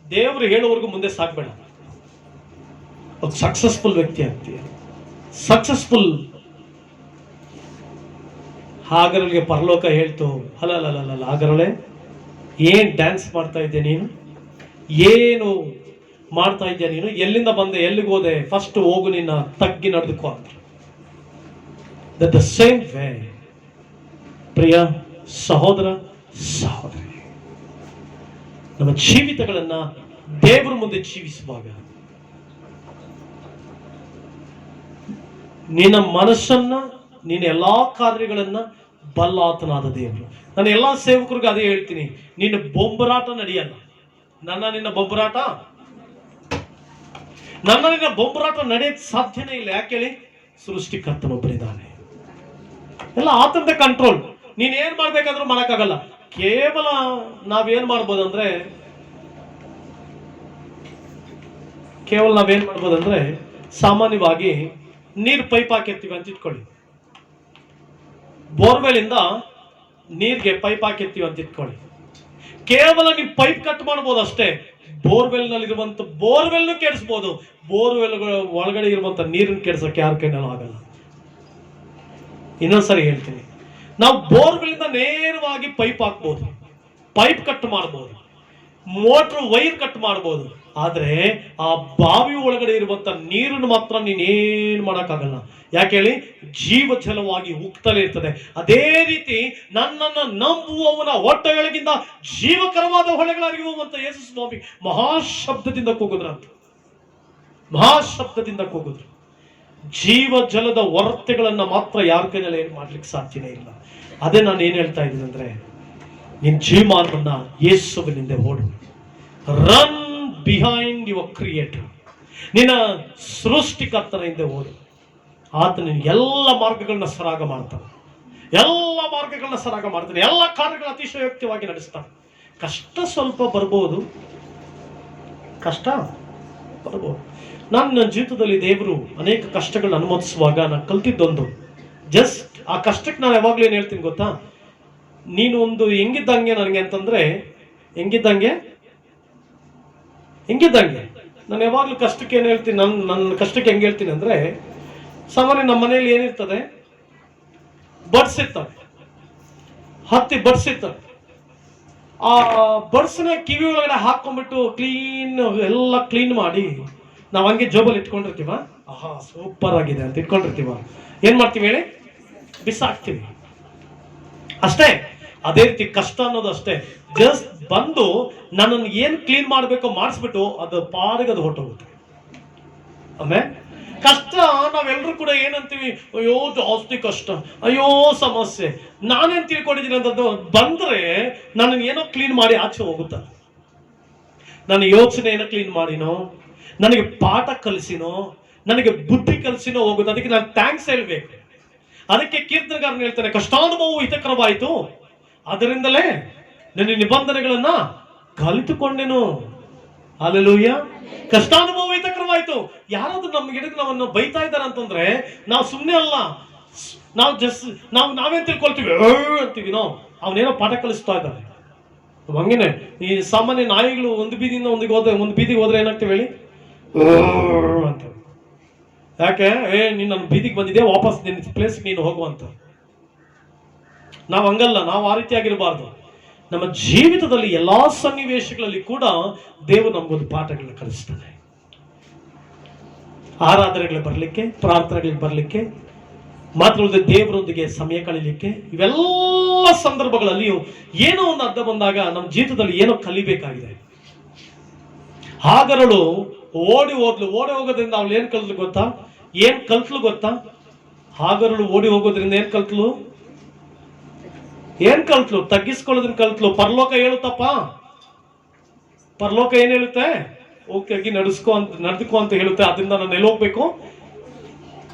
ದೇವ್ರು ಹೇಳೋವರೆಗೂ ಮುಂದೆ ಸಾಕ್ಬೇಡ. ಒಂದು ಸಕ್ಸಸ್ಫುಲ್ ವ್ಯಕ್ತಿ ಆಗ್ತೀಯ. ಸಕ್ಸಸ್ಫುಲ್. ಹಾಗರಳಿಗೆ ಪರಲೋಕ ಹೇಳ್ತು, ಅಲ್ಲ ಹಾಗರಳೆ, ಏನ್ ಡ್ಯಾನ್ಸ್ ಮಾಡ್ತಾ ಇದ್ದೆ ನೀನು? ಏನು ಮಾಡ್ತಾ ಇದ್ಯಾ ನೀನು? ಎಲ್ಲಿಂದ ಬಂದೆ? ಎಲ್ಲಿಗೆ ಹೋದೆ? ಫಸ್ಟ್ ಹೋಗು, ನಿನ್ನ ತಗ್ಗಿ ನಡೆದುಕೋ ಅಂತ. ದ ಸೇಮ್ ವೇ ಪ್ರಿಯ ಸಹೋದರ ಸಹೋದರಿ, ನಮ್ಮ ಜೀವಿತಗಳನ್ನ ದೇವರ ಮುಂದೆ ಜೀವಿಸುವಾಗ ನಿನ್ನ ಮನಸ್ಸನ್ನ, ನಿನ್ನ ಎಲ್ಲಾ ಕಾರ್ಯಗಳನ್ನ ಬಲ್ಲಾತನಾದ ದೇವರು. ನಾನು ಎಲ್ಲಾ ಸೇವಕರಿಗೆ ಅದೇ ಹೇಳ್ತೀನಿ, ನಿನ್ನ ಬೊಂಬರಾಟ ನಡೆಯಲ್ಲ. ನಿನ್ನ ಬೊಂಬರಾಟ ನಡೆಯಕ್ಕೆ ಸಾಧ್ಯನೇ ಇಲ್ಲ. ಯಾಕೆ ಹೇಳಿ? ಸೃಷ್ಟಿಕರ್ತನೊಬ್ಬರಿದ್ದಾನೆ. ಎಲ್ಲ ಆತಂದ ಕಂಟ್ರೋಲ್. ನೀನ್ ಏನ್ ಮಾಡ್ಬೇಕಾದ್ರೂ ಮಾಡಕ್ಕಾಗಲ್ಲ. ಕೇವಲ ನಾವೇನ್ ಮಾಡ್ಬೋದಂದ್ರೆ ಸಾಮಾನ್ಯವಾಗಿ ನೀರ್ ಪೈಪ್ ಹಾಕಿರ್ತೀವಿ ಅಂತ ಇಟ್ಕೊಳ್ಳಿ. ಬೋರ್ವೆಲ್ ಇಂದ ನೀರ್ಗೆ ಪೈಪ್ ಹಾಕಿರ್ತೀವಿ ಅಂತ ಇಟ್ಕೊಳ್ಳಿ. ಕೇವಲ ನೀವು ಪೈಪ್ ಕಟ್ ಮಾಡ್ಬೋದು ಅಷ್ಟೇ. ಬೋರ್ವೆಲ್ ಕೆಡಿಸ್ಬೋದು. ಬೋರ್ವೆಲ್ ಒಳಗಡೆ ಇರುವಂತ ನೀರನ್ನು ಕೆಡಿಸಕ್ಕೆ ಯಾರ ಕೈನಲ್ಲೂ ಆಗಲ್ಲ. ಇನ್ನೊಂದ್ಸರಿ ಹೇಳ್ತೀನಿ, ನಾವು ಬೋರ್ವೆಲ್ ಇಂದ ನೇರವಾಗಿ ಪೈಪ್ ಹಾಕ್ಬೋದು, ಪೈಪ್ ಕಟ್ ಮಾಡ್ಬೋದು, ಮೋಟರ್ ವೈರ್ ಕಟ್ ಮಾಡ್ಬೋದು. ಆದ್ರೆ ಆ ಬಾವಿ ಒಳಗಡೆ ಇರುವಂತ ನೀರನ್ನು ಮಾತ್ರ ನೀನೇನ್ ಮಾಡಕ್ಕಾಗಲ್ಲ. ಯಾಕೆ ಹೇಳಿ? ಜೀವ ಜಲವಾಗಿ ಉಕ್ತಲೇ ಇರ್ತದೆ. ಅದೇ ರೀತಿ ನನ್ನನ್ನು ನಂಬುವವನ ಹೊಟ್ಟೆಗಳಿಂದ ಜೀವಕರವಾದ ಹೊಳೆಗಳಾಗಿರುವಂತ ಯೇಸು ಸ್ವಾಮಿ ಮಹಾಶಬ್ದದಿಂದ ಕೂಗಿದ್ರು. ಜೀವ ಜಲದ ಹೊರತೆಗಳನ್ನ ಮಾತ್ರ ಯಾರ ಕೈನಲ್ಲಿ ಏನ್ ಮಾಡ್ಲಿಕ್ಕೆ ಸಾಧ್ಯನೇ ಇಲ್ಲ. ಅದೇ ನಾನು ಏನ್ ಹೇಳ್ತಾ ಇದ್ದೀನಿ ಅಂದ್ರೆ, ನಿನ್ ಜೀವಮಾನವನ್ನ ಯೇಸುವಿನಿಂದ ಓಡು. Run behind your creator. ನಿನ್ನ ಸೃಷ್ಟಿಕರ್ತನ ಹಿಂದೆ ಓಡು. ಆತ ನಿನ್ನ ಎಲ್ಲ ಮಾರ್ಗಗಳನ್ನ ಸರಾಗ ಮಾಡ್ತಾನೆ. ಎಲ್ಲ ಕಾರ್ಯಗಳನ್ನ ಅತಿಶಯೋಕ್ತವಾಗಿ ನಡೆಸ್ತಾನೆ. ಕಷ್ಟ ಸ್ವಲ್ಪ ಬರ್ಬೋದು. ನನ್ನ ಜೀವಿತದಲ್ಲಿ ದೇವರು ಅನೇಕ ಕಷ್ಟಗಳನ್ನ ಅನುಮತಿಸುವಾಗ ನಾನು ಕಲ್ತಿದ್ದೊಂದು, ಜಸ್ಟ್ ಆ ಕಷ್ಟಕ್ಕೆ ನಾನು ಯಾವಾಗ್ಲೂ ಏನ್ ಹೇಳ್ತೀನಿ ಗೊತ್ತಾ? ನೀನು ಒಂದು ಹೆಂಗಿದ್ದಂಗೆ ನನಗೆ ಅಂತಂದ್ರೆ, ಹೆಂಗಿದ್ದಂಗೆ ನಾನು ಯಾವಾಗ್ಲೂ ಕಷ್ಟಕ್ಕೆ ಏನ್ ಹೇಳ್ತೀನಿ, ನನ್ನ ಕಷ್ಟಕ್ಕೆ ಹೆಂಗೆ ಹೇಳ್ತೀನಿ ಅಂದ್ರೆ, ಸಾಮಾನ್ಯ ನಮ್ಮ ಮನೆಯಲ್ಲಿ ಏನಿರ್ತದೆ, ಬಡ್ಸ್ ಇರ್ತವೆ, 10 ಬಡ್ಸ್ ಇರ್ತವೆ. ಆ ಬಡ್ಸ್ನ ಕಿವಿ ಒಳಗಡೆ ಹಾಕೊಂಡ್ಬಿಟ್ಟು ಎಲ್ಲ ಕ್ಲೀನ್ ಮಾಡಿ ನಾವು ಹಂಗೆ ಜೋಬಲ್ಲಿ ಇಟ್ಕೊಂಡಿರ್ತೀವ. ಆಹಾ ಸೂಪರ್ ಆಗಿದೆ ಅಂತ ಇಟ್ಕೊಂಡಿರ್ತೀವ. ಏನ್ ಮಾಡ್ತೀವಿ ಹೇಳಿ? ಬಿಸಾಕ್ತೀವಿ ಅಷ್ಟೇ. ಅದೇ ರೀತಿ ಕಷ್ಟ ಅನ್ನೋದು ಅಷ್ಟೇ. ಜಸ್ಟ್ ಬಂದು ನನ್ನನ್ನು ಏನ್ ಕ್ಲೀನ್ ಮಾಡ್ಬೇಕೋ ಮಾಡಿಸ್ಬಿಟ್ಟು ಅದು ಪಾಡಿಗೆ ಅದು ಹೊರಟೋಗುತ್ತೆ. ಆಮೇಲೆ ಕಷ್ಟ ನಾವೆಲ್ಲರೂ ಕೂಡ ಏನಂತೀವಿ, ಅಯ್ಯೋ ಜಾಸ್ತಿ ಕಷ್ಟ, ಅಯ್ಯೋ ಸಮಸ್ಯೆ. ನಾನೇನ್ ತಿಳ್ಕೊಂಡಿದ್ದೀನಿ ಅಂತದ್ದು ಬಂದ್ರೆ ನನ್ನ ಏನೋ ಕ್ಲೀನ್ ಮಾಡಿ ಆಚೆ ಹೋಗುತ್ತ. ನನ್ನ ಯೋಚನೆ ಏನೋ ಕ್ಲೀನ್ ಮಾಡಿನೋ, ನನಗೆ ಪಾಠ ಕಲಿಸಿನೋ, ನನಗೆ ಬುದ್ಧಿ ಕಲಿಸಿನೋ ಹೋಗುದು, ಅದಕ್ಕೆ ನಾನು ಥ್ಯಾಂಕ್ಸ್ ಹೇಳ್ಬೇಕು. ಅದಕ್ಕೆ ಕೀರ್ತನೆಗಾರನು ಹೇಳ್ತಾನೆ, ಕಷ್ಟಾನುಭವವು ಹಿತಕರವಾಯಿತು, ಅದರಿಂದಲೇ ನನ್ನ ನಿಬಂಧನೆಗಳನ್ನ ಕಲಿತುಕೊಂಡೆನು. ಹಲ್ಲೆಲೂಯ. ಕಷ್ಟಾನುಭವ ಹಿತಕರವಾಯಿತು. ಯಾರಾದ್ರೂ ನಮ್ಮ ಗಿಡಕ್ಕೆ ನಾವನ್ನು ಬೈತಾ ಇದ್ದಾರೆ ಅಂತಂದ್ರೆ ನಾವು ಸುಮ್ಮನೆ ಅಲ್ಲ, ನಾವೇನ್ ತಿಳ್ಕೊಳ್ತೀವಿ ಅಂತೀವಿ, ನಾವು ಅವನೇನೋ ಪಾಠ ಕಲಿಸ್ತಾ ಇದ್ದಾನೆ. ಹಂಗೇನೆ ಈ ಸಾಮಾನ್ಯ ನಾಯಿಗಳು ಒಂದು ಬೀದಿಯಿಂದ ಒಂದು ಬೀದಿಗೆ ಹೋದ್ರೆ ಏನಾಗ್ತೇವೆ ಹೇಳಿ ಅಂತ. ಯಾಕೆ? ನೀನ್ ನನ್ನ ಬೀದಿಗೆ ಬಂದಿದ್ಯಾ, ವಾಪಸ್ ನಿನ್ನ ಪ್ಲೇಸ್ ನೀನು ಹೋಗುವಂತ. ನಾವು ಹಂಗಲ್ಲ, ನಾವು ಆ ರೀತಿಯಾಗಿರಬಾರ್ದು. ನಮ್ಮ ಜೀವಿತದಲ್ಲಿ ಎಲ್ಲಾ ಸನ್ನಿವೇಶಗಳಲ್ಲಿ ಕೂಡ ದೇವರು ನಮಗೊಂದು ಪಾಠಗಳನ್ನ ಕಲಿಸ್ತಾನೆ. ಆರಾಧನೆಗಳು ಬರಲಿಕ್ಕೆ, ಪ್ರಾರ್ಥನೆಗಳಿಗೆ ಬರಲಿಕ್ಕೆ, ಮಾತ್ರವಲ್ಲದೆ ದೇವರೊಂದಿಗೆ ಸಮಯ ಕಳೀಲಿಕ್ಕೆ, ಇವೆಲ್ಲ ಸಂದರ್ಭಗಳಲ್ಲಿಯೂ ಏನೋ ಒಂದು ಅಡ್ಡ ಬಂದಾಗ ನಮ್ಮ ಜೀವಿತದಲ್ಲಿ ಏನೋ ಕಲಿಬೇಕಾಗಿದೆ. ಹಾಗರಳು ಓಡಿ ಹೋಗೋದ್ರಿಂದ ಅವಳು ಏನ್ ಕಲ್ತ್ಲು ಗೊತ್ತಾ? ಹಾಗರಳು ಓಡಿ ಹೋಗೋದ್ರಿಂದ ಏನ್ ಕಲ್ತ್ಲು? ತಗ್ಗಿಸ್ಕೊಳ್ಳೋದನ್ನ ಕಲ್ತ್ಲು. ಪರಲೋಕ ಹೇಳುತ್ತಪ್ಪ, ಪರಲೋಕ ಏನ್ ಹೇಳುತ್ತೆ? ಹೋಗಿ ನಡೆದುಕೋ ಅಂತ ಹೇಳುತ್ತೆ. ಅದರಿಂದ ನಾನು ಎಲ್ಲಿ ಹೋಗ್ಬೇಕು?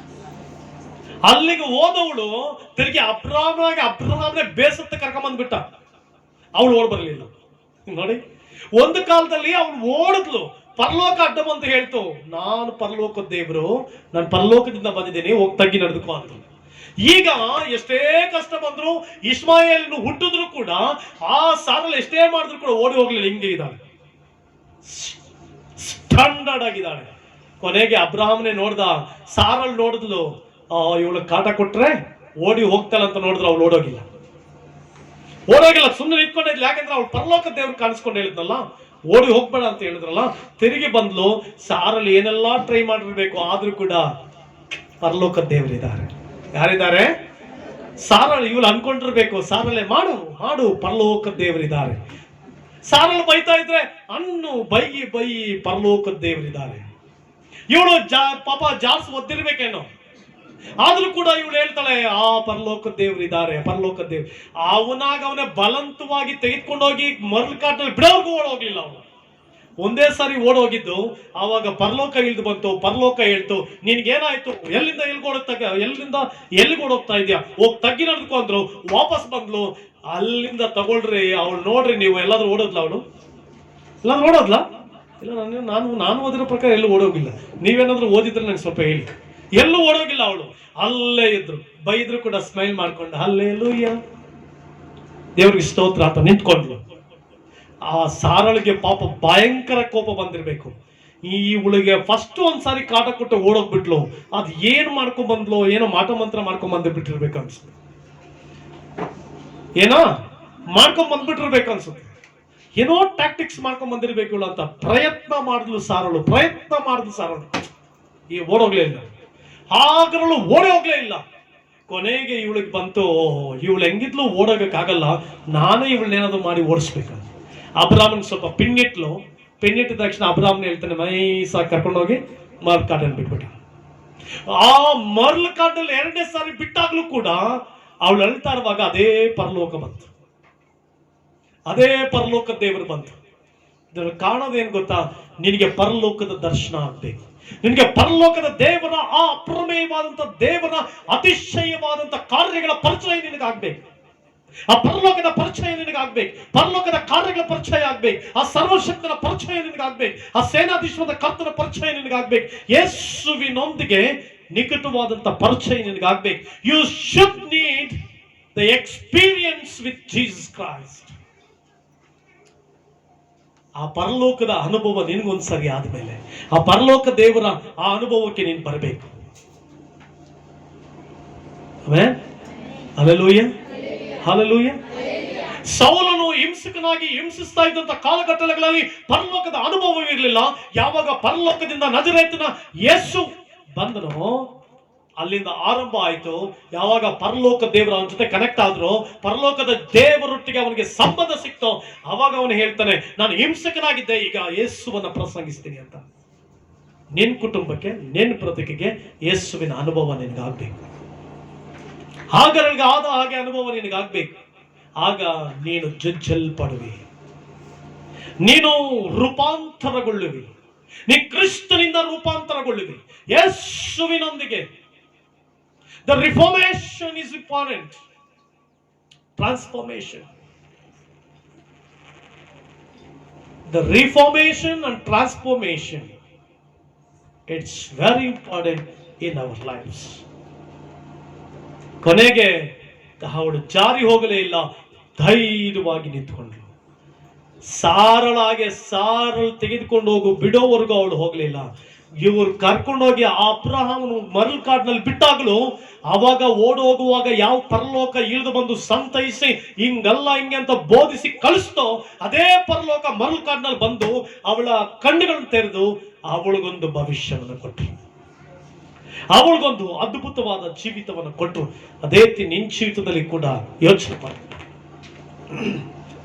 ಅಲ್ಲಿಗೆ ಹೋದವಳು ತಿರುಗಿ ಅಬ್ರಹಾಮ್ನೇ ಬೇಸತ್ತ ಕರ್ಕೊಂಬಂದ್ಬಿಟ್ಟ. ಅವಳು ಓಡ್ ಬರ್ಲಿಲ್ಲ. ನೋಡಿ, ಒಂದು ಕಾಲದಲ್ಲಿ ಅವಳು ಓಡಿದ್ಲು, ಪರಲೋಕ ಅಡ್ಡ ಬಂತು, ಹೇಳ್ತು ನಾನು ಪರಲೋಕದ ದೇವರು, ನಾನು ಪರಲೋಕದಿಂದ ಬಂದಿದ್ದೀನಿ, ಹೋಗಿ ತಗ್ಗಿ ನಡೆದುಕೋ ಅಂತ. ಈಗ ಎಷ್ಟೇ ಕಷ್ಟ ಬಂದ್ರು, ಇಸ್ಮಾಯೇಲ್ನು ಹುಟ್ಟಿದ್ರು ಕೂಡ, ಆ ಸಾರಲ್ಲಿ ಎಷ್ಟೇ ಮಾಡಿದ್ರು ಕೂಡ ಓಡಿ ಹೋಗ್ಲಿಲ್ಲ. ಹಿಂಗೆ ಇದ್ದಾಳೆ, ಸ್ಟ್ಯಾಂಡರ್ಡ್ ಆಗಿದ್ದಾಳೆ. ಕೊನೆಗೆ ಅಬ್ರಹಾಮ್ನೇ ನೋಡ್ದ, ಸಾರಲ್ಲಿ ನೋಡಿದ್ಲು, ಇವಳು ಕಾಟ ಕೊಟ್ರೆ ಓಡಿ ಹೋಗ್ತಾಳೆ ಅಂತ ನೋಡಿದ್ರೆ ಅವಳು ಓಡೋಗಿಲ್ಲ, ಸುಮ್ಮನೆ ನಿಂತ್ಕೊಂಡಿದ್ಲು. ಯಾಕಂದ್ರೆ ಅವಳು ಪರಲೋಕ ದೇವ್ರು ಕಾಣಿಸ್ಕೊಂಡು ಹೇಳಿದ್ನಲ್ಲ, ಓಡಿ ಹೋಗ್ಬೇಡ ಅಂತ ಹೇಳಿದ್ರಲ್ಲ. ತಿರುಗಿ ಬಂದ್ಲು. ಸಾರಲ್ಲಿ ಏನೆಲ್ಲಾ ಟ್ರೈ ಮಾಡಿರ್ಬೇಕು, ಆದ್ರೂ ಕೂಡ ಪರಲೋಕ ದೇವರಿದ್ದಾರೆ. ಯಾರಿದ್ದಾರೆ? ಸಾರಲ್ಲಿ. ಇವಳು ಅನ್ಕೊಂಡಿರ್ಬೇಕು, ಸಾರಲ್ಲೇ ಮಾಡು ಪರಲೋಕ ದೇವರಿದ್ದಾರೆ. ಸಾರಲ್ಲಿ ಬೈತಾ ಇದ್ರೆ ಬೈ ಪರಲೋಕ ದೇವರಿದ್ದಾರೆ. ಇವಳು ಪಾಪ ಜಾಸ್ತಿ ಒದ್ದಿರ್ಬೇಕೇನೋ, ಆದ್ರೂ ಕೂಡ ಇವಳು ಹೇಳ್ತಾಳೆ, ಪರಲೋಕ ದೇವರಿದ್ದಾರೆ, ಪರಲೋಕ ದೇವ್. ಅವನೇ ಬಲವಂತವಾಗಿ ತೆಗೆದುಕೊಂಡೋಗಿ ಮರಳುಕಾಟಲ್ಲಿ ಬಿಡೋರ್ಗೂ ಓಡೋಗ್ಲಿಲ್ಲ. ಅವನು ಒಂದೇ ಸಾರಿ ಓಡೋಗಿದ್ದು. ಆವಾಗ ಪರಲೋಕ ಇಳಿದು ಬಂತು. ಪರಲೋಕ ಹೇಳ್ತು, ನಿನ್ಗೇನಾಯ್ತು? ಎಲ್ಲಿಂದ ಎಲ್ಲಿಗೆ ಓಡೋಗ್ತಾ ಇದೆಯಾ? ಹೋಗಿ ತಗ್ಗಿ ನಡೆದುಕೊ ಅಂದ್ರು. ವಾಪಸ್ ಬಂದ್ಲು. ಅಲ್ಲಿಂದ ತಗೊಳ್ರಿ, ಅವಳು ನೋಡ್ರಿ, ನೀವು ಎಲ್ಲಾದ್ರೂ ಓಡೋದ್ಲ? ಅವಳು ಎಲ್ಲ ನೋಡೋದ್ಲ? ಇಲ್ಲ, ನಾನು ಓದಿರೋ ಪ್ರಕಾರ ಎಲ್ಲೂ ಓಡೋಗಿಲ್ಲ. ನೀವೇನಾದ್ರೂ ಓದಿದ್ರೆ ನಂಗೆ ಸ್ವಲ್ಪ ಹೇಳಿ. ಎಲ್ಲೂ ಓಡೋಗಿಲ್ಲ. ಅವಳು ಅಲ್ಲೇ ಇದ್ರು. ಬೈದ್ರು ಕೂಡ ಸ್ಮೈಲ್ ಮಾಡ್ಕೊಂಡು ಹಲ್ಲೆಲೂಯ, ದೇವ್ರಿಗೆ ಸ್ತೋತ್ರ ಅಂತ ನಿಂತ್ಕೊಂಡ್ಲು. ಆ ಸಾರಳಿಗೆ ಪಾಪ ಭಯಂಕರ ಕೋಪ ಬಂದಿರ್ಬೇಕು. ಇವಳಿಗೆ ಫಸ್ಟ್ ಒಂದ್ಸಾರಿ ಕಾಟ ಕೊಟ್ಟು ಓಡೋಗ್ಬಿಟ್ಲು. ಅದ್ ಏನ್ ಮಾಡ್ಕೊಂಡ್ ಬಂದ್ಲು, ಏನೋ ಮಾಟ ಮಂತ್ರ ಮಾಡ್ಕೊಂಡ್ ಬಂದ್ಬಿಟ್ಟಿರ್ಬೇಕು ಅನ್ಸುತ್ತೆ. ಏನೋ ಮಾಡ್ಕೊಂಡ್ ಬಂದ್ಬಿಟ್ಟಿರ್ಬೇಕು ಅನ್ಸುತ್ತೆ. ಏನೋ ಟ್ಯಾಕ್ಟಿಕ್ಸ್ ಮಾಡ್ಕೊಂಡ್ ಬಂದಿರ್ಬೇಕು ಅಂತ ಪ್ರಯತ್ನ ಮಾಡಿದ್ಲು ಸಾರಳು. ಈ ಓಡೋಗ್ಲೇ ಇಲ್ಲ. ಹಾಗರಳು ಓಡಿ ಹೋಗ್ಲೇ ಇಲ್ಲ. ಕೊನೆಗೆ ಇವಳಿಗೆ ಬಂತು, ಇವಳು ಹೆಂಗಿದ್ಲು ಓಡೋಗಕ್ಕಾಗಲ್ಲ, ನಾನೇ ಇವಳನ್ನೇನಾದ್ರು ಮಾಡಿ ಓಡಿಸ್ಬೇಕು. ಅಬ್ರಾಹ್ಮನ್ ಸ್ವಲ್ಪ ಪಿನ್ನಿಟ್ಟಿದ ತಕ್ಷಣ ಅಬ್ರಾಹ್ಮನ್ ಹೇಳ್ತಾನೆ, ಮೈಸಾಗಿ ಕರ್ಕೊಂಡೋಗಿ ಮರ್ಲ್ ಕಾಡಲ್ಲಿ ಬಿಟ್ಬಿಟ್ಟ. ಆ ಮರ್ಲ್ ಕಾಡಲ್ಲಿ 2ನೇ ಸಾರಿ ಬಿಟ್ಟಾಗ್ಲೂ ಕೂಡ ಅವಳು ಅಳ್ತಾ ಇರುವಾಗ ಅದೇ ಪರಲೋಕ ಬಂತು, ಅದೇ ಪರಲೋಕ ದೇವರು ಬಂತು. ಇದನ್ನು ಕಾಣೋದೇನು ಗೊತ್ತಾ? ನಿನಗೆ ಪರಲೋಕದ ದರ್ಶನ ಆಗ್ಬೇಕು. ನಿನಗೆ ಪರಲೋಕದ ದೇವರ, ಆ ಅಪ್ರಮೇಯವಾದಂತ ದೇವರ ಅತಿಶಯವಾದಂತ ಕಾರ್ಯಗಳ ಪರಿಚಯ ನಿನಗಾಗ್ಬೇಕು. ಆ ಪರಲೋಕದ ಪರಿಚಯ ನಿನಗಾಗ್ಬೇಕು. ಪರಲೋಕದ ಕಾರ್ಯಗಳ ಪರಿಚಯ ಆಗ್ಬೇಕು. ಆ ಸರ್ವಶಕ್ತನ ಪರಿಚಯ ನಿನಗಾಗ್ಬೇಕು. ಆ ಸೇನಾಧೀಶ್ವರದ ಕರ್ತನ ಪರಿಚಯ ನಿನಗಾಗ್ಬೇಕು. ಯೇಸುವಿನೊಂದಿಗೆ ನಿಕಟವಾದಂತ ಪರಿಚಯ ನಿನಗಾಗ್ಬೇಕು. You should need the experience with Jesus Christ. ಆ ಪರಲೋಕದ ಅನುಭವ ನಿನಗೊಂದ್ಸರಿ ಆದ್ಮೇಲೆ ಆ ಪರಲೋಕ ದೇವರ ಆ ಅನುಭವಕ್ಕೆ ನೀನು ಬರಬೇಕು. ಆಮೆನ್. Hallelujah, hallelujah. ಸೌಲನು ಹಿಂಸಕನಾಗಿ ಹಿಂಸಿಸ್ತಾ ಇದ್ದಂತ ಕಾಲಘಟ್ಟಗಳಲ್ಲಿ ಪರಲೋಕದ ಅನುಭವವಿರಲಿಲ್ಲ. ಯಾವಾಗ ಪರಲೋಕದಿಂದ ನಜರೇತಿನ ಯೇಸು ಬಂದನೋ ಅಲ್ಲಿಂದ ಆರಂಭ ಆಯ್ತು. ಯಾವಾಗ ಪರಲೋಕ ದೇವರ ಅವನ ಜೊತೆ ಕನೆಕ್ಟ್ ಆದ್ರು, ಪರಲೋಕದ ದೇವರೊಟ್ಟಿಗೆ ಅವನಿಗೆ ಸಂಬಂಧ ಸಿಕ್ತೋ, ಅವಾಗ ಅವನು ಹೇಳ್ತಾನೆ, ನಾನು ಹಿಂಸಕನಾಗಿದ್ದೆ, ಈಗ ಯೇಸುವನ್ನ ಪ್ರಸಂಗಿಸ್ತೀನಿ ಅಂತ. ನಿನ್ ಕುಟುಂಬಕ್ಕೆ, ನಿನ್ ಪ್ರತಿಕೆಗೆ ಯೇಸುವಿನ ಅನುಭವ ನಿನಗಾಗ್ಬೇಕು. ಆದ ಹಾಗೆ ಅನುಭವ ನಿನಗಾಗ್ಬೇಕು. ಆಗ ನೀನು ಜಜ್ಜಲ್ಪಡುವಿ, ನೀನು ರೂಪಾಂತರಗೊಳ್ಳುವಿ. ನೀ ಕ್ರಿಸ್ತನಿಂದ ರೂಪಾಂತರಗೊಳ್ಳುವಿ ಯೇಸುವಿನೊಂದಿಗೆ. The reformation is important. Transformation. The reformation and transformation, it's very important in our lives. ಕೊನೆಗೆ ಅವಳು ಜಾರಿ ಹೋಗಲೇ ಇಲ್ಲ, ಧೈರ್ಯವಾಗಿ ನಿಂತ್ಕೊಂಡ್ರು. ಸಾರಳು ತೆಗೆದುಕೊಂಡು ಹೋಗು ಬಿಡೋವರೆಗೂ ಅವಳು ಹೋಗಲಿಲ್ಲ. ಇವರು ಕರ್ಕೊಂಡೋಗಿ ಅಬ್ರಹಾಮನು ಮರಳು ಕಾಡಿನಲ್ಲಿ ಬಿಟ್ಟಾಗಲು ಅವಾಗ ಓಡಿ ಹೋಗುವಾಗ ಯಾವ ಪರಲೋಕ ಇಳಿದು ಬಂದು ಸಂತೈಸಿ ಹಿಂಗಲ್ಲ ಹಿಂಗೆ ಅಂತ ಬೋಧಿಸಿ ಕಳಿಸ್ತೋ, ಅದೇ ಪರಲೋಕ ಮರಳು ಕಾಡಿನಲ್ಲಿ ಬಂದು ಅವಳ ಕಣ್ಣುಗಳನ್ನು ತೆರೆದು ಅವಳಿಗೊಂದು ಭವಿಷ್ಯವನ್ನು ಕೊಟ್ಟರು, ಅವಳಿಗೊಂದು ಅದ್ಭುತವಾದ ಜೀವಿತವನ್ನು ಕೊಟ್ಟರು. ಅದೇ ರೀತಿ ನಿನ್ನ ಜೀವಿತದಲ್ಲಿ ಕೂಡ ಯೋಚನೆ ಮಾಡಿ.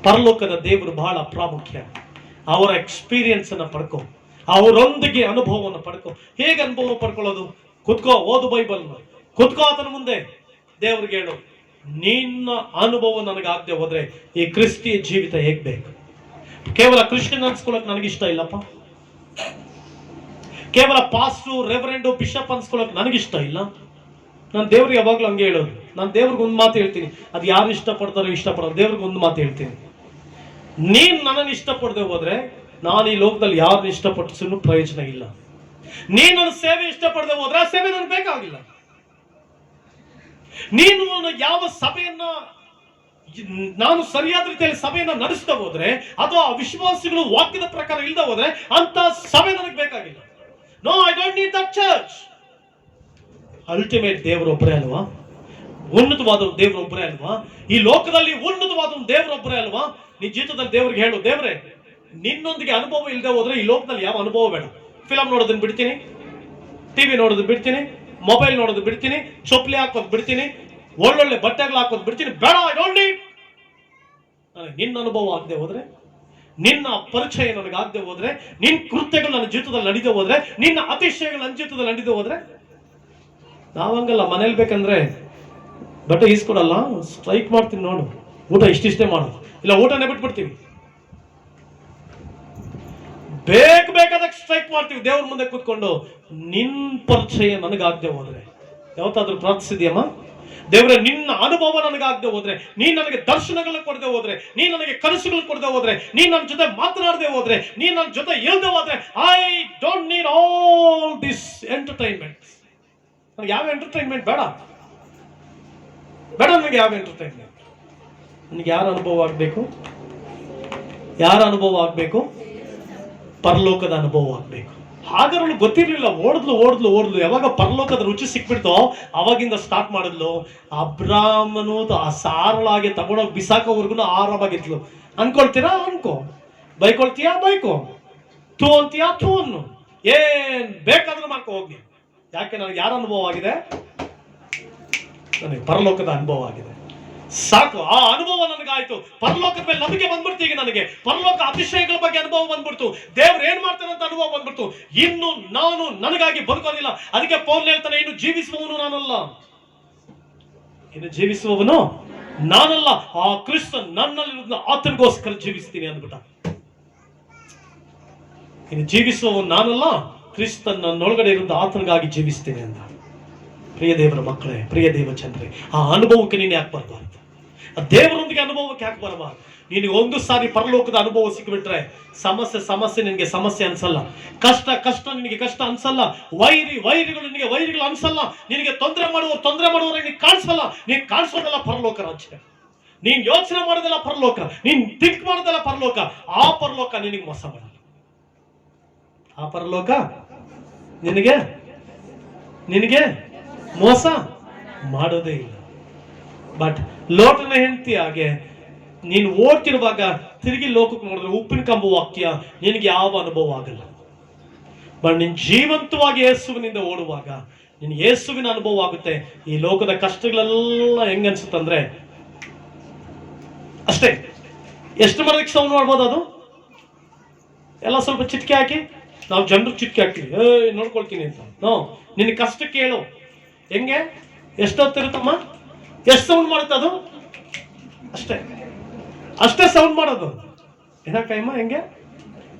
ಪರಲೋಕದ ದೇವರು ಬಹಳ ಪ್ರಾಮುಖ್ಯ. ಅವರ ಎಕ್ಸ್ಪೀರಿಯನ್ಸ್ ಅನ್ನ ಪಡ್ಕೋ, ಅವರೊಂದಿಗೆ ಅನುಭವವನ್ನು ಪಡ್ಕೋ. ಹೇಗೆ ಅನುಭವ ಪಡ್ಕೊಳ್ಳೋದು? ಕುತ್ಕೋ, ಓದು ಬೈಬಲ್, ಕುತ್ಕೋ ಆತನ ಮುಂದೆ, ದೇವ್ರಿಗೆ ಹೇಳು, ನಿನ್ನ ಅನುಭವ ನನಗಾಗದೆ ಹೋದ್ರೆ ಈ ಕ್ರಿಸ್ತಿಯ ಜೀವಿತ ಹೇಗ್ ಬೇಕು? ಕೇವಲ ಕ್ರಿಶ್ಚಿಯನ್ ಅನ್ಸ್ಕೊಳಕ್ ನನಗಿಷ್ಟ ಇಲ್ಲಪ್ಪ. ಕೇವಲ ಪಾಸ್ಟು, ರೆವರೆಂಡು, ಬಿಷಪ್ ಅನ್ಸ್ಕೊಳಕ್ ನನಗಿಷ್ಟ ಇಲ್ಲ. ನಾನು ದೇವ್ರಿಗೆ ಯಾವಾಗ್ಲೂ ಹಂಗೆ ಹೇಳೋದು. ನಾನು ದೇವ್ರಿಗೆ ಒಂದು ಮಾತು ಹೇಳ್ತೀನಿ, ಅದು ಯಾರು ಇಷ್ಟಪಡ್ತಾರೋ ಇಷ್ಟಪಡೋದು, ದೇವ್ರಿಗೆ ಒಂದು ಮಾತು ಹೇಳ್ತೀನಿ. ನೀನ್ ನನ್ನನ್ನು ಇಷ್ಟಪಡದೆ ಹೋದ್ರೆ ನಾನು ಈ ಲೋಕದಲ್ಲಿ ಯಾರನ್ನ ಇಷ್ಟಪಟ್ಟಿಸೂ ಪ್ರಯೋಜನ ಇಲ್ಲ. ನೀನು ನನ್ನ ಸೇವೆ ಇಷ್ಟಪಡದೆ ಹೋದ್ರೆ ಆ ಸೇವೆ ನನಗೆ ಬೇಕಾಗಿಲ್ಲ. ನೀನು ಯಾವ ಸಭೆಯನ್ನ ನಾನು ಸರಿಯಾದ ರೀತಿಯಲ್ಲಿ ಸಭೆಯನ್ನ ನಡೆಸ್ತಾ ಹೋದ್ರೆ ಅಥವಾ ವಿಶ್ವಾಸಿಗಳು ವಾಕ್ಯದ ಪ್ರಕಾರ ಇಲ್ಲದೆ ಹೋದ್ರೆ ಅಂತ ಸಭೆ ನನಗೆ ಬೇಕಾಗಿಲ್ಲ. No, I don't need that church. Ultimate ದೇವರೊಬ್ಬರೇ ಅಲ್ವಾ? ಉನ್ನತವಾದ ದೇವರೊಬ್ಬರೇ ಅಲ್ವಾ? ಈ ಲೋಕದಲ್ಲಿ ಉನ್ನತವಾದ ದೇವರೊಬ್ಬರೇ ಅಲ್ವಾ? ನಿನ್ನ ಜೀವಿತದಲ್ಲಿ ದೇವ್ರಿಗೆ ಹೇಳು, ದೇವ್ರೆ ನಿನ್ನೊಂದಿಗೆ ಅನುಭವ ಇಲ್ಲದೆ ಹೋದ್ರೆ ಈ ಲೋಕದಲ್ಲಿ ಯಾವ ಅನುಭವ ಬೇಡ. ಫಿಲಮ್ ನೋಡೋದನ್ನ ಬಿಡ್ತೀನಿ, ಟಿವಿ ನೋಡೋದು ಬಿಡ್ತೀನಿ, ಮೊಬೈಲ್ ನೋಡೋದು ಬಿಡ್ತೀನಿ, ಚೊಪ್ಲಿ ಹಾಕೋದು ಬಿಡ್ತೀನಿ, ಒಳ್ಳೊಳ್ಳೆ ಬಟ್ಟೆಗಳು ಹಾಕೋದು ಬಿಡ್ತೀನಿ. ಬೇಡ, ಐ ಡೋಂಟ್ ನೀಡ್. ನನಗೆ ನಿನ್ನ ಅನುಭವ ಆಗದೆ ಹೋದ್ರೆ, ನಿನ್ನ ಪರಿಚಯ ನನಗಾಗದೆ ಹೋದ್ರೆ, ನಿನ್ನ ಕೃತ್ಯಗಳು ನನ್ನ ಜೀವಿತದಲ್ಲಿ ನಡೀದೆ ಹೋದ್ರೆ, ನಿನ್ನ ಅತಿಶಯಗಳು ನನ್ನ ಜೀವಿತದಲ್ಲಿ ನಡೀದೆ ಹೋದ್ರೆ, ನಾವಂಗಲ್ಲ. ಮನೇಲಿ ಬೇಕಂದ್ರೆ ಬಟ್ಟೆ ಈಸ್ಕೊಡಲ್ಲ, ಸ್ಟ್ರೈಕ್ ಮಾಡ್ತೀನಿ ನೋಡು, ಊಟ ಇಷ್ಟಿಷ್ಟೇ ಮಾಡೋದು, ಇಲ್ಲ ಊಟನೇ ಬಿಟ್ಬಿಡ್ತೀವಿ. ಬೇಕಾದಕ್ಕೆ ಸ್ಟ್ರೈಕ್ ಮಾಡ್ತೀವಿ ದೇವ್ರ ಮುಂದೆ ಕೂತ್ಕೊಂಡು. ನಿನ್ ಪರಿಚಯ ನನಗಾಗದೆ ಹೋದ್ರೆ, ಯಾವತ್ತಾದ್ರೂ ಪ್ರಾರ್ಥಿಸಿದ್ಯಮ್ಮ? ದೇವ್ರೆ ನಿನ್ನ ಅನುಭವ ನನಗಾಗದೆ ಹೋದ್ರೆ, ನೀನ್ ನನಗೆ ದರ್ಶನಗಳನ್ನ ಕೊಡದೆ ಹೋದ್ರೆ, ನೀನ್ ನನಗೆ ಕನಸುಗಳು ಕೊಡದೆ ಹೋದ್ರೆ, ನೀನ್ ನನ್ನ ಜೊತೆ ಮಾತನಾಡದೆ ಹೋದ್ರೆ, ನೀನ್ ನನ್ನ ಜೊತೆ ಇಲ್ದೆ ಹೋದ್ರೆ, I don't need all this entertainment. ನನಗೆ ಯಾವ ಎಂಟರ್ಟೈನ್ಮೆಂಟ್ ಬೇಡ. ನನಗೆ ಯಾವ ಎಂಟರ್ಟೈನ್ಮೆಂಟ್. ನನಗೆ ಯಾರ ಅನುಭವ ಆಗ್ಬೇಕು? ಯಾರ ಅನುಭವ ಆಗ್ಬೇಕು? ಪರಲೋಕದ ಅನುಭವ ಆಗ್ಬೇಕು. ಹಾಗಾದ್ರೆ ಗೊತ್ತಿರ್ಲಿಲ್ಲ, ಓಡಿದ್ಲು. ಯಾವಾಗ ಪರಲೋಕದ ರುಚಿ ಸಿಕ್ಬಿಡ್ತೋ ಅವಾಗಿಂದ ಸ್ಟಾರ್ಟ್ ಮಾಡಿದ್ಲು. ಅಬ್ರಾಮನು ಆ ಸಾರಳಾಗಿ ತಗೊಂಡೋಗಿ ಬಿಸಾಕೋವರೆಗೂ ಆರಾಮಾಗಿದ್ಲು. ಅನ್ಕೊಳ್ತೀರಾ? ಅನ್ಕೋ. ಬೈಕೊಳ್ತೀಯಾ? ಬೈಕೋ. ಥೂ ಅಂತೀಯಾ? ಥೂ ಅನ್ನು. ಏನ್ ಬೇಕಾದ್ರೂ ಮಾಡ್ಕೊ ಹೋಗಿ. ಯಾಕೆ? ನನಗೆ ಯಾರ ಅನುಭವ ಆಗಿದೆ? ನನಗೆ ಪರಲೋಕದ ಅನುಭವ ಆಗಿದೆ. ಸಾಕು, ಆ ಅನುಭವ ನನಗಾಯ್ತು. ಪರಲೋಕದ ಮೇಲೆ ನಂಬಿಕೆ ಬಂದ್ಬಿಡ್ತು. ಈಗ ನನಗೆ ಪರಲೋಕ ಅತಿಶಯಗಳ ಬಗ್ಗೆ ಅನುಭವ ಬಂದ್ಬಿಡ್ತು. ದೇವ್ರು ಏನ್ ಮಾಡ್ತಾನೆ ಅಂತ ಅನುಭವ ಬಂದ್ಬಿಡ್ತು. ಇನ್ನು ನಾನು ನನಗಾಗಿ ಬದುಕೋದಿಲ್ಲ. ಅದಕ್ಕೆ ಪೌಲ್ ಹೇಳ್ತಾನೆ, ಇನ್ನು ಜೀವಿಸುವವನು ನಾನಲ್ಲ, ಇನ್ನು ಜೀವಿಸುವವನು ನಾನಲ್ಲ, ಆ ಕ್ರಿಸ್ತ ನನ್ನಲ್ಲಿ ಆತನಿಗೋಸ್ಕರ ಜೀವಿಸ್ತೀನಿ ಅಂದ್ಬಿಟ್ಟ. ಇನ್ನು ಜೀವಿಸುವವನು ನಾನಲ್ಲ, ಕ್ರಿಸ್ತ ನನ್ನೊಳಗಡೆ ಇರುವ ಆತನಿಗಾಗಿ ಜೀವಿಸ್ತೀನಿ ಅಂತ. ಪ್ರಿಯ ದೇವರ ಮಕ್ಕಳೇ, ಪ್ರಿಯ ದೇವಚಂದ್ರೇ, ಆ ಅನುಭವಕ್ಕೆ ನೀನು ಯಾಕೆ ಬರಬಾರ್ದು? ದೇವರೊಂದಿಗೆ ಅನುಭವಕ್ಕೆ ಯಾಕೆ ಬರಬಾರ್ದು? ನಿನಗೆ ಒಂದು ಸಾರಿ ಪರಲೋಕದ ಅನುಭವ ಸಿಕ್ಕಿಬಿಟ್ರೆ ಸಮಸ್ಯೆ ನಿನಗೆ ಸಮಸ್ಯೆ ಅನ್ಸಲ್ಲ. ಕಷ್ಟ ನಿನಗೆ ಕಷ್ಟ ಅನ್ಸಲ್ಲ. ವೈರಿಗಳು ನಿನಗೆ ವೈರಿಗಳು ಅನ್ಸಲ್ಲ. ನಿನಗೆ ತೊಂದರೆ ಮಾಡುವವರು ನಿನಗೆ ಕಾಣಿಸಲ್ಲ. ನೀನು ಕಾಣಿಸೋದೆಲ್ಲ ಪರಲೋಕ ರಾಜ್ಯ. ನೀನ್ ಯೋಚನೆ ಮಾಡೋದೆಲ್ಲ ಪರಲೋಕ. ನೀನ್ ಥಿಂಕ್ ಮಾಡೋದೆಲ್ಲ ಪರಲೋಕ. ಆ ಪರಲೋಕ ನಿನಗೆ ಮೋಸ ಮಾಡಲ್ಲ. ಆ ಪರಲೋಕ ನಿನಗೆ ಮೋಸ ಮಾಡೋದೇ ಇಲ್ಲ. ಬಟ್ ಲೋಟನ ಹೆಂಡತಿ ಹಾಗೆ ನೀನು ಓಡ್ತಿರುವಾಗ ತಿರುಗಿ ಲೋಕಕ್ಕೆ ನೋಡಿದ್ರೆ ಉಪ್ಪಿನ ಕಂಬು ವಾಕ್ಯ ನಿನಗೆ ಯಾವ ಅನುಭವ ಆಗಲ್ಲ. ಬಟ್ ನೀನು ಜೀವಂತವಾಗಿ ಯೇಸುವಿನಿಂದ ಓಡುವಾಗ ನಿನಗೆ ಯೇಸುವಿನ ಅನುಭವ ಆಗುತ್ತೆ. ಈ ಲೋಕದ ಕಷ್ಟಗಳೆಲ್ಲ ಹೆಂಗನ್ಸುತ್ತಂದ್ರೆ ಅಷ್ಟೇ. ಎಷ್ಟು ಮರಕ್ಕೆ ಸೌಂಡ್ ಮಾಡ್ಬೋದು? ಅದು ಎಲ್ಲ ಸ್ವಲ್ಪ ಚಿಟ್ಕೆ ಹಾಕಿ, ನಾವು ಜನರು ಚಿಟ್ಕೆ ಹಾಕ್ತೀವಿ, ನೋಡ್ಕೊಳ್ತೀನಿ ಅಂತ. ನಿನ್ನ ಕಷ್ಟಕ್ಕೆ ಹೇಳು. ಹೆಂಗೆ? ಎಷ್ಟೊತ್ತಿರುತ್ತಮ್ಮ? ಎಷ್ಟು ಸೌಂಡ್ ಮಾಡುತ್ತೆ ಅದು? ಅಷ್ಟೇ ಸೌಂಡ್ ಮಾಡೋದು. ಏನಕ್ಕಮ್ಮ? ಹೆಂಗೆ?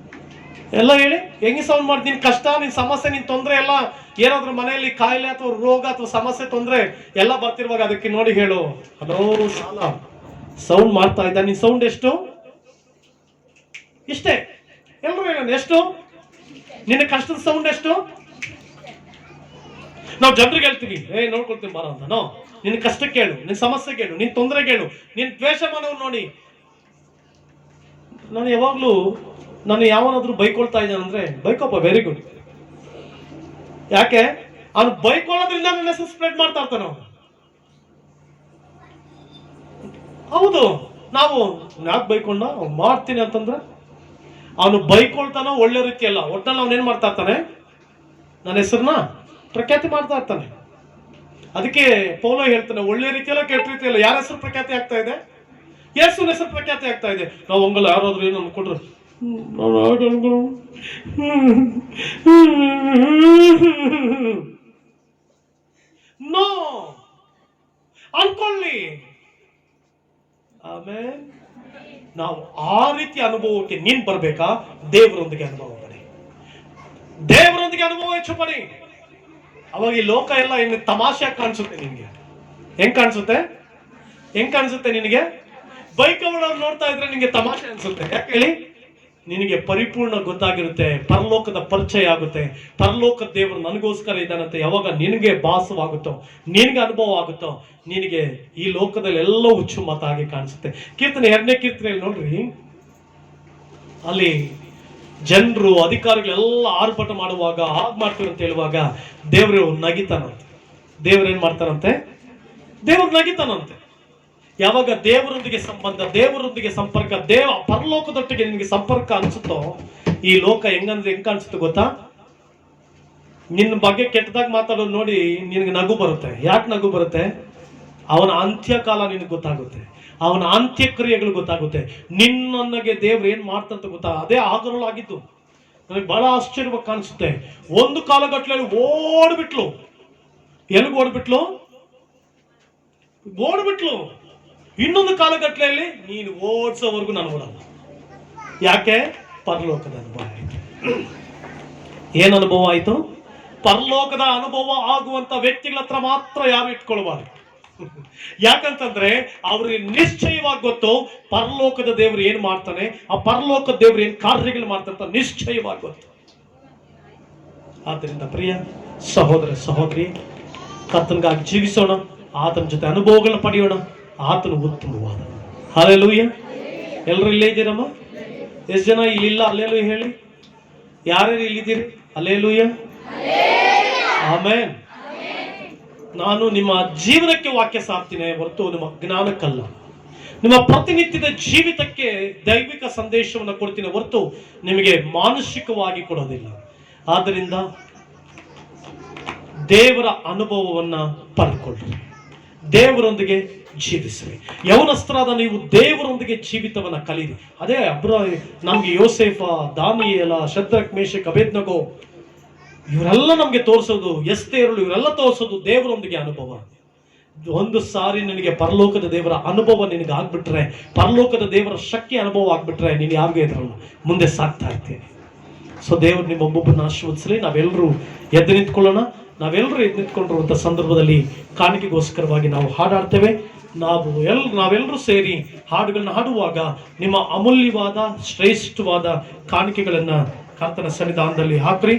ಎಲ್ಲ ಹೇಳಿ, ಹೆಂಗೆ ಸೌಂಡ್ ಮಾಡಿ? ನಿನ್ ಕಷ್ಟ, ನಿನ್ ಸಮಸ್ಯೆ, ನಿನ್ ತೊಂದರೆ ಎಲ್ಲ ಏನಾದ್ರು ಮನೆಯಲ್ಲಿ ಕಾಯಿಲೆ ಅಥವಾ ರೋಗ ಅಥವಾ ಸಮಸ್ಯೆ ತೊಂದರೆ ಎಲ್ಲ ಬರ್ತಿರುವಾಗ ಅದಕ್ಕೆ ನೋಡಿ ಹೇಳು, ಹಲೋ ಸಾಲ ಸೌಂಡ್ ಮಾಡ್ತಾ ಇದ್ದ. ನಿನ್ ಸೌಂಡ್ ಎಷ್ಟು? ಇಷ್ಟೇ. ಎಲ್ರು ಹೇಳೋಣ, ಎಷ್ಟು? ನಿನ್ನ ಕಷ್ಟದ ಸೌಂಡ್ ಎಷ್ಟು? ನಾವು ಜನರಿಗೆ ಹೇಳ್ತೀವಿ, ನೋಡ್ಕೊಳ್ತೀನಿ ಬಾರ ಅಂತ. ನೋ, ನಿನ್ ಕಷ್ಟಕ್ಕೆ ಹೇಳು, ನಿನ್ ಸಮಸ್ಯೆಗೆ ಹೇಳು, ನಿನ್ ತೊಂದರೆಗೆ ಹೇಳು, ನಿನ್ ದ್ವೇಷ ಮಾಡೋರು ನೋಡಿ. ನಾನು ಯಾವಾಗ್ಲೂ ನಾನು ಯಾವನಾದ್ರೂ ಬೈಕೊಳ್ತಾ ಇದ್ದಾನಂದ್ರೆ, ಬೈಕೋಪ, ವೆರಿ ಗುಡ್. ಯಾಕೆ? ಅವ್ನು ಬೈಕೊಳ್ಳೋದ್ರಿಂದ ನನ್ನ ಹೆಸರು ಸ್ಪ್ರೆಡ್ ಮಾಡ್ತಾ ಇರ್ತಾನ ಅವನು. ಹೌದು, ನಾವು ಯಾಕೆ ಬೈಕೊಂಡ ಮಾಡ್ತೀನಿ ಅಂತಂದ್ರೆ, ಅವನು ಬೈಕೊಳ್ತಾನೋ ಒಳ್ಳೆ ರೀತಿ ಅಲ್ಲ, ಒಟ್ಟಲ್ಲಿ ಅವನೇನ್ ಮಾಡ್ತಾ ಇರ್ತಾನೆ, ನನ್ನ ಹೆಸರನ್ನ ಪ್ರಖ್ಯಾತಿ ಮಾಡ್ತಾ ಇರ್ತಾನೆ. ಅದಕ್ಕೆ ಪೌಲ ಹೇಳ್ತಾನೆ, ಒಳ್ಳೆ ರೀತಿಯಲ್ಲ ಕೆಟ್ಟ ರೀತಿಯಲ್ಲ. ಯಾರ ಹೆಸರು ಪ್ರಖ್ಯಾತಿ ಆಗ್ತಾ ಇದೆ? ಯೇಸುವಿನ ಹೆಸರು ಪ್ರಖ್ಯಾತಿ ಆಗ್ತಾ ಇದೆ. ನಾವು ಹಂಗಲ್ಲ, ಯಾರಾದ್ರೂ ಏನು ಅನ್ಕೊಂಡ್ರು ನೋ ಅನ್ಕೊಳ್ಳಿ. ಆಮೇಲೆ ನಾವು ಆ ರೀತಿ ಅನುಭವಕ್ಕೆ ನೀನ್ ಬರ್ಬೇಕಾ? ದೇವರೊಂದಿಗೆ ಅನುಭವ ಪಡಿ, ದೇವರೊಂದಿಗೆ ಅನುಭವ ಹೆಚ್ಚು ಪಡಿ. ಅವಾಗ ಈ ಲೋಕ ಎಲ್ಲ ಇನ್ನು ತಮಾಷೆ ಕಾಣಿಸುತ್ತೆ ನಿನ್ಗೆ. ಹೆಂಗ್ ಕಾಣಿಸುತ್ತೆ? ಹೆಂಗ್ ಕಾಣಿಸುತ್ತೆ ನಿನಗೆ? ಬೈಕ್ ಅವಳನ್ನು ನೋಡ್ತಾ ಇದ್ರೆ ನಿನ್ಗೆ ತಮಾಷೆ ಅನ್ಸುತ್ತೆ. ಯಾಕೆ ಹೇಳಿ? ನಿನಗೆ ಪರಿಪೂರ್ಣ ಗೊತ್ತಾಗಿರುತ್ತೆ, ಪರಲೋಕದ ಪರಿಚಯ ಆಗುತ್ತೆ. ಪರಲೋಕ ದೇವರು ನನಗೋಸ್ಕರ ಇದ್ದಾನಂತೆ ಯಾವಾಗ ನಿನಗೆ ಭಾಸವಾಗುತ್ತೋ, ನಿನಗೆ ಅನುಭವ ಆಗುತ್ತೋ, ನಿನಗೆ ಈ ಲೋಕದಲ್ಲಿ ಎಲ್ಲ ಹುಚ್ಚು ಮಾತಾಗಿ ಕಾಣಿಸುತ್ತೆ. ಕೀರ್ತನೆ 2ನೇ ಕೀರ್ತನೆಯಲ್ಲಿ ನೋಡ್ರಿ, ಅಲ್ಲಿ ಜನರು ಅಧಿಕಾರಿಗಳೆಲ್ಲ ಆರ್ಭಟ ಮಾಡುವಾಗ, ಹಾಗೆ ಮಾಡ್ತೀವಿ ಅಂತ ಹೇಳುವಾಗ ದೇವರು ನಗಿತಾನಂತೆ. ದೇವ್ರೇನ್ ಮಾಡ್ತಾನಂತೆ? ದೇವ್ರು ನಗಿತಾನಂತೆ. ಯಾವಾಗ ದೇವರೊಂದಿಗೆ ಸಂಬಂಧ, ದೇವರೊಂದಿಗೆ ಸಂಪರ್ಕ, ಪರಲೋಕದೊಟ್ಟಿಗೆ ನಿನಗೆ ಸಂಪರ್ಕ ಅನ್ಸುತ್ತೋ, ಈ ಲೋಕ ಹೆಂಗ್ ಕಾಣಿಸುತ್ತೆ ಗೊತ್ತಾ? ನಿನ್ನ ಬಗ್ಗೆ ಕೆಟ್ಟದಾಗ ಮಾತಾಡೋದು ನೋಡಿ ನಿನಗೆ ನಗು ಬರುತ್ತೆ. ಯಾಕೆ ನಗು ಬರುತ್ತೆ? ಅವನ ಅಂತ್ಯಕಾಲ ನಿನಗೆ ಗೊತ್ತಾಗುತ್ತೆ, ಅವನ ಅಂತ್ಯಕ್ರಿಯೆಗಳು ಗೊತ್ತಾಗುತ್ತೆ. ನಿನ್ನಗೆ ದೇವ್ರು ಏನ್ ಮಾಡ್ತಂತ ಗೊತ್ತಾ? ಅದೇ ಆಗಿದ್ದು ನನಗೆ ಬಹಳ ಆಶ್ಚರ್ಯವಾಗಿ ಕಾಣಿಸುತ್ತೆ. ಒಂದು ಕಾಲಗಟ್ಟಲೆ ಓಡ್ಬಿಟ್ಲು. ಎಲ್ಲಿಗೆ ಓಡ್ಬಿಟ್ಲು? ಓಡ್ಬಿಟ್ಲು. ಇನ್ನೊಂದು ಕಾಲಗಟ್ಟಲೆಯಲ್ಲಿ ನೀನು ಓಡಿಸೋವರೆಗೂ ನಾನು ಓಡಲ್ಲ. ಯಾಕೆ? ಪರಲೋಕದ ಅನುಭವ ಆಯ್ತು. ಏನ್ ಅನುಭವ ಆಯ್ತು? ಪರಲೋಕದ ಅನುಭವ ಆಗುವಂತ ವ್ಯಕ್ತಿಗಳ ಹತ್ರ ಮಾತ್ರ ಯಾರು ಇಟ್ಕೊಳ್ಬಾರ್ದು. ಯಾಕಂತಂದ್ರೆ ಅವ್ರಿಗೆ ನಿಶ್ಚಯವಾಗಿ ಗೊತ್ತು ಪರಲೋಕದ ದೇವರು ಏನ್ ಮಾಡ್ತಾನೆ, ಆ ಪರಲೋಕದ ದೇವರು ಏನ್ ಕಾರ್ಯಗಳು ಮಾಡ್ತಾನೆ ನಿಶ್ಚಯವಾಗಿ ಗೊತ್ತು. ಆದ್ದರಿಂದ ಪ್ರಿಯ ಸಹೋದರ ಸಹೋದರಿ, ಕರ್ತನಿಗಾಗಿ ಜೀವಿಸೋಣ, ಆತನ ಜೊತೆ ಅನುಭವಗಳನ್ನ ಪಡೆಯೋಣ. ಆತನು ಉತ್ತಮವಾದ. ಹಲ್ಲೆಲೂಯಾ. ಎಲ್ಲರೂ ಇಲ್ಲೇ ಇದ್ದೀರಮ್ಮ? ಎಷ್ಟು ಜನ ಇಲ್ಲಿಲ್ಲ? ಹಲ್ಲೆಲೂಯಾ ಹೇಳಿ. ಯಾರ್ಯಾರು ಇಲ್ಲಿದ್ದೀರಿ? ಹಲ್ಲೆಲೂಯಾ. ಆಮೆನ್. ನಾನು ನಿಮ್ಮ ಜೀವನಕ್ಕೆ ವಾಕ್ಯ ಸಾರ್ತೀನಿ ಹೊರತು ನಿಮ್ಮ ಜ್ಞಾನಕ್ಕಲ್ಲ. ನಿಮ್ಮ ಪ್ರತಿನಿತ್ಯದ ಜೀವಿತಕ್ಕೆ ದೈವಿಕ ಸಂದೇಶವನ್ನು ಕೊಡ್ತೀನಿ ಹೊರತು ನಿಮಗೆ ಮಾನಸಿಕವಾಗಿ ಕೊಡೋದಿಲ್ಲ. ಆದ್ದರಿಂದ ದೇವರ ಅನುಭವವನ್ನ ಪಡೆದುಕೊಳ್ಳಿ, ದೇವರೊಂದಿಗೆ ಜೀವಿಸ್ರಿ. ಯವನಸ್ಥರಾದ ನೀವು ದೇವರೊಂದಿಗೆ ಜೀವಿತವನ್ನ ಕಲೀರಿ. ಅದೇ ನಮ್ಗೆ ಯೋಸೇಫ, ದಾನಿಯೇಲ, ಶದ್ರಕ್, ಮೇಷಕ್, ಅಬೇದ್ನಗೋ ಇವರೆಲ್ಲ ನಮ್ಗೆ ತೋರಿಸೋದು, ಎಸ್ತೇರಳು ಇವರೆಲ್ಲ ತೋರಿಸೋದು ದೇವರೊಂದಿಗೆ ಅನುಭವ. ಒಂದು ಸಾರಿ ನಿನಗೆ ಪರಲೋಕದ ದೇವರ ಅನುಭವ ನಿನಗೆ ಆಗ್ಬಿಟ್ರೆ, ಪರಲೋಕದ ದೇವರ ಶಕ್ತಿ ಅನುಭವ ಆಗ್ಬಿಟ್ರೆ, ನೀನು ಯಾವಾಗ ಇದ್ರಲ್ಲ ಮುಂದೆ ಸಾಕ್ತಾ ಇರ್ತೀನಿ. ಸೊ ದೇವರು ನಿಮ್ಮ ಒಬ್ಬೊಬ್ಬರನ್ನ ಆಶೀರ್ವದಿಸಲಿ. ನಾವೆಲ್ಲರೂ ಎದ್ದು ನಿಂತ್ಕೊಳ್ಳೋಣ. ನಾವೆಲ್ಲರೂ ಎದ್ದು ನಿಂತ್ಕೊಂಡಿರುವಂಥ ಸಂದರ್ಭದಲ್ಲಿ ಕಾಣಿಕೆಗೋಸ್ಕರವಾಗಿ ನಾವು ಹಾಡಾಡ್ತೇವೆ. ನಾವೆಲ್ಲರೂ ಸೇರಿ ಹಾಡುಗಳನ್ನ ಹಾಡುವಾಗ ನಿಮ್ಮ ಅಮೂಲ್ಯವಾದ ಶ್ರೇಷ್ಠವಾದ ಕಾಣಿಕೆಗಳನ್ನ ಕರ್ತನ ಸನ್ನಿಧಾನದಲ್ಲಿ ಹಾಕ್ರಿ.